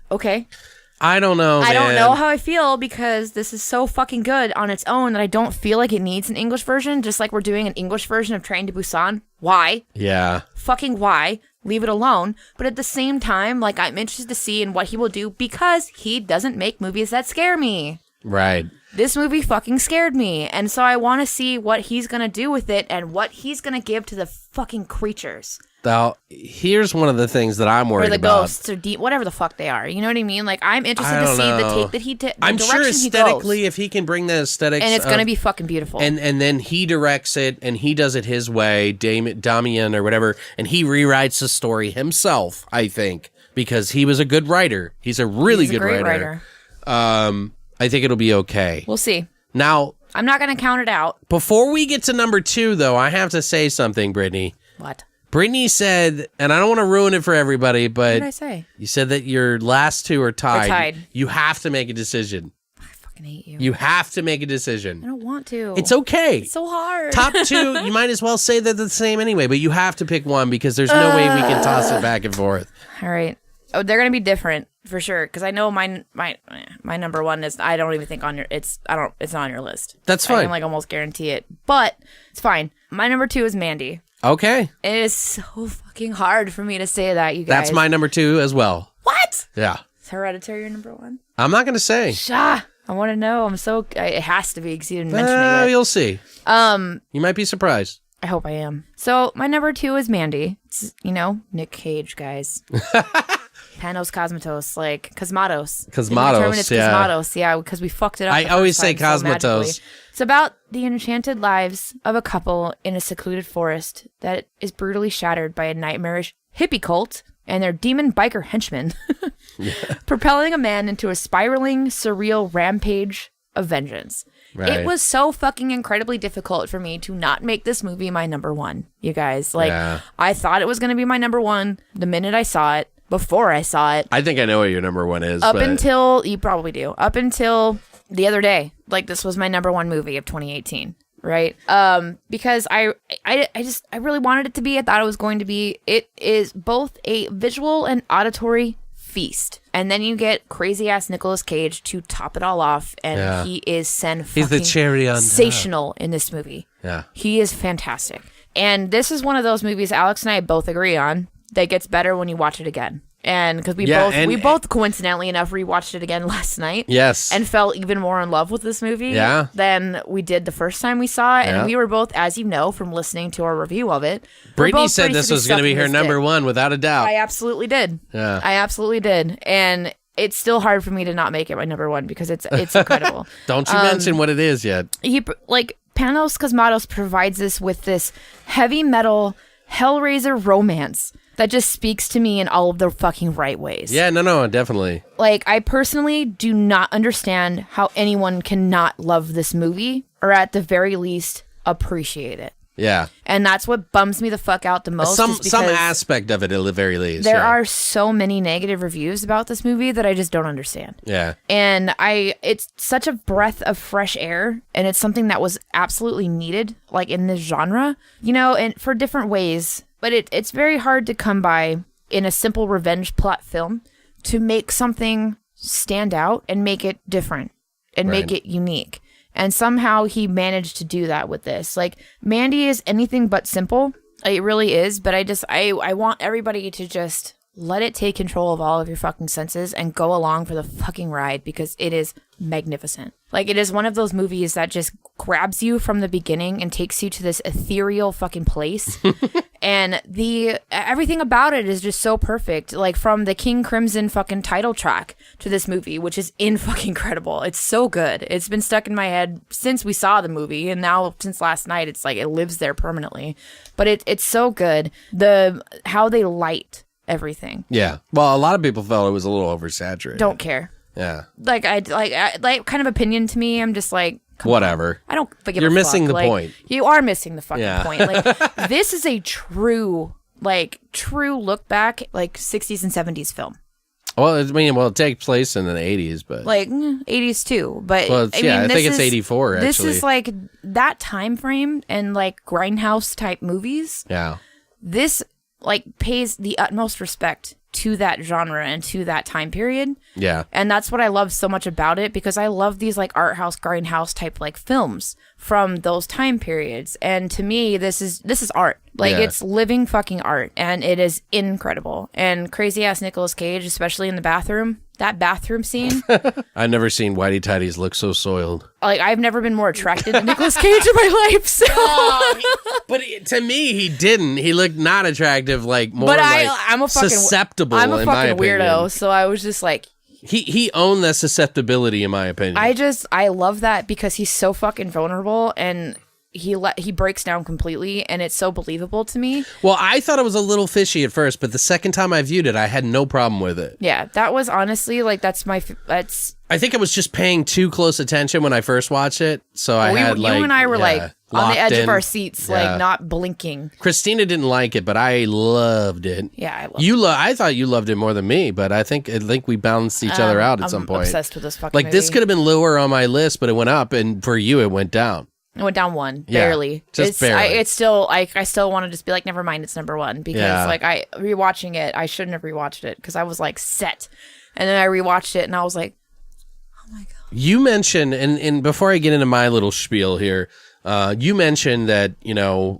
okay. I don't know, man. I don't know how I feel because this is so fucking good on its own that I don't feel like it needs an English version, just like we're doing an English version of Train to Busan. Why? Yeah. Fucking why? Leave it alone. But at the same time, like, I'm interested to see in what he will do because he doesn't make movies that scare me. Right. This movie fucking scared me. And so I want to see what he's going to do with it and what he's going to give to the fucking creatures. Now, here's one of the things that I'm worried or the about. Ghosts or whatever the fuck they are. You know what I mean? Like, I'm interested to see the take that he did. I'm sure aesthetically, if he can bring the aesthetics. And it's going to be fucking beautiful. And then he directs it and he does it his way, Damian or whatever, and he rewrites the story himself, I think, because he was a good writer. He's a really good writer. I think it'll be okay. We'll see. Now, I'm not going to count it out. Before we get to number 2, though, I have to say something, Britni. What? Britni said, and I don't want to ruin it for everybody, but what did I say? You said that your last 2 are tied. They're tied. You have to make a decision. I fucking hate you. You have to make a decision. I don't want to. It's okay. It's so hard. Top 2, you might as well say they're the same anyway, but you have to pick one because there's no way we can toss it back and forth. All right. Oh, they're gonna be different for sure. Because I know my number one is I don't even think on your it's not on your list. That's I fine. can like almost guarantee it, but it's fine. My number 2 is Mandy. Okay. It is so fucking hard for me to say that, you guys. That's my number 2 as well. What? Yeah. Is Hereditary your number 1? I'm not going to say. Shah. I want to know. It has to be because you didn't mention it yet. You'll see. You might be surprised. I hope I am. So my number 2 is Mandy. It's, Nick Cage, guys. Panos Cosmatos, like Cosmatos. Cosmatos, It's yeah. Cosmatos, yeah, because we fucked it up. I the always first say time so Cosmatos. magically. It's about the enchanted lives of a couple in a secluded forest that is brutally shattered by a nightmarish hippie cult and their demon biker henchmen, propelling a man into a spiraling, surreal rampage of vengeance. Right. It was so fucking incredibly difficult for me to not make this movie my number 1, you guys. Like, Yeah. I thought it was going to be my number 1 the minute I saw it, before I saw it. I think I know what your number 1 is. Up but until, you probably do, up until the other day. Like, this was my number 1 movie of 2018, right? Because I really wanted it to be. I thought it was going to be. It is both a visual and auditory feast. And then you get crazy ass Nicolas Cage to top it all off, and he is He's the cherry on top. sensational in this movie. Yeah. He is fantastic. And this is one of those movies Alex and I both agree on that gets better when you watch it again. And because we both coincidentally enough rewatched it again last night. Yes. And fell even more in love with this movie than we did the first time we saw it. And we were both, as you know from listening to our review of it, Britni said this was going to be her number 1 without a doubt. I absolutely did. Yeah. I absolutely did. And it's still hard for me to not make it my number 1 because it's incredible. Don't you mention what it is yet. Panos Cosmatos provides us with this heavy metal Hellraiser romance that just speaks to me in all of the fucking right ways. Yeah, no, definitely. Like, I personally do not understand how anyone cannot love this movie, or at the very least, appreciate it. Yeah. And that's what bums me the fuck out the most. Some aspect of it at the very least. There are so many negative reviews about this movie that I just don't understand. Yeah. And it's such a breath of fresh air, and it's something that was absolutely needed, like in this genre, and for different ways. But it's very hard to come by in a simple revenge plot film to make something stand out and make it different and make it unique. And somehow he managed to do that with this. Like, Mandy is anything but simple. It really is. But I want everybody to just let it take control of all of your fucking senses and go along for the fucking ride, because it is magnificent. Like, it is one of those movies that just grabs you from the beginning and takes you to this ethereal fucking place. And everything about it is just so perfect. Like, from the King Crimson fucking title track to this movie, which is fucking incredible. It's so good. It's been stuck in my head since we saw the movie, and now since last night, it's like it lives there permanently. But it's so good. How they light everything. Yeah. Well, a lot of people felt it was a little oversaturated. Don't care. Yeah. Like kind of opinion to me. I'm just like, whatever. I don't give You're a missing fuck. the point. You are missing the fucking Yeah. point. Like, this is a true look back, like 60s and 70s film. Well, it takes place in the 80s, but Like 80s too. But well, I think it's 84 actually. This is like that time frame and like grindhouse type movies. Yeah. This like pays the utmost respect to that genre and to that time period. Yeah. And that's what I love so much about it, because I love these like art house, grindhouse type like films from those time periods. And to me, this is art. Like, Yeah. it's living fucking art, and it is incredible. And crazy ass Nicolas Cage, especially in the bathroom. That bathroom scene. I've never seen Whitey Tidies look so soiled. Like, I've never been more attracted to Nicolas Cage in my life. So. But to me, he didn't. He looked not attractive, like more But like I'm a fucking susceptible. I'm a in my fucking weirdo, opinion. so I was just like, He owned that susceptibility, in my opinion. I love that, because he's so fucking vulnerable, and he breaks down completely, and it's so believable to me. Well, I thought it was a little fishy at first, but the second time I viewed it, I had no problem with it. Yeah, that was honestly like that's I think I was just paying too close attention when I first watched it, so I had you and I were like on the locked edge in. of our seats, Yeah. like not blinking. Christina didn't like it, but I loved it. Yeah, I love it. I thought you loved it more than me, but I think we balanced each other out at some point. I'm obsessed with this fucking Like, this movie. could have been lower on my list, but it went up, and for you, it went down. It went down one, Yeah, barely. just barely. It's still I still want to just be like, never mind, it's number one because Yeah. like rewatching it, I shouldn't have rewatched it because I was like set, and then I rewatched it and I was like, oh my god. You mentioned, and before I get into my little spiel here, you mentioned that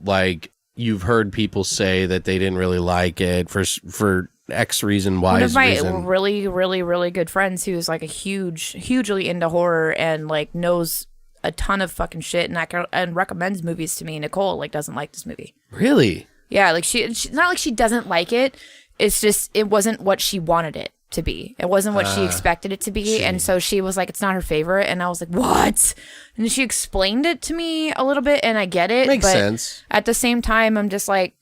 like you've heard people say that they didn't really like it for X reason, Y One of my reason. really, really, really good friends who's like hugely into horror and like knows a ton of fucking shit and recommends movies to me. Nicole like doesn't like this movie. Really? Yeah, like she not like she doesn't like it. It's just it wasn't what she wanted it to be. It wasn't what she expected it to be, and so she was like, it's not her favorite. And I was like, what? And she explained it to me a little bit, and I get it. Makes but sense. At the same time, I'm just like,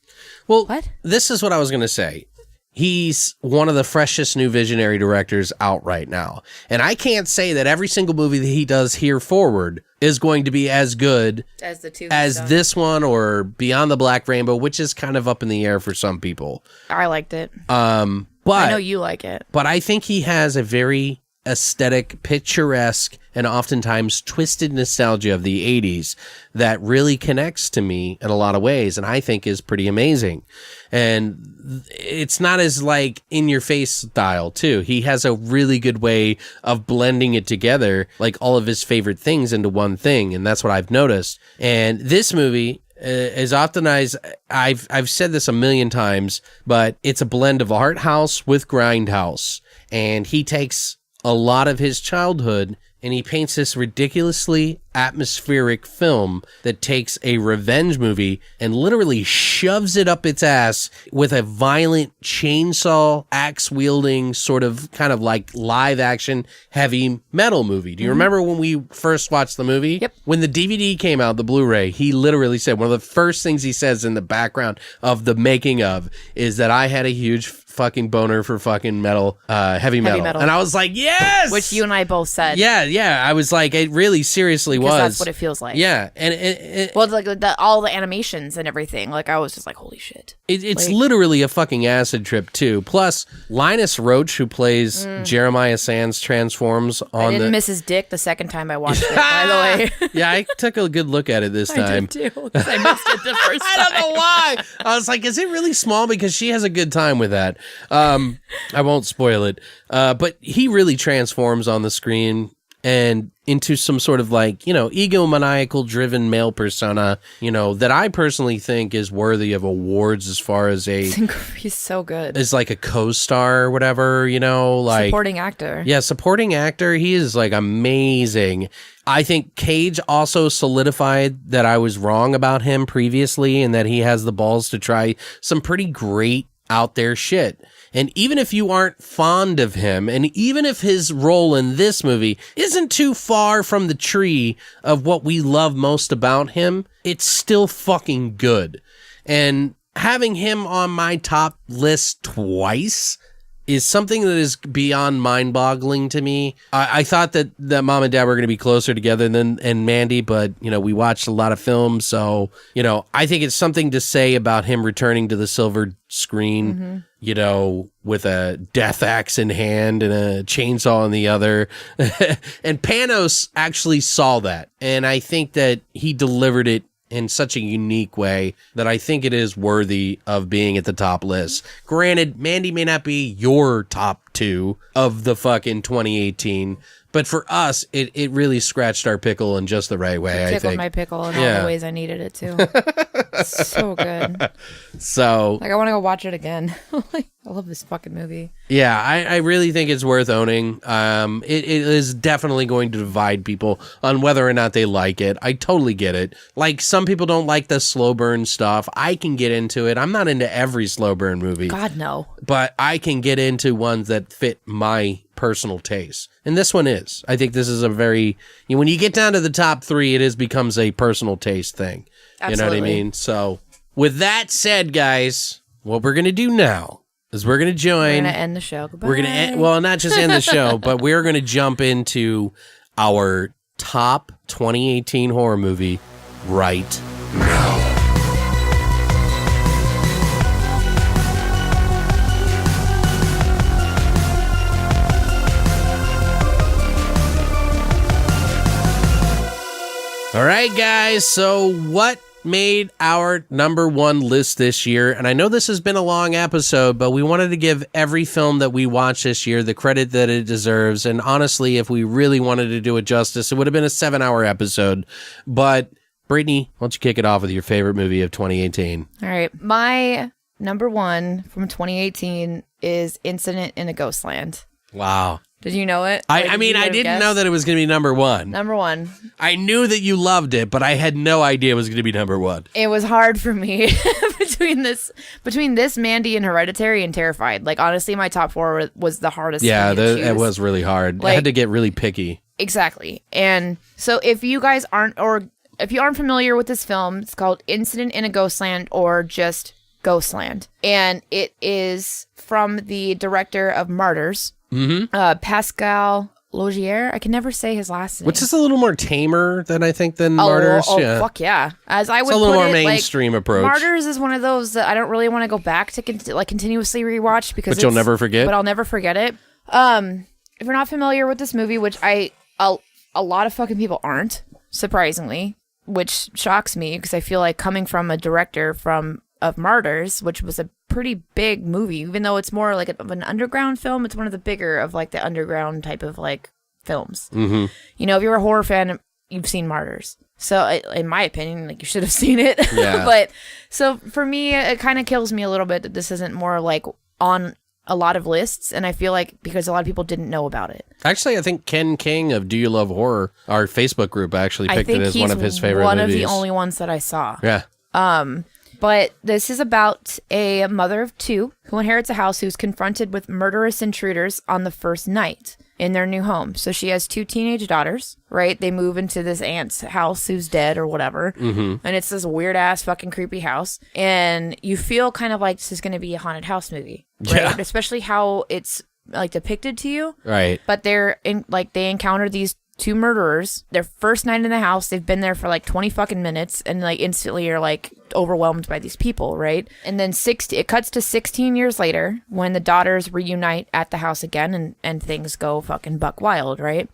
Well, what? This is what I was going to say. He's one of the freshest new visionary directors out right now. And I can't say that every single movie that he does here forward is going to be as good As the two as stuff. this one or Beyond the Black Rainbow, which is kind of up in the air for some people. I liked it. But I know you like it. But I think he has a very aesthetic, picturesque, and oftentimes twisted nostalgia of the 80s that really connects to me in a lot of ways, and I think is pretty amazing. And it's not as like in your face style too. He has a really good way of blending it together, like all of his favorite things into one thing, and that's what I've noticed. And this movie, as often as I've said this a million times, but it's a blend of art house with grindhouse, and he takes a lot of his childhood and he paints this ridiculously atmospheric film that takes a revenge movie and literally shoves it up its ass with a violent chainsaw axe wielding sort of kind of like live action heavy metal movie. Do you remember when we first watched the movie? Yep. When the DVD came out, the Blu-ray, he literally said one of the first things he says in the background of the making of is that I had a huge fucking boner for fucking metal, heavy metal. And I was like, yes! Which you and I both said. Yeah. I was like, it really seriously was. That's what it feels like. Yeah. And it, Well, like all the animations and everything. Like, I was just like, holy shit. it's literally a fucking acid trip, too. Plus, Linus Roach, who plays Jeremiah Sands, transforms I on didn't the... miss his dick the second time I watched it, by the way. Yeah, I took a good look at it this time. I did too, because I missed it the first time. I don't know why. I was like, is it really small? Because she has a good time with that. I won't spoil it. But he really transforms on the screen and into some sort of like, egomaniacal driven male persona, that I personally think is worthy of awards as far as He's so good. as like a co-star or whatever, like Supporting actor. yeah, supporting actor. He is like amazing. I think Cage also solidified that I was wrong about him previously and that he has the balls to try some pretty great out there shit. And even if you aren't fond of him, and even if his role in this movie isn't too far from the tree of what we love most about him, it's still fucking good. And having him on my top list twice is something that is beyond mind-boggling to me. I thought that mom and dad were going to be closer together and Mandy, but, we watched a lot of films, so, I think it's something to say about him returning to the silver screen, with a death axe in hand and a chainsaw in the other. And Panos actually saw that, and I think that he delivered it in such a unique way that I think it is worthy of being at the top list. Granted, Mandy may not be your top 2 of the fucking 2018, but for us, it really scratched our pickle in just the right way, I Tickled think. my pickle in all the ways I needed it to. So good. So, Like, I want to go watch it again. I love this fucking movie. yeah, I really think it's worth owning. It is definitely going to divide people on whether or not they like it. I totally get it. Like, some people don't like the slow burn stuff. I can get into it. I'm not into every slow burn movie. God, no. But I can get into ones that fit my personal taste. And this one is. I think this is a very... when you get down to the top 3, becomes a personal taste thing. Absolutely. You know what I mean? So, with that said, guys, what we're going to do now is we're going to join... We're going to end the show. Goodbye. We're going to well, not just end the show, but we're going to jump into our top 2018 horror movie right now. All right, guys. So what made our number one list this year? And I know this has been a long episode, but we wanted to give every film that we watched this year the credit that it deserves. And honestly, if we really wanted to do it justice, it would have been a 7-hour episode. But Britni, why don't you kick it off with your favorite movie of 2018? All right. My number one from 2018 is Incident in a Ghostland. Wow. Did you know it? I mean, I didn't know that it was going to be number one. Number one. I knew that you loved it, but I had no idea it was going to be number one. It was hard for me between this Mandy and Hereditary and Terrified. Like, honestly, my top four was the hardest. Yeah, for me to choose. it was really hard. I had to get really picky. Exactly. And so if you guys aren't familiar with this film, it's called Incident in a Ghostland or just Ghostland. And it is from the director of Martyrs, Pascal Laugier. I can never say his last name. Which is a little more tamer than Martyrs. Oh, fuck yeah. As I would it's a little put more it, mainstream approach. Martyrs is one of those that I don't really want to go back to continuously rewatch because you'll never forget. But I'll never forget it. If you're not familiar with this movie, which a lot of fucking people aren't, surprisingly, which shocks me because I feel like coming from a director of Martyrs, which was a pretty big movie, even though it's more like of an underground film, it's one of the bigger of like the underground type of like films. Mm-hmm. You know, if you're a horror fan, you've seen Martyrs. So in my opinion, like you should have seen it. Yeah. But so for me, it kind of kills me a little bit that this isn't more like on a lot of lists. And I feel like because a lot of people didn't know about it. Actually, I think Ken King of Do You Love Horror, our Facebook group, actually picked it as one of his favorite one movies. Of the only ones that I saw. Yeah. But this is about a mother of two who inherits a house who's confronted with murderous intruders on the first night in their new home. So she has two teenage daughters, right? They move into this aunt's house who's dead or whatever. Mm-hmm. And it's this weird ass fucking creepy house. And you feel kind of like this is going to be a haunted house movie, right? Yeah. Especially how it's like depicted to you. Right. But they encounter these two murderers. Their first night in the house, they've been there for like 20 fucking minutes and like instantly are like overwhelmed by these people, right? And then it cuts to 16 years later when the daughters reunite at the house again and things go fucking buck wild, right?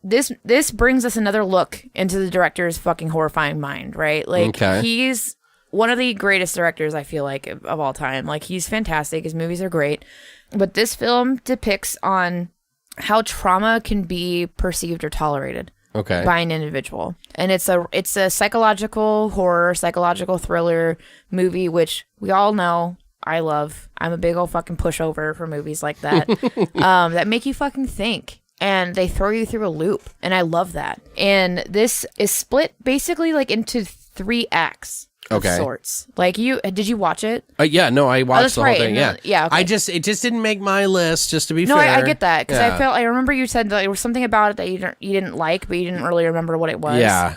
This brings us another look into the director's fucking horrifying mind, right? Like he's one of the greatest directors I feel like of all time. Like he's fantastic. His movies are great. But this film depicts on how trauma can be perceived or tolerated by an individual. And it's a psychological horror, psychological thriller movie, which we all know I love. I'm a big old fucking pushover for movies like that that make you fucking think. And they throw you through a loop. And I love that. And this is split basically like into 3 acts. Of sorts. Like did you watch it? Yeah, no, I watched the whole thing. Yeah, yeah. Okay. It just didn't make my list. Just to be fair. No, I get that because I remember you said that there was something about it that you didn't like, but you didn't really remember what it was. Yeah.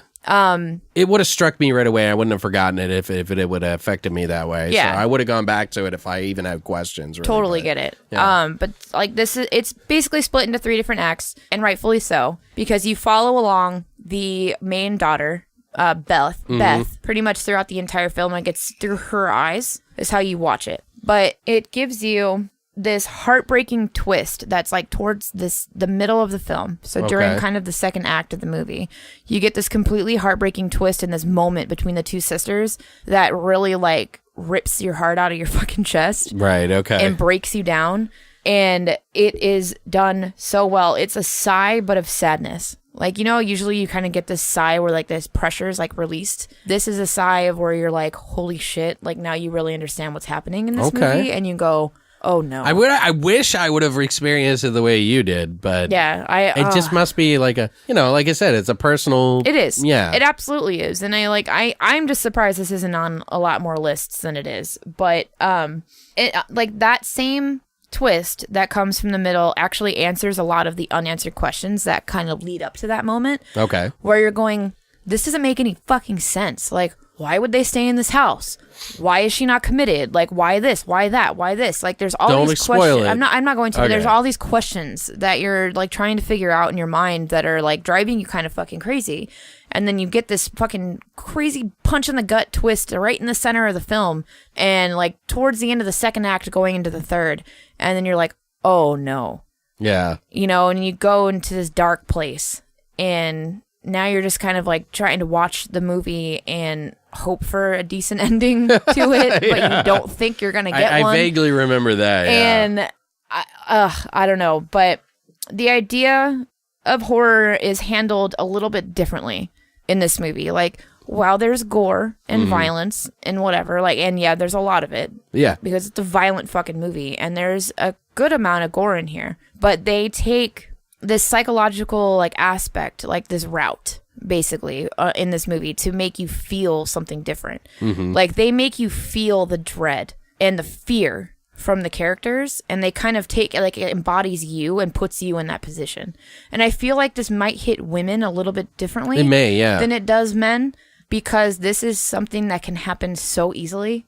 It would have struck me right away. I wouldn't have forgotten it if it would have affected me that way. Yeah. So I would have gone back to it if I even had questions. Really, totally get it. Yeah. But like it's basically split into 3 different acts, and rightfully so because you follow along the main daughter. Beth, pretty much throughout the entire film, like it's through her eyes is how you watch it. But it gives you this heartbreaking twist that's like towards the middle of the film. So during kind of the second act of the movie, you get this completely heartbreaking twist in this moment between the two sisters that really like rips your heart out of your fucking chest. Right, okay. And breaks you down. And it is done so well. It's a sigh, but of sadness. Like, you know, usually you kind of get this sigh where like this pressure is like released. This is a sigh of where you're like, holy shit. Like now you really understand what's happening in this movie. And you go, oh no. I wish I would have experienced it the way you did, but yeah, it just must be like a, you know, like I said, it's a personal. It is. Yeah. It absolutely is. And I'm just surprised this isn't on a lot more lists than it is. But like that same twist that comes from the middle actually answers a lot of the unanswered questions that kind of lead up to that moment. Okay. Where you're going, this doesn't make any fucking sense. Like, why would they stay in this house? Why is she not committed? Like, why this? Why that? Why this? Like, there's all these questions. I'm not going to. Okay. But there's all these questions that you're like trying to figure out in your mind that are like driving you kind of fucking crazy. And then you get this fucking crazy punch in the gut twist right in the center of the film. And like towards the end of the second act going into the third. And then you're like, oh no. Yeah. You know, and you go into this dark place. And now you're just kind of like trying to watch the movie and hope for a decent ending to it, but you don't think you're going to get one. I vaguely remember that. And I don't know, but the idea of horror is handled a little bit differently in this movie. Like, while there's gore and violence and whatever, like, and yeah, there's a lot of it. Yeah. Because it's a violent fucking movie, and there's a good amount of gore in here. But they take this psychological, like, aspect, like this route, basically, in this movie to make you feel something different. Like, they make you feel the dread and the fear from the characters, and they kind of take, like, it embodies you and puts you in that position. And I feel like this might hit women a little bit differently. It may, yeah. Than it does men, because this is something that can happen so easily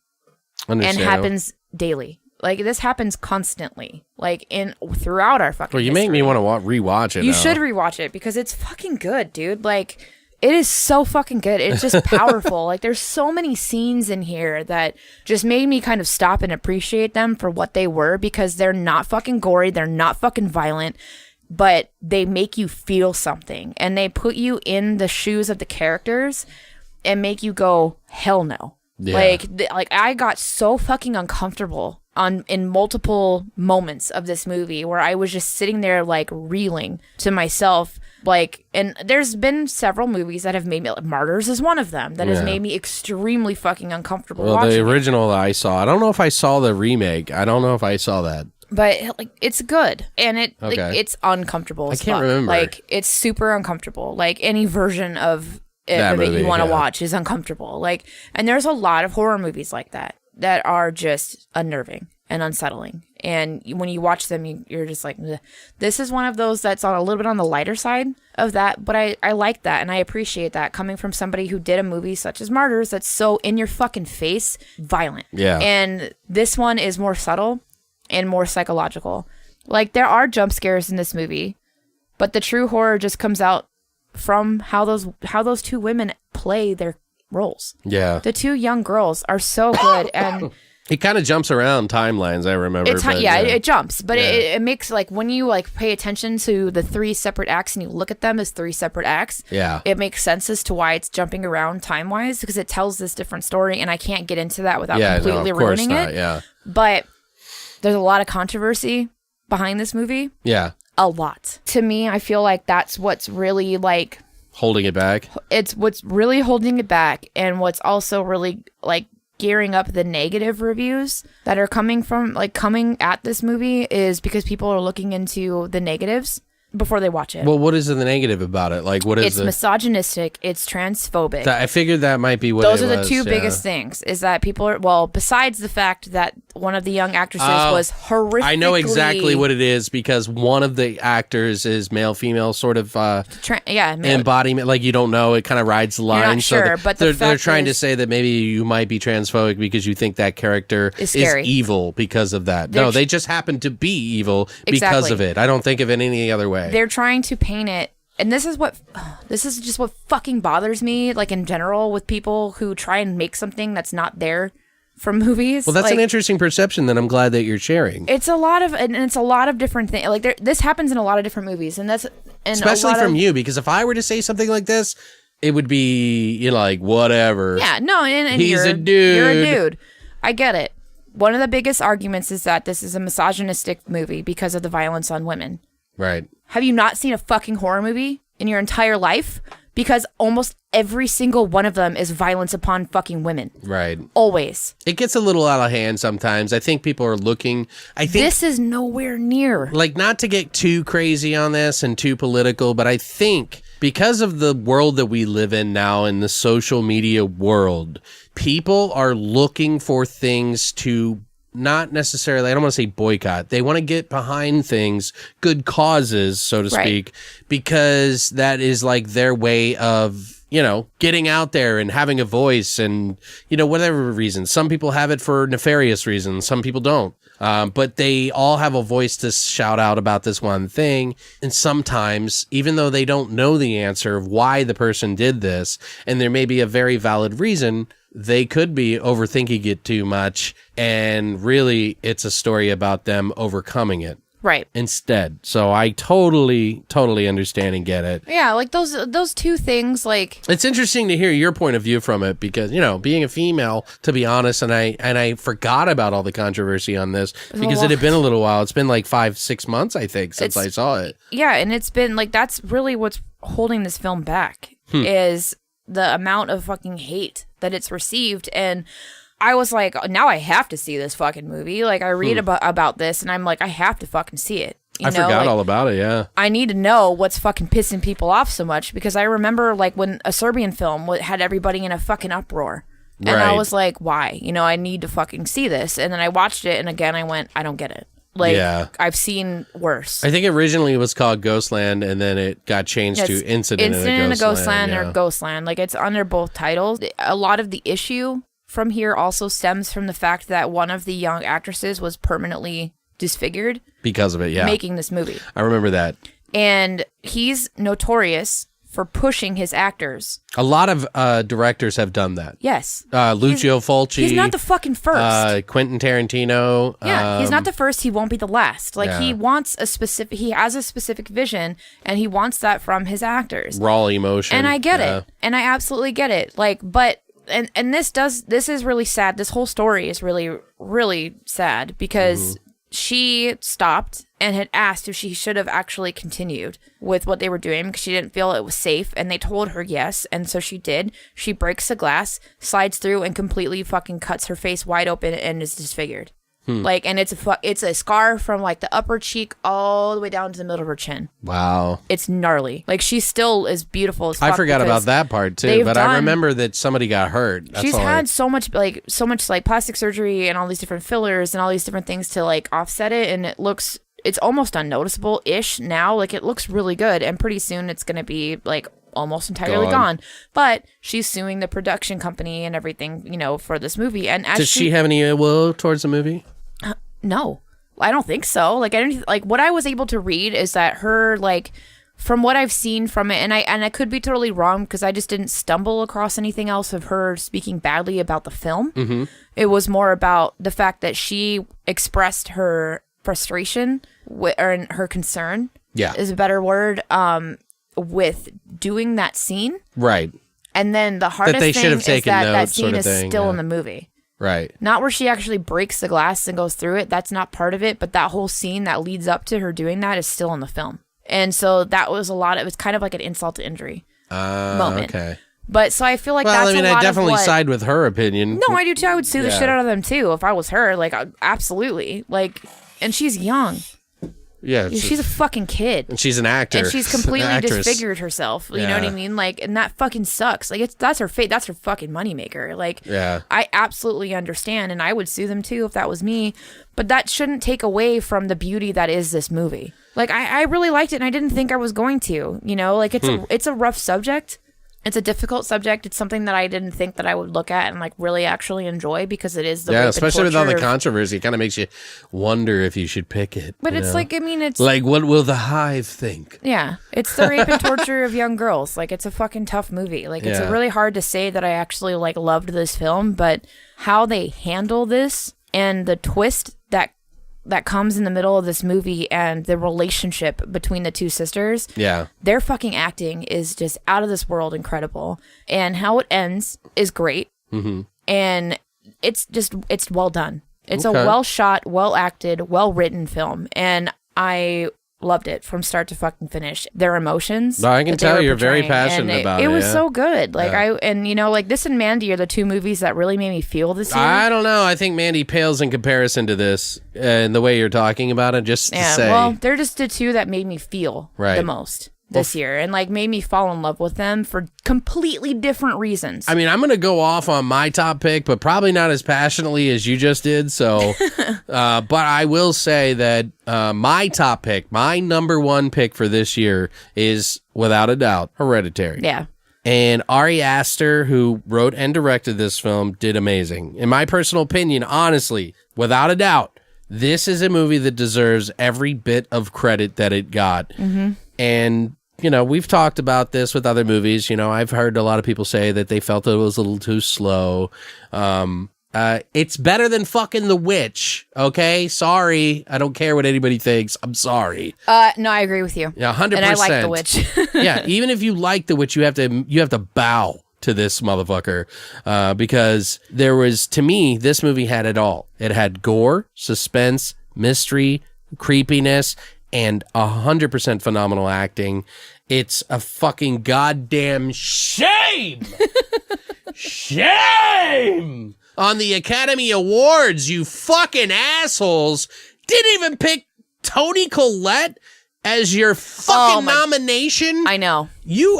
and happens daily. Like, this happens constantly, like, throughout our fucking Well, you make me want to rewatch it. You should rewatch it, because it's fucking good, dude. Like, it is so fucking good. It's just powerful. Like, there's so many scenes in here that just made me kind of stop and appreciate them for what they were, because they're not fucking gory, they're not fucking violent, but they make you feel something, and they put you in the shoes of the characters and make you go, hell no. Yeah. Like I got so fucking uncomfortable in multiple moments of this movie where I was just sitting there, like, reeling to myself. Like, and there's been several movies that have made me, like, Martyrs is one of them, that has made me extremely fucking uncomfortable watching the original that I saw, I don't know if I saw the remake. I don't know if I saw that. But, like, it's good, and like, it's uncomfortable as I can't fuck. remember. Like, it's super uncomfortable. Like, any version of it that you want to watch is uncomfortable. Like, and there's a lot of horror movies like that are just unnerving and unsettling. And when you watch them, you're just like, ugh. This is one of those that's on a little bit on the lighter side of that, but I like that, and I appreciate that coming from somebody who did a movie such as Martyrs that's so in your fucking face violent. Yeah. And this one is more subtle and more psychological. Like, there are jump scares in this movie, but the true horror just comes out from how those two women play their roles. Yeah. The two young girls are so good, and it kind of jumps around timelines, I remember. It jumps, but it makes, like, when you, like, pay attention to the three separate acts and you look at them as three separate acts, it makes sense as to why it's jumping around time-wise, because it tells this different story, and I can't get into that without completely ruining it. Yeah. But there's a lot of controversy behind this movie. Yeah. A lot. To me, I feel like that's what's really, like, holding it back. It's what's really holding it back, and what's also really, like, gearing up the negative reviews that are coming at this movie is because people are looking into the negatives before they watch it. Well, what is the negative about it? Like, what is it's misogynistic, it's transphobic. I figured that might be what those it are the was, two biggest things, is that people are, well, besides the fact that one of the young actresses was horrifically... I know exactly what it is, because one of the actors is male-female sort of embodiment. Like, you don't know, it kind of rides the line. You're not sure, but they're trying to say that maybe you might be transphobic because you think that character is evil because of that. No, they just happen to be evil because of it. I don't think of it any other way. They're trying to paint it, and this is just what fucking bothers me, like, in general, with people who try and make something that's not there from movies. Well, that's an interesting perception that I'm glad that you're sharing. It's a lot of different things. Like, this happens in a lot of different movies, and especially from you, because if I were to say something like this, it would be, like, whatever. Yeah, no, and he's a dude. You're a dude. I get it. One of the biggest arguments is that this is a misogynistic movie because of the violence on women. Right. Have you not seen a fucking horror movie in your entire life? Because almost every single one of them is violence upon fucking women. Right. Always. It gets a little out of hand sometimes. I think people are looking... this is nowhere near. Like, not to get too crazy on this and too political, but I think because of the world that we live in now, in the social media world, people are looking for things to... not necessarily, I don't want to say boycott. They want to get behind things, good causes, so to speak, because that is like their way of, getting out there and having a voice and, whatever reasons. Some people have it for nefarious reasons. Some people don't. But they all have a voice to shout out about this one thing. And sometimes, even though they don't know the answer of why the person did this, and there may be a very valid reason, they could be overthinking it too much, and really it's a story about them overcoming it. Right. instead. So I totally understand and get it. Yeah, like those two things, like It's interesting to hear your point of view from it because, being a female, to be honest, and I forgot about all the controversy on this because it had been a little while. It's been like 5-6 months, I think, since I saw it. Yeah, and it's been like that's really what's holding this film back is the amount of fucking hate that it's received. And I was like, now I have to see this fucking movie. Like I read about this and I'm like, I have to fucking see it. I forgot all about it, yeah. I need to know what's fucking pissing people off so much because I remember like when a Serbian film had everybody in a fucking uproar. And I was like, why? I need to fucking see this. And then I watched it and again I went, I don't get it. Like, I've seen worse. I think originally it was called Ghostland, and then it got changed to Incident in a Ghostland. Or Ghostland. Like, it's under both titles. A lot of the issue from here also stems from the fact that one of the young actresses was permanently disfigured. Because of it, yeah. Making this movie. I remember that. And he's notorious for pushing his actors. A lot of directors have done that. Yes. Lucio Fulci. He's not the fucking first. Quentin Tarantino. Yeah, he's not the first. He won't be the last. Like, he has a specific vision, and he wants that from his actors. Raw emotion. And I get it. And I absolutely get it. Like, but, and this is really sad. This whole story is really, really sad because she stopped and had asked if she should have actually continued with what they were doing because she didn't feel it was safe, and they told her yes, and so she did. She breaks the glass, slides through, and completely fucking cuts her face wide open and is disfigured. Like, and it's a scar from like the upper cheek all the way down to the middle of her chin. Wow. It's gnarly. Like, she still is beautiful as fuck. I forgot about that part too, but I remember that somebody got hurt. She's had so much plastic surgery and all these different fillers and all these different things to like offset it, and it's almost unnoticeable-ish now. Like, it looks really good, and pretty soon it's going to be like almost entirely gone. But she's suing the production company and everything, for this movie. And does she have any will towards the movie? No, I don't think so. Like, what I was able to read is that her, like, from what I've seen from it, and I could be totally wrong because I just didn't stumble across anything else of her speaking badly about the film. Mm-hmm. It was more about the fact that she expressed her frustration or her concern. Yeah, is a better word. With doing that scene, right? And then the hardest thing is that scene is still in the movie. Right. Not where she actually breaks the glass and goes through it. That's not part of it. But that whole scene that leads up to her doing that is still in the film. And so that was it was kind of like an insult to injury moment. Okay. But so I feel like that's a lot of I definitely side with her opinion. No, I do too. I would sue the shit out of them too if I was her. Like, absolutely. Like, and she's young. Yeah, she's a fucking kid, and she's an actor, and she's completely disfigured herself. You know what I mean? Like, and that fucking sucks. Like, that's her fate. That's her fucking moneymaker. Like, I absolutely understand, and I would sue them too if that was me. But that shouldn't take away from the beauty that is this movie. Like, I really liked it, and I didn't think I was going to. Like, it's a rough subject. It's a difficult subject. It's something that I didn't think that I would look at and like really actually enjoy because it is the rape especially with all the controversy. It kind of makes you wonder if you should pick it. But it's like, I mean, it's like, what will the hive think? Yeah, it's the rape and torture of young girls. Like, it's a fucking tough movie. Like, it's really hard to say that I actually like loved this film, but how they handle this and the twist that comes in the middle of this movie and the relationship between the two sisters. Yeah. Their fucking acting is just out of this world incredible. And how it ends is great. Mm-hmm. And it's well done. It's a well shot, well acted, well written film. And I loved it from start to fucking finish. Their emotions. No, I can tell you're very passionate about it. It was so good. Like like this and Mandy are the two movies that really made me feel this year. I don't know. I think Mandy pales in comparison to this and the way you're talking about it, just to say. Well, they're just the two that made me feel the most this year and like made me fall in love with them for completely different reasons. I mean, I'm going to go off on my top pick, but probably not as passionately as you just did. So, but I will say that my top pick, my number one pick for this year is without a doubt Hereditary. Yeah. And Ari Aster, who wrote and directed this film, did amazing. In my personal opinion, honestly, without a doubt, this is a movie that deserves every bit of credit that it got. Mm-hmm. And we've talked about this with other movies. I've heard a lot of people say that they felt it was a little too slow. It's better than fucking The Witch, okay? Sorry. I don't care what anybody thinks. I'm sorry. No, I agree with you. Yeah, 100%. And I like The Witch. Yeah, even if you like The Witch, you have to bow to this motherfucker, because to me, this movie had it all. It had gore, suspense, mystery, creepiness, and 100% phenomenal acting. It's a fucking goddamn shame! Shame! On the Academy Awards, you fucking assholes didn't even pick Toni Collette as your fucking nomination. I know.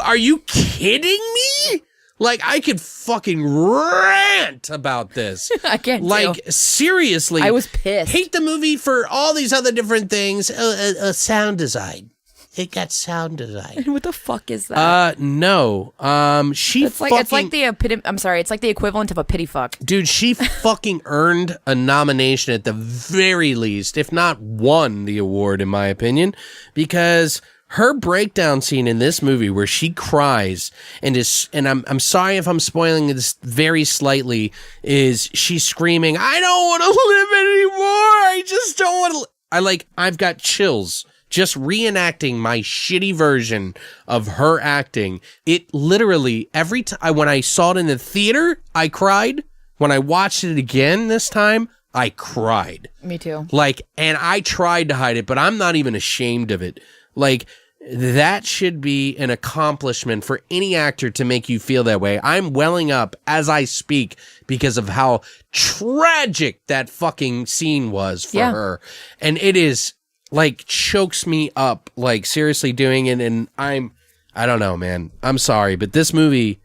Are you kidding me? Like, I could fucking rant about this. I can't. Seriously. I was pissed. Hate the movie for all these other different things. Sound design. It got sound design. What the fuck is that? No. It's like the equivalent of a pity fuck. Dude, she fucking earned a nomination at the very least, if not won the award, in my opinion, because her breakdown scene in this movie where she cries and I'm sorry if I'm spoiling this very slightly, is she's screaming, "I don't want to live anymore. I just don't want to." I've got chills just reenacting my shitty version of her acting. It literally, every time when I saw it in the theater, I cried. When I watched it again this time, I cried. Me too. And I tried to hide it, but I'm not even ashamed of it. That should be an accomplishment for any actor to make you feel that way. I'm welling up as I speak because of how tragic that fucking scene was for her. And it is chokes me up, seriously doing it. And I don't know, man. I'm sorry, but this movie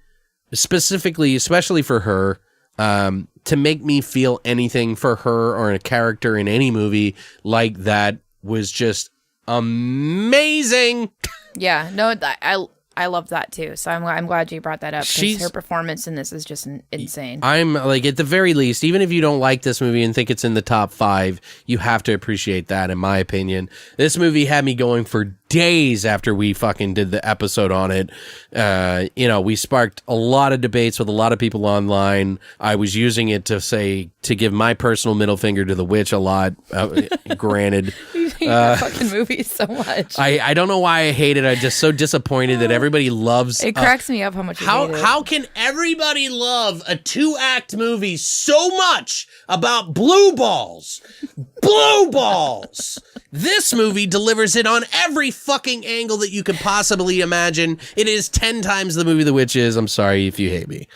specifically, especially for her, to make me feel anything for her or a character in any movie like that was just amazing. Yeah, no, I love that too. So I'm glad you brought that up, because her performance in this is just insane. I'm at the very least, even if you don't like this movie and think it's in the top 5, you have to appreciate that, in my opinion. This movie had me going for days after we fucking did the episode on it. We sparked a lot of debates with a lot of people online. I was using it to give my personal middle finger to The Witch a lot, granted. You hate that fucking movie so much. I don't know why I hate it. I'm just so disappointed that everybody loves it. Cracks me up how much you hate it. How can everybody love a 2-act movie so much about blue balls? Blue balls! This movie delivers it on every fucking angle that you could possibly imagine. It is 10 times the movie The Witch is. I'm sorry if you hate me.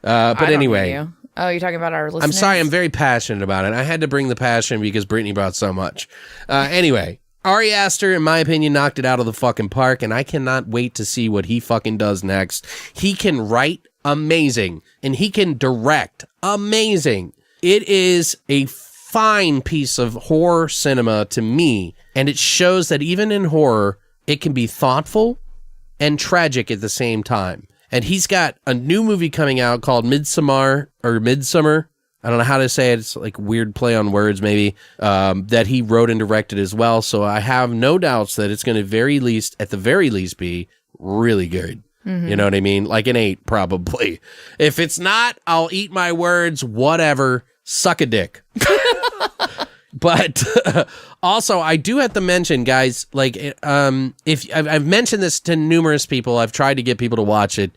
But anyway. Oh, you're talking about our listeners? I'm sorry. I'm very passionate about it. I had to bring the passion because Britni brought so much. Anyway, Ari Aster, in my opinion, knocked it out of the fucking park, and I cannot wait to see what he fucking does next. He can write amazing, and he can direct amazing. It is a fine piece of horror cinema to me, and it shows that even in horror, it can be thoughtful and tragic at the same time. And he's got a new movie coming out called Midsummer. I don't know how to say it. It's like weird play on words, maybe, that he wrote and directed as well. So I have no doubts that it's going to at the very least, be really good. Mm-hmm. You know what I mean? Like an 8, probably. If it's not, I'll eat my words, whatever. Suck a dick. But also, I do have to mention, guys, if I've mentioned this to numerous people, I've tried to get people to watch it,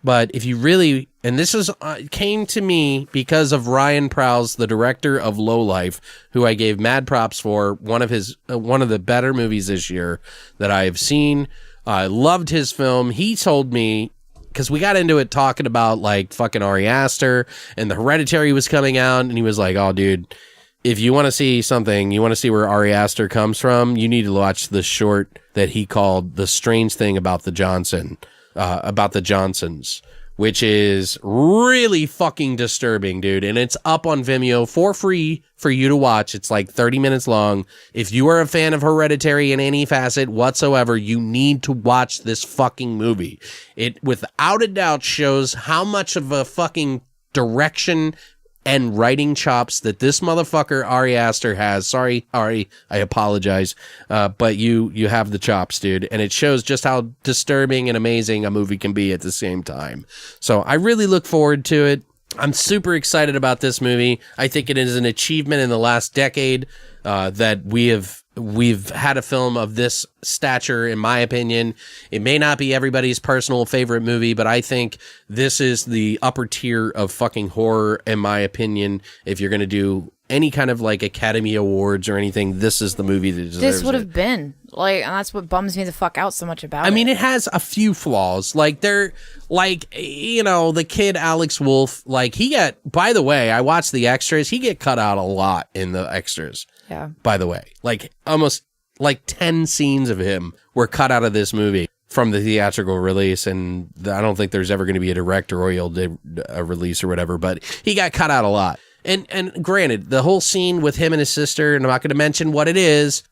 but if you really, and this is came to me because of Ryan Prowse, the director of Lowlife, who I gave mad props for, one of the better movies this year that I have seen. I loved his film. He told me, because we got into it talking about fucking Ari Aster and the Hereditary was coming out, and he was like, "Oh, dude, if you want to see something, you want to see where Ari Aster comes from, you need to watch the short that he called The Strange Thing About the Johnsons, which is really fucking disturbing, dude. And it's up on Vimeo for free for you to watch. It's 30 minutes long. If you are a fan of Hereditary in any facet whatsoever, you need to watch this fucking movie. It, without a doubt, shows how much of a fucking direction and writing chops that this motherfucker Ari Aster has. Sorry, Ari, I apologize. But you have the chops, dude. And it shows just how disturbing and amazing a movie can be at the same time. So I really look forward to it. I'm super excited about this movie. I think it is an achievement in the last decade that we've had a film of this stature, in my opinion. It may not be everybody's personal favorite movie, but I think this is the upper tier of fucking horror, in my opinion. If you're going to do any kind of like Academy Awards or anything, this is the movie that deserves This would it. have been like, and that's what bums me the fuck out so much about it. I mean, it has a few flaws. Like, they're like, you know, the kid Alex Wolff, like, he got, by the way, I watched the extras. He get cut out a lot in the extras. Yeah. By the way, like almost like 10 scenes of him were cut out of this movie from the theatrical release. And I don't think there's ever going to be a directorial release or whatever, but he got cut out a lot. And granted, the whole scene with him and his sister, and I'm not going to mention what it is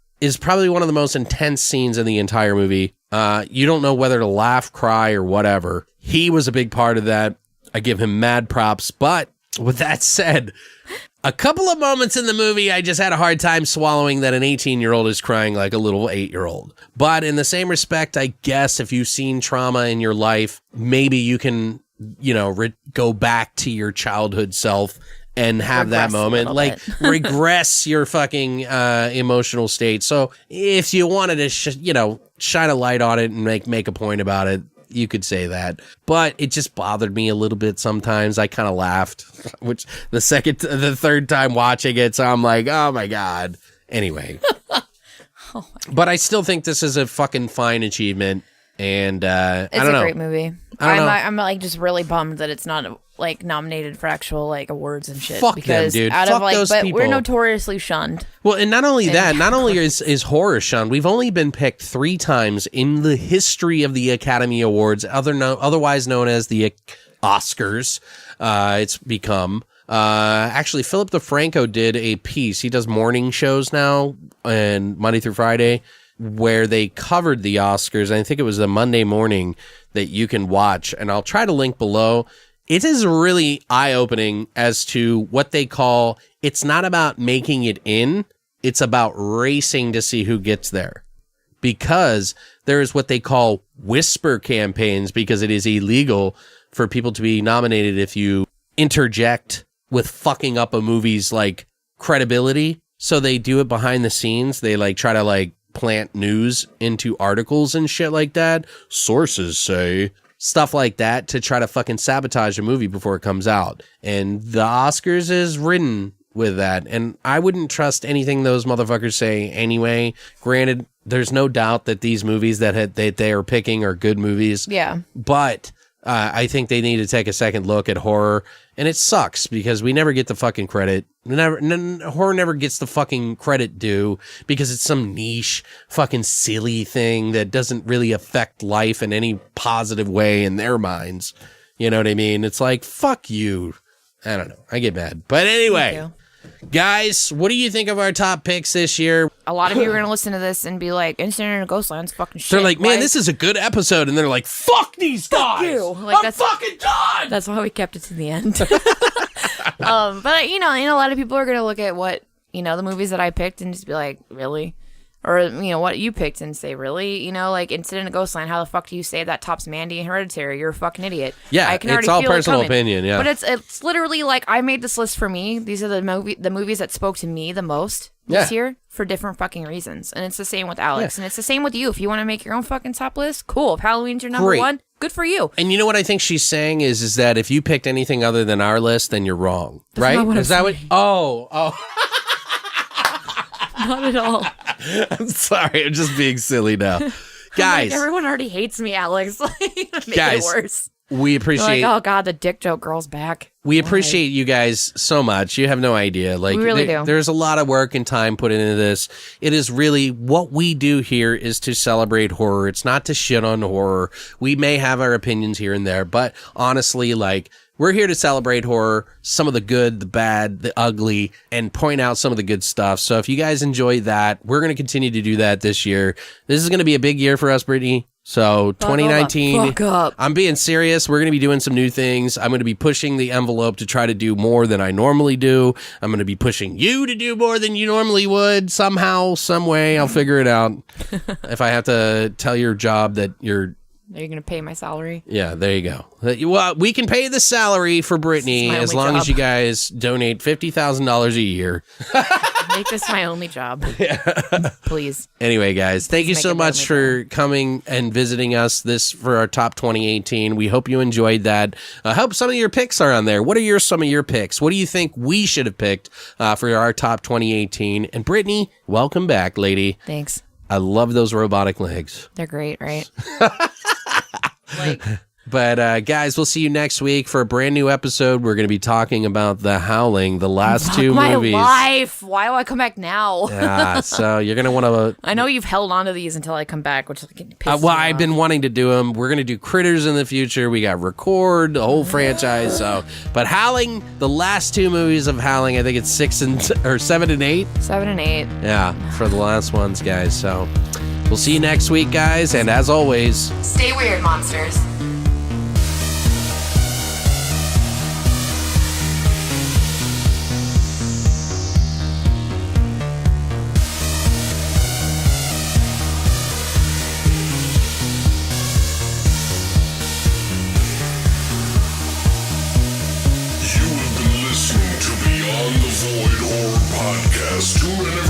probably one of the most intense scenes in the entire movie. You don't know whether to laugh, cry, or whatever. He was a big part of that. I give him mad props. But with that said, a couple of moments in the movie, I just had a hard time swallowing that an 18-year-old is crying like a little 8-year-old. But in the same respect, I guess if you've seen trauma in your life, maybe you can, you know, go back to your childhood self and have that moment, like regress your fucking emotional state. So if you wanted to, shine a light on it and make a point about it, you could say that. But it just bothered me a little bit sometimes. I kind of laughed, which the third time watching it, so I'm like, oh my God. Anyway. But I still think this is a fucking fine achievement. And I don't know. It's a great movie. I'm like just really bummed that it's not like nominated for actual like awards and shit. Fuck because them, dude. Out Fuck of like, those but people. we're notoriously shunned. Well, and not only that, not only is horror shunned, we've only been picked 3 times in the history of the Academy Awards, otherwise known as the Oscars. It's become. Actually, Philip DeFranco did a piece. He does morning shows now, and Monday through Friday, where they covered the Oscars. I think it was a Monday morning that you can watch, and I'll try to link below. It is really eye-opening as to what they call, it's not about making it in, it's about racing to see who gets there. Because there is what they call whisper campaigns, because it is illegal for people to be nominated if you interject with fucking up a movie's like credibility. So they do it behind the scenes. They like try to like plant news into articles and shit like that. Sources say stuff like that to try to fucking sabotage a movie before it comes out. And the Oscars is ridden with that. And I wouldn't trust anything those motherfuckers say anyway. Granted, there's no doubt that these movies that they are picking are good movies. Yeah. But I think they need to take a second look at horror. And it sucks because we never get the fucking credit. Horror never gets the fucking credit due because it's some niche fucking silly thing that doesn't really affect life in any positive way in their minds. You know what I mean? It's like, fuck you. I don't know. I get mad. But anyway, guys, what do you think of our top picks this year? A lot of you are going to listen to this and be like, Incident in Ghostland's fucking shit. They're like, man, this is a good episode. And they're like, fuck these guys. you. Like, I'm fucking done. That's why we kept it to the end. But, you know, a lot of people are going to look at what, the movies that I picked and just be like, really? Or, what you picked and say, really? Like Incident in Ghostland, how the fuck do you say that tops Mandy and Hereditary? You're a fucking idiot. Yeah, I can already it's all feel it personal coming. opinion, yeah. But it's literally like, I made this list for me. These are the movies that spoke to me the most this year for different fucking reasons. And it's the same with Alex. And it's the same with you. If you want to make your own fucking top list, cool. If Halloween's your number one, good for you. And you know what I think she's saying is that if you picked anything other than our list, then you're wrong. Right? not what Is I'm that saying. what? Oh. Not at all. I'm sorry. I'm just being silly now. Guys. Like, everyone already hates me, Alex. Make Guys, it worse. We appreciate. Like, oh God, the dick joke girl's back. We appreciate you guys so much. You have no idea. Like, we really do. There's a lot of work and time put into this. It is really what we do here is to celebrate horror. It's not to shit on horror. We may have our opinions here and there, but honestly, like, we're here to celebrate horror, some of the good, the bad, the ugly, and point out some of the good stuff. So if you guys enjoy that, we're going to continue to do that this year. This is going to be a big year for us, Britni. So 2019, fuck up. I'm being serious. We're going to be doing some new things. I'm going to be pushing the envelope to try to do more than I normally do. I'm going to be pushing you to do more than you normally would. Somehow, some way, I'll figure it out. If I have to tell your job that you're Are you going to pay my salary? Yeah, there you go. Well, we can pay the salary for Britni my as only long as job. you guys donate $50,000 a year. Make this my only job. Please. Anyway, guys, thank you make so it much my for coming and visiting us for our top 2018. We hope you enjoyed that. I hope some of your picks are on there. What are some of your picks? What do you think we should have picked for our top 2018? And Britni, welcome back, lady. Thanks. I love those robotic legs. They're great, right? Like, But guys, we'll see you next week for a brand new episode. We're going to be talking about The Howling, the last two my movies. life. Why do I come back now? Yeah, so you're going to want to... I know you've held on to these until I come back, which is getting pissed well, me I've off. been wanting to do them. We're going to do Critters in the future. We got Record, the whole franchise. But Howling, the last two movies of Howling, I think it's 7 and 8. 7 and 8. Yeah, for the last ones, guys. So we'll see you next week, guys. And as always, Stay weird, monsters. You have been listening to Beyond the Void Horror Podcast. Tune in